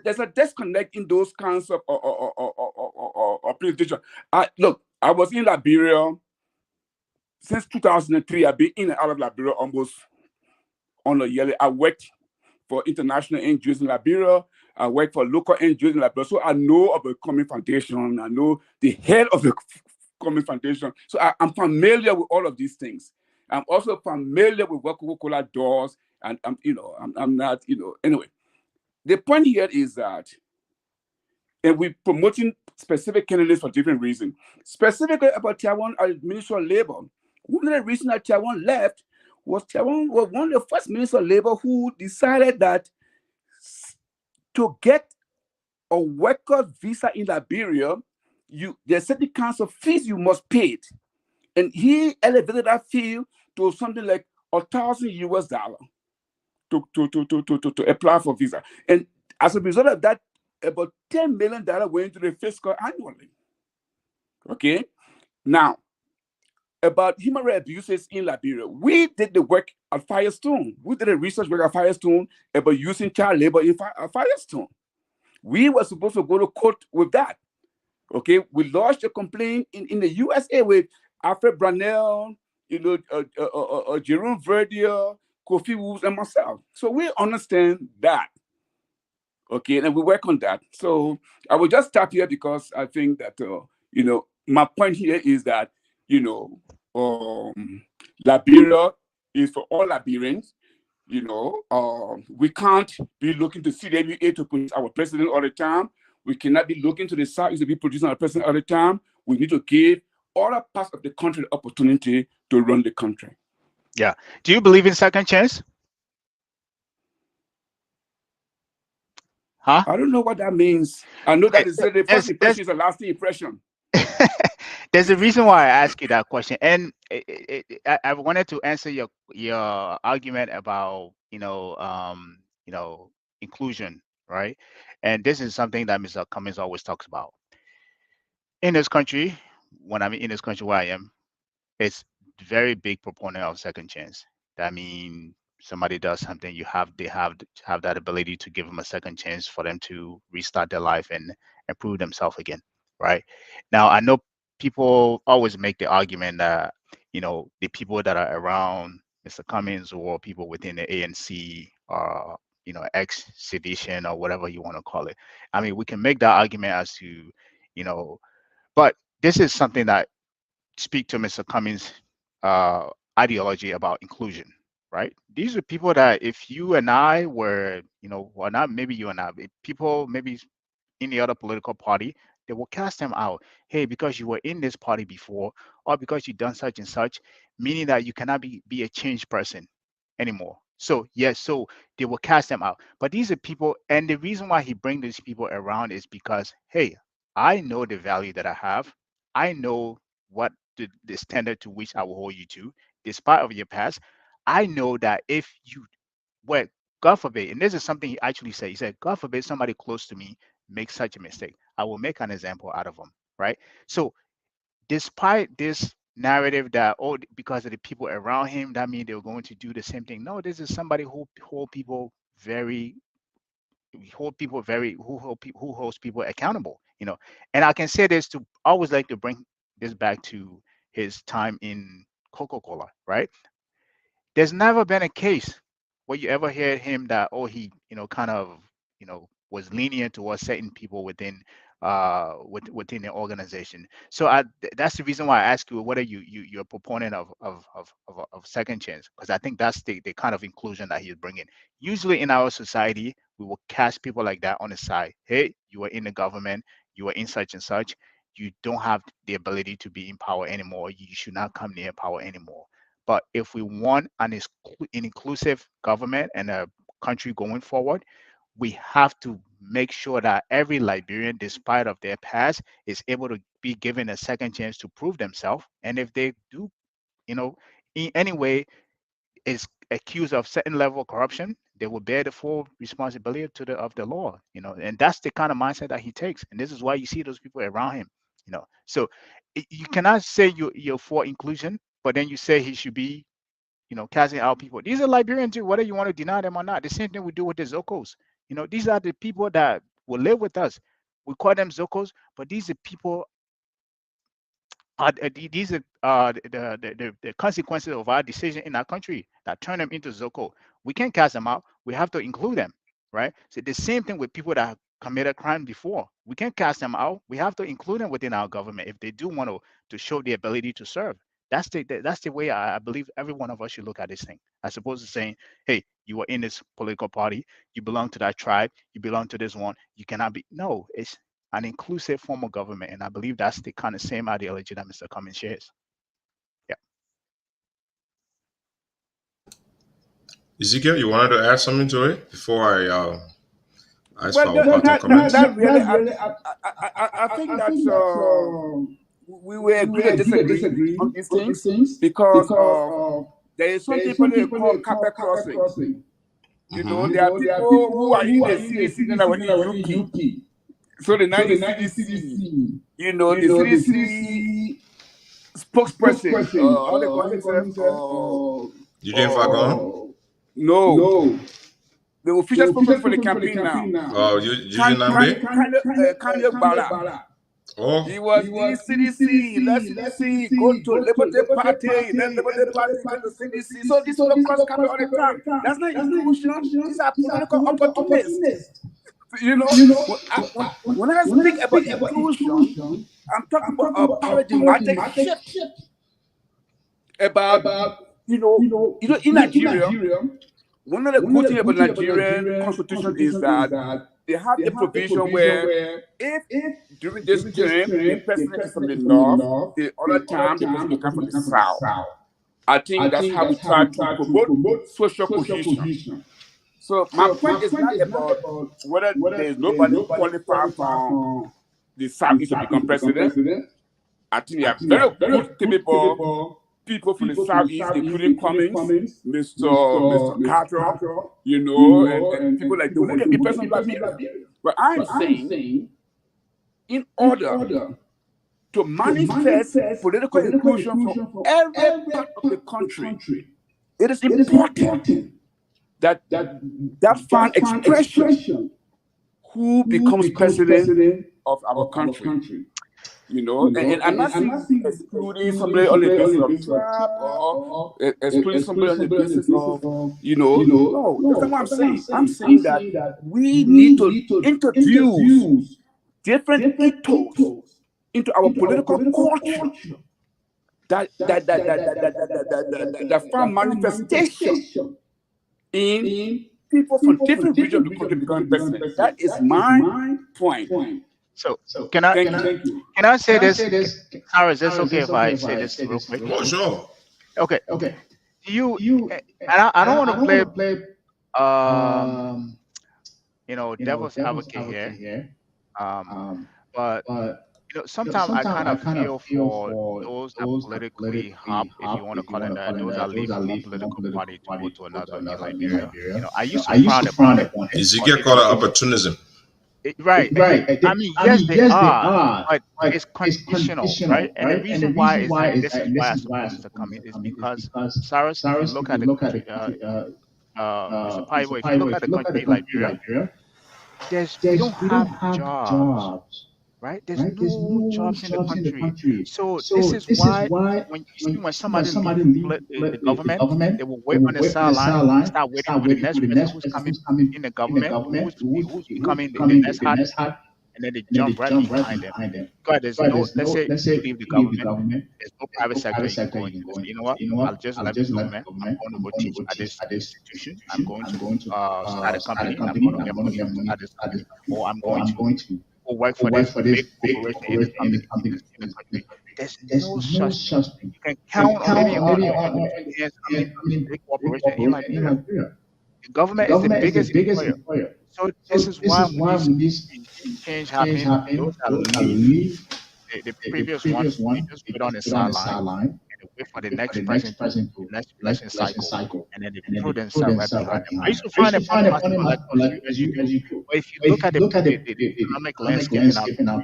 there's a disconnect in those kinds of presentation. Look, I was in Liberia since 2003. I've been in and out of Liberia almost on a yearly. I worked for international NGOs in Liberia. I worked for local NGOs in Liberia. So I know of the Common Foundation. I know the head of the Common Foundation. So I'm familiar with all of these things. I'm also familiar with what Coca-Cola does. And I'm not, anyway. The point here is that, and we're promoting specific candidates for different reasons. Specifically about Taiwan Minister of Labor. One of the reasons that Taiwan left was Taiwan was one of the first Minister of Labor who decided that to get a worker visa in Liberia, there's certain kinds of fees you must pay it. And he elevated that fee to something like $1,000 to apply for visa. And as a result of that, about $10 million went into the fiscal annually. Okay? Now, about human rights abuses in Liberia. We did the work at Firestone. We did the research work at Firestone about using child labor in Firestone. We were supposed to go to court with that. Okay, we lodged a complaint in the USA with Alfred Brunel, Jerome Verdier, Kofi Woods, and myself. So we understand that. Okay, and we work on that. So I will just stop here because I think that my point here is that Liberia is for all Liberians. We can't be looking to CWA to produce our president all the time. We cannot be looking to the South to be producing our president all the time. We need to give all parts of the country the opportunity to run the country. Yeah. Do you believe in second chance? Huh? I don't know what that means. I know that the first impression is a lasting impression. There's a reason why I ask you that question, and I wanted to answer your argument about inclusion, right? And this is something that Mr. Cummings always talks about. In this country, when I'm in this country where I am, it's very big proponent of second chance. That means somebody does something, they have that ability to give them a second chance for them to restart their life and improve themselves again, right? Now, I know people always make the argument that the people that are around Mr. Cummings or people within the ANC are ex-sedition or whatever you want to call it. I mean, we can make that argument as to but this is something that speak to Mr. Cummings' ideology about inclusion, right? These are people that if you and I were, or not maybe you and I, people maybe in the other political party, they will cast them out. Hey, because you were in this party before, or because you've done such and such, meaning that you cannot be a changed person anymore. So yes, so they will cast them out. But these are people, and the reason why he brings these people around is because, hey, I know the value that I have. I know what the standard to which I will hold you to, despite of your past. I know that if you were, God forbid, and this is something he actually said, he said, God forbid somebody close to me makes such a mistake, I will make an example out of them, right? So despite this narrative that, oh, because of the people around him, that means they're going to do the same thing. No, this is somebody who holds people accountable, And I can say this to always like to bring this back to his time in Coca-Cola, right? There's never been a case where you ever heard him that, oh, he, kind of, was lenient towards certain people within within the organization. So that's the reason why I ask you whether you're a proponent of second chance, because I think that's the kind of inclusion that he's bringing. Usually in our society, we will cast people like that on the side. Hey, you are in the government, you are in such and such, you don't have the ability to be in power anymore. You should not come near power anymore. But if we want an inclusive government and a country going forward, we have to make sure that every Liberian, despite of their past, is able to be given a second chance to prove themselves. And if they do, in any way is accused of certain level of corruption, they will bear the full responsibility of the law, and that's the kind of mindset that he takes. And this is why you see those people around him, So you cannot say you're for inclusion, but then you say he should be, casting out people. These are Liberians too, whether you want to deny them or not. The same thing we do with the Zocos. These are the people that will live with us. We call them Zocos, but these are people. These are the consequences of our decision in our country that turn them into Zoco. We can't cast them out. We have to include them, right? So the same thing with people that have committed crime before. We can't cast them out. We have to include them within our government if they do want to show the ability to serve. That's the way I believe every one of us should look at this thing, as opposed to saying, hey, you are in this political party, you belong to that tribe, you belong to this one, you cannot be. No, it's an inclusive form of government, and I believe that's the kind of same ideology that Mr. Cummings shares. Yeah. Ezekiel, you wanted to add something to it before I think that we were agree to disagree on these things because there is something people call carpet crossing. There are people who are in the CDC and are in the UP. So the 19CDC, the CDC spokesperson, how they call himself? Eugene Fagon? No. The official spokesperson for the campaign now. Oh, Eugene Nambe? Kanye Bala. Oh. He was in CDC, let CDC go to Liberty Party, then Liberty Party go to CDC. So this is the cross campaign all the time. That's not inclusion. These are political opportunists. You know, when I speak about inclusion, I'm talking about a paradigmatic shift. About in Nigeria, one of the good things about Nigerian constitution is that they have a provision where if during this term the president is from the north, the other time the president comes from the south. I think that's how we try to promote social cohesion. So my point is not about whether there is nobody qualified from the southeast to become president. I think we have very good capable people from the southeast, including Cummings, Mr. Carter, and people like that who can be president of Liberia. But I'm saying, in order to manifest political inclusion from every part of the country, it is important that find expression who becomes president of our country. And I'm not saying excluding somebody on the basis of trap or excluding somebody on the basis of, no, that's not what I'm saying. I'm saying that we need to introduce different ethos into our political culture that find manifestation in people from different regions of the country becoming president. That is my point. So can I say this? Sarah, is this okay if I say this real quick? Oh, sure. Okay. You and I don't want to play devil's advocate here. But sometimes I kind of feel for those that politically hop, if you want to call it that, those that leave one political party to go to another in Liberia. I used to frown upon it. Ezekiel called it opportunism. Right. I mean, yes, they are, but it's conditional, right? And the reason why is that this is why I suppose it's coming is because Cyrus, if you look at the country, Mr. Paiwo, if you look at the country Liberia, we don't have jobs. Right? There's no jobs in the country. So this is why when somebody leaves the government, they will wait on the sideline, start waiting for the next person who's coming in the government, who's becoming the next hat, and then they jump right behind them. God, there's no, let's say you leave the government, there's no private sector you can go into. You know what? I'll just leave the government. I'm going to go teach at this institution. I'm going to start a company. I'm going to get money at this company. Or I'm going to work for this big corporation in the country. There's no such thing. You can count on big corporation in Liberia. The government is the biggest employer. So this is why when this change happened, those that leave the previous ones, they just put on the sideline and they wait for the next president to next election cycle, and then they throw themselves right behind them. I used to find it funny as you could. But if you look at the economic landscape now,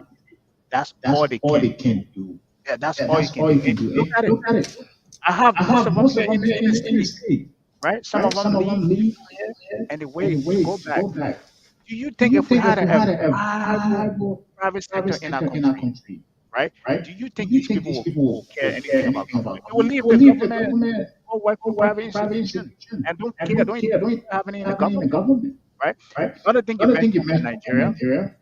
that's all they can do. Yeah, that's all you can do. Look at it. I have most of them in the state, right? Some of them leave and they wait, go back. Do you think if we had a viable private sector in our country, right? Do you think these people will care anything about government? They will leave the government or work for private institutions and don't even have any in the government, right? Another thing you mentioned in Nigeria,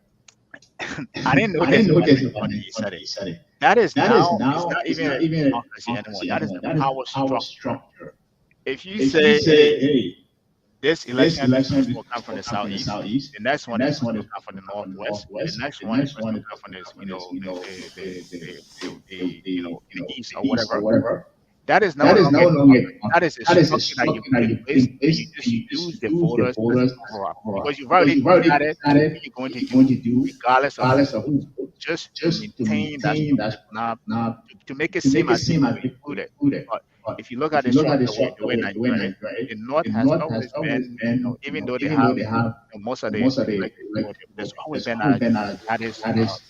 I didn't know this when you said it. That is now, it's not even democracy anymore. That is the power structure. If you say, hey, this election will come from the southeast. The next one is going to come from the northwest. The next one is going to come from the east or whatever. That is no longer. That is a structure that you put in place. You just use the voters because you've already got it. What you're going to do, regardless of who, just maintain that to make it seem as if you put it. But if you look at the way Nigeria, the North has always been, even though they have most of the, there's always been that is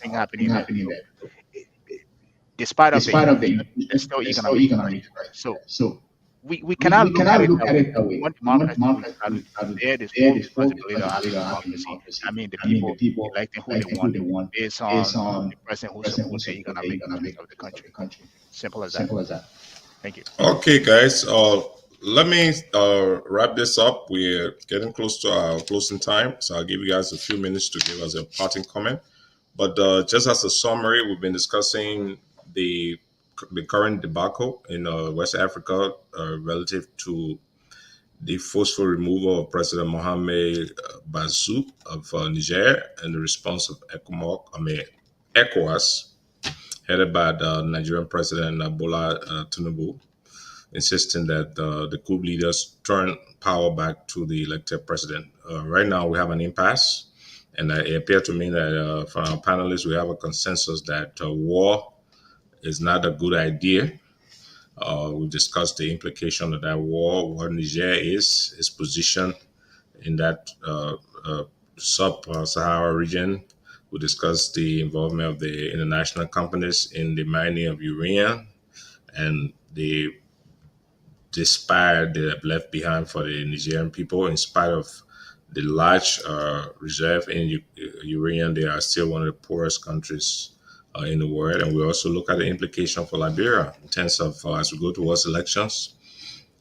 thing happening there. despite of the inclusion, there's still economic disparities. So we cannot look at it that way. We want democracy to bear this full responsibility of having democracy. I mean, the people electing who they want based on the person who supports the economic interest of the country. Simple as that. Thank you. Okay, guys. Let me wrap this up. We're getting close to our closing time, so I'll give you guys a few minutes to give us a parting comment. But just as a summary, we've been discussing the current debacle in West Africa relative to the forceful removal of President Mohamed Bazoum of Niger and the response of ECOWAS, headed by the Nigerian President Bola Tinubu, insisting that the coup leaders turn power back to the elected president. Right now, we have an impasse, and it appears to me that from our panelists, we have a consensus that war is not a good idea. We discussed the implication of that war, what Niger is, its position in that sub-Sahara region. We discussed the involvement of the international companies in the mining of uranium and the despair they have left behind for the Nigerian people. In spite of the large reserve in uranium, they are still one of the poorest countries in the world. And we also look at the implication for Liberia in terms of as we go towards elections,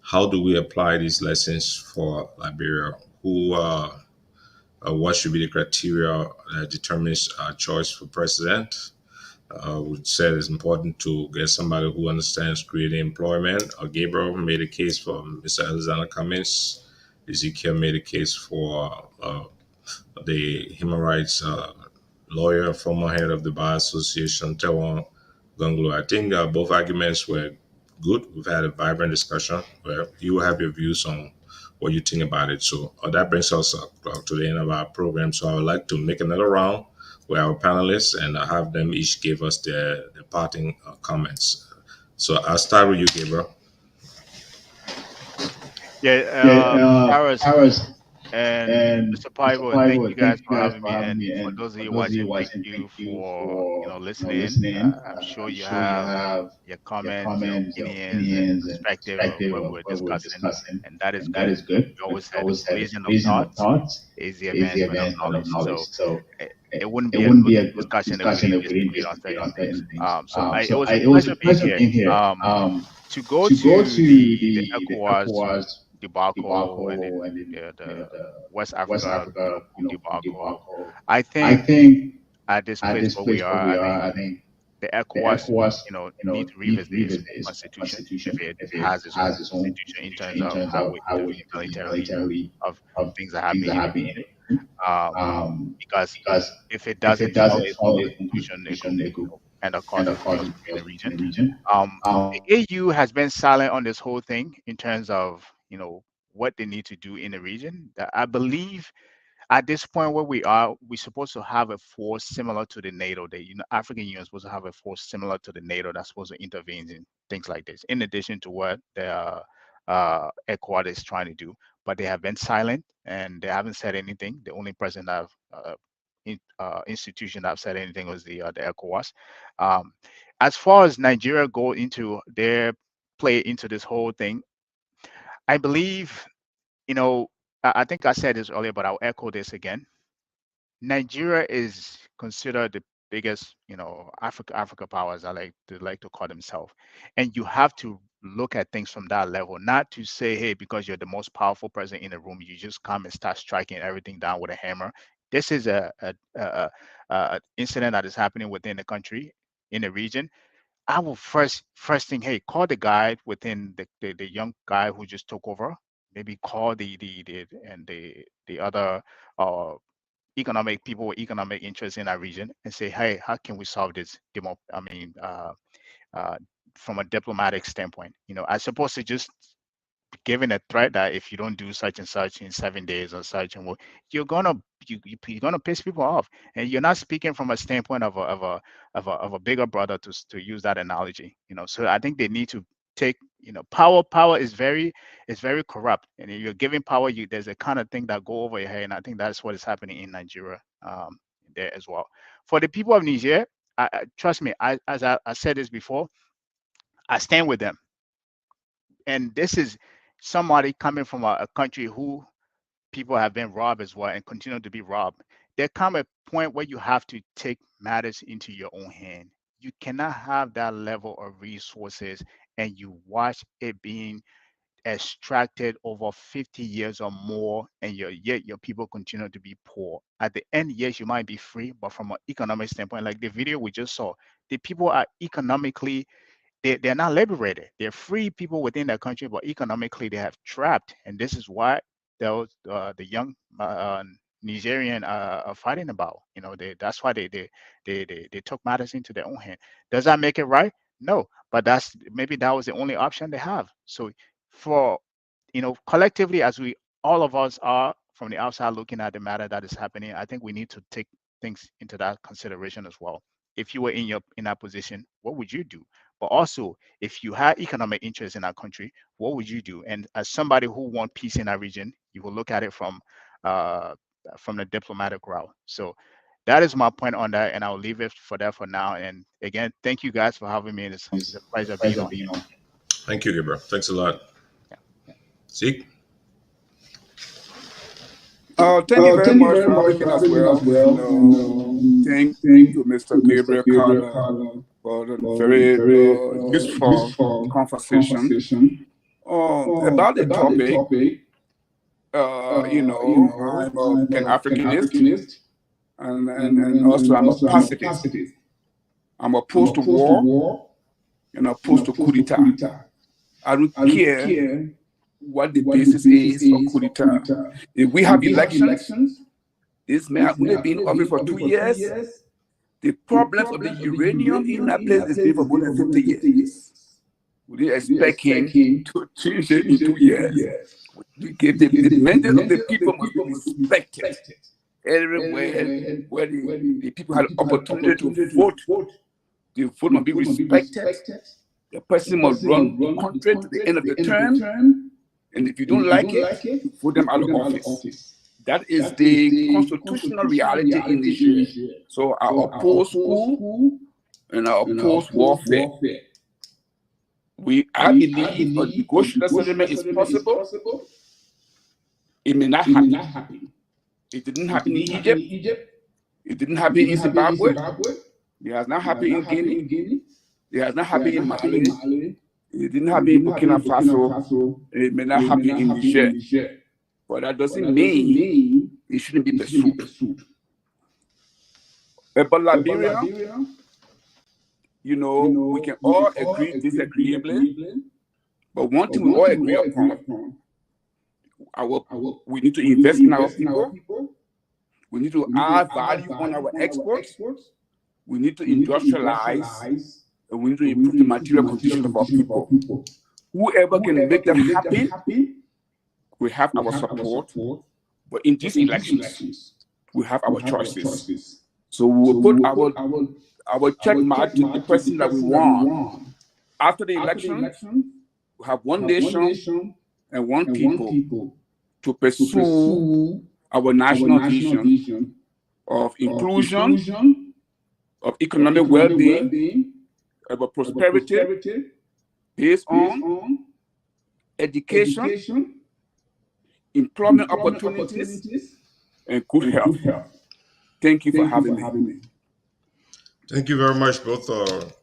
how do we apply these lessons for Liberia? What should be the criteria that determines our choice for president? We said it's important to get somebody who understands creating employment. Gabriel made a case for Mr. Alexander Cummings. Ezekiel made a case for the human rights lawyer, former head of the Bar Association, Tewon Gonglo. I think both arguments were good. We've had a vibrant discussion where you will have your views on what you think about it. So that brings us to the end of our program. So I would like to make another round with our panelists and have them each give us their parting comments. So I'll start with you, Gabriel. Paris and Mr. Paivo, thank you guys for having me. And for those of you watching, thank you for listening. I'm sure you have your comments, your opinions, and perspective of what we're discussing, and that is good. We always said the collision of thoughts is the advancement of knowledge. So it wouldn't be a good discussion if we just agreed on certain things. It was a pleasure being here. To go to the ECOWAS debacle and the West Africa debacle. I think at this place where we are, I think the ECOWAS, need to revisit its constitution if it has its own constitution in terms of how it intervenes militarily of things that have been because if it doesn't follow its own constitution, it could end up causing chaos in the region. The AU has been silent on this whole thing in terms of what they need to do in the region. I believe at this point where we are, we're supposed to have a force similar to the NATO. The African Union is supposed to have a force similar to the NATO that's supposed to intervene in things like this, in addition to what the ECOWAS is trying to do. But they have been silent and they haven't said anything. The only person that institution that have said anything was the ECOWAS. As far as Nigeria go into their play into this whole thing, I believe, I think I said this earlier, but I'll echo this again. Nigeria is considered the biggest, Africa powers, they like to call themselves. And you have to look at things from that level, not to say, hey, because you're the most powerful person in the room, you just come and start striking everything down with a hammer. This is a incident that is happening within the country, in the region. I will first thing, hey, call the guy within the young guy who just took over. Maybe call the other economic people with economic interests in that region and say, hey, how can we solve this? From a diplomatic standpoint, as opposed to just giving a threat that if you don't do such and such in 7 days or such, and you're gonna piss people off. And you're not speaking from a standpoint of a bigger brother, to use that analogy. So I think they need to take, power is very corrupt, and if you're giving power, there's a kind of thing that go over your head, and I think that's what is happening in Nigeria there as well. For the people of Niger, trust me, as I said this before, I stand with them. And this is somebody coming from a country who people have been robbed as well and continue to be robbed. There come a point where you have to take matters into your own hand. You cannot have that level of resources and you watch it being extracted over 50 years or more, and yet your people continue to be poor. At the end, yes, you might be free, but from an economic standpoint, like the video we just saw, the people are economically they're not liberated. They're free people within their country, but economically they have trapped. And this is why those the young Nigerian are fighting about. You know, that's why they took matters into their own hand. Does that make it right? No, but that's maybe that was the only option they have. So for collectively, as we all of us are from the outside looking at the matter that is happening, I think we need to take things into that consideration as well. If you were in that position, what would you do? But also, if you had economic interest in our country, what would you do? And as somebody who wants peace in our region, you will look at it from the diplomatic route. So that is my point on that, and I'll leave it for that for now. And again, thank you guys for having me. It's a pleasure being on. Thank you, Gabriel. Thanks a lot. Zeke? Thank you very much for having me as well. Thank you, Mr. Gabriel Carla, for the very useful conversation. About the topic, I'm a Pan-Africanist, and also I'm a pacifist. I'm opposed to war and opposed to coup d'etat. I don't care what the basis is for coup d'etat. If we have elections, this may have only been in office for 2 years. The problems of the uranium in that place has been for more than 50 years. We didn't expect him to change it in 2 years. We give the mandate of the people must be respected. Everywhere where the people had opportunity to vote, the vote must be respected. The person must run the country to the end of the term. And if you don't like it, you put them out of office. That is the constitutional reality in Niger. So I oppose coup and I oppose warfare. I believe a negotiable settlement is possible. It may not happen. It didn't happen in Egypt. It didn't happen in Zimbabwe. It has not happened in Guinea. It has not happened in Mali. It didn't happen in Burkina Faso. It may not happen in Niger. But that doesn't mean it shouldn't be pursued. But Liberia, we can all agree disagreeably. But one thing we all agree upon, we need to invest in our people. We need to add value on our exports. We need to industrialize. And we need to improve the material condition of our people. Whoever can make that happen, we have our support. But in these elections, we have our choices. So we will put our check mark to the person that we want. After the election, we have one nation and one people to pursue our national vision of inclusion, of economic well-being, of prosperity based on education, employment opportunities, and good health. Thank you for having me. Thank you very much, both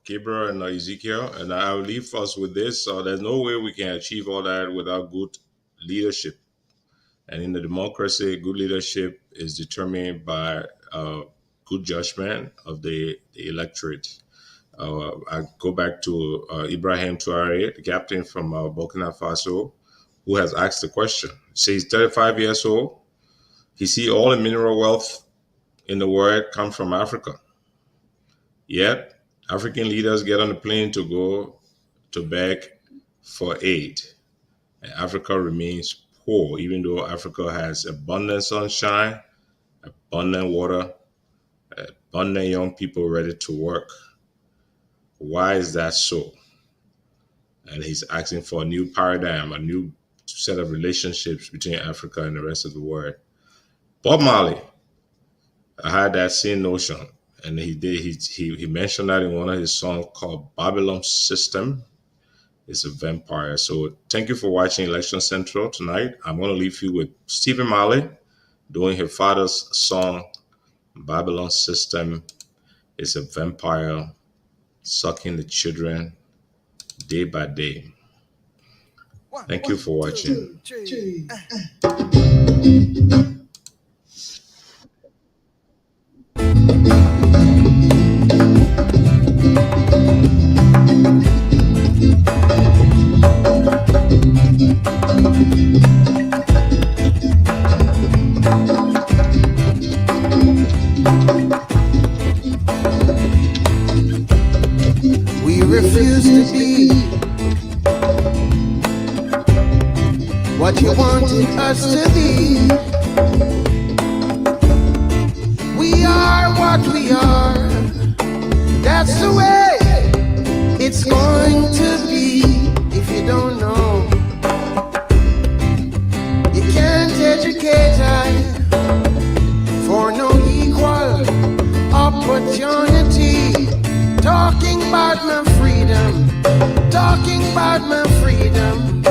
Gabriel and Ezekiel. And I'll leave us with this. There's no way we can achieve all that without good leadership. And in the democracy, good leadership is determined by good judgment of the electorate. I go back to Ibrahim Touare, the captain from Burkina Faso, who has asked the question. He says he's 35 years old. He sees all the mineral wealth in the world come from Africa. Yet, African leaders get on the plane to go to beg for aid. And Africa remains poor, even though Africa has abundant sunshine, abundant water, abundant young people ready to work. Why is that so? And he's asking for a new paradigm, a new set of relationships between Africa and the rest of the world. Bob Marley had that same notion, and he mentioned that in one of his songs called Babylon System. It's a vampire. So thank you for watching Election Central tonight. I'm going to leave you with Stephen Marley doing her father's song, Babylon System. Is a vampire sucking the children day by day. Thank you for watching. We refuse to be what you wanted us to be. We are what we are. That's the way it's going to be. If you don't know, you can't educate for no equal opportunity. Talking about my freedom, talking about my freedom,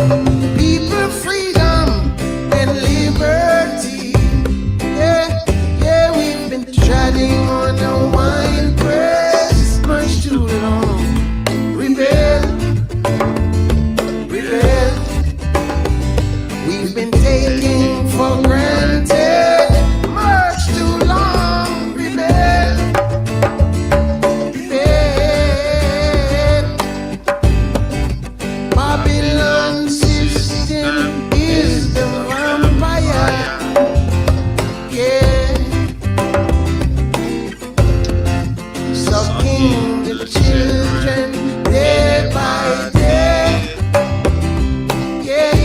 people freedom and liberty. Yeah, yeah, we've been treading on a wine press much too long. Rebel, rebel. We've been taking for granted much too long. Rebel. Babylon system is the vampire, yeah, sucking the children day by day, yeah.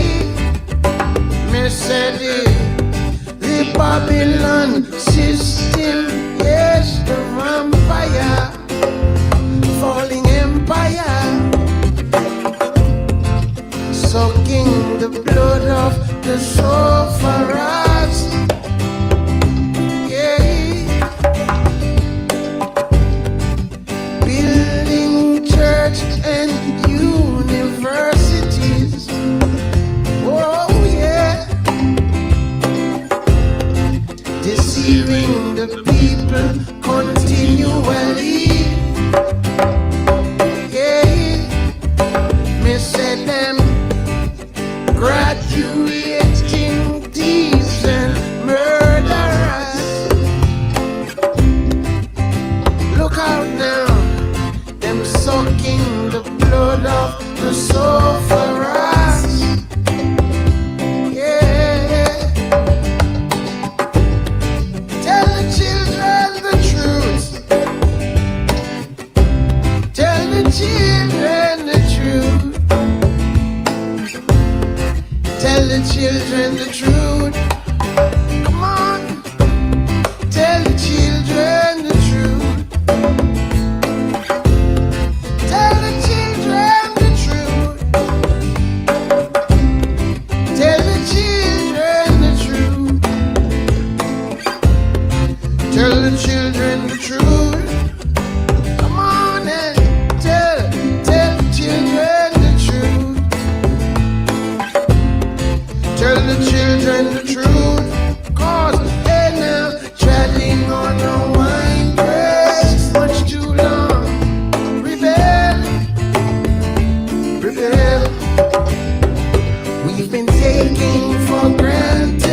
Me said the Babylon system is the vampire, falling empire, sucking the blood of the sufferers, yeah. Building church and universities, oh yeah. Deceiving the people continually, yeah. Me said them graduating thieves and murderers. Look out now, them sucking the blood of the sufferers, yeah. Tell the children the truth. Tell the children the truth. Tell the children the truth. Come on. Tell the children the truth. Tell the children the truth. Tell the children the truth. Tell the children the truth. Come on and tell the children the truth. Tell the children the truth, cause they're now treading on a wine press much too long. Rebel, rebel. We've been taking for granted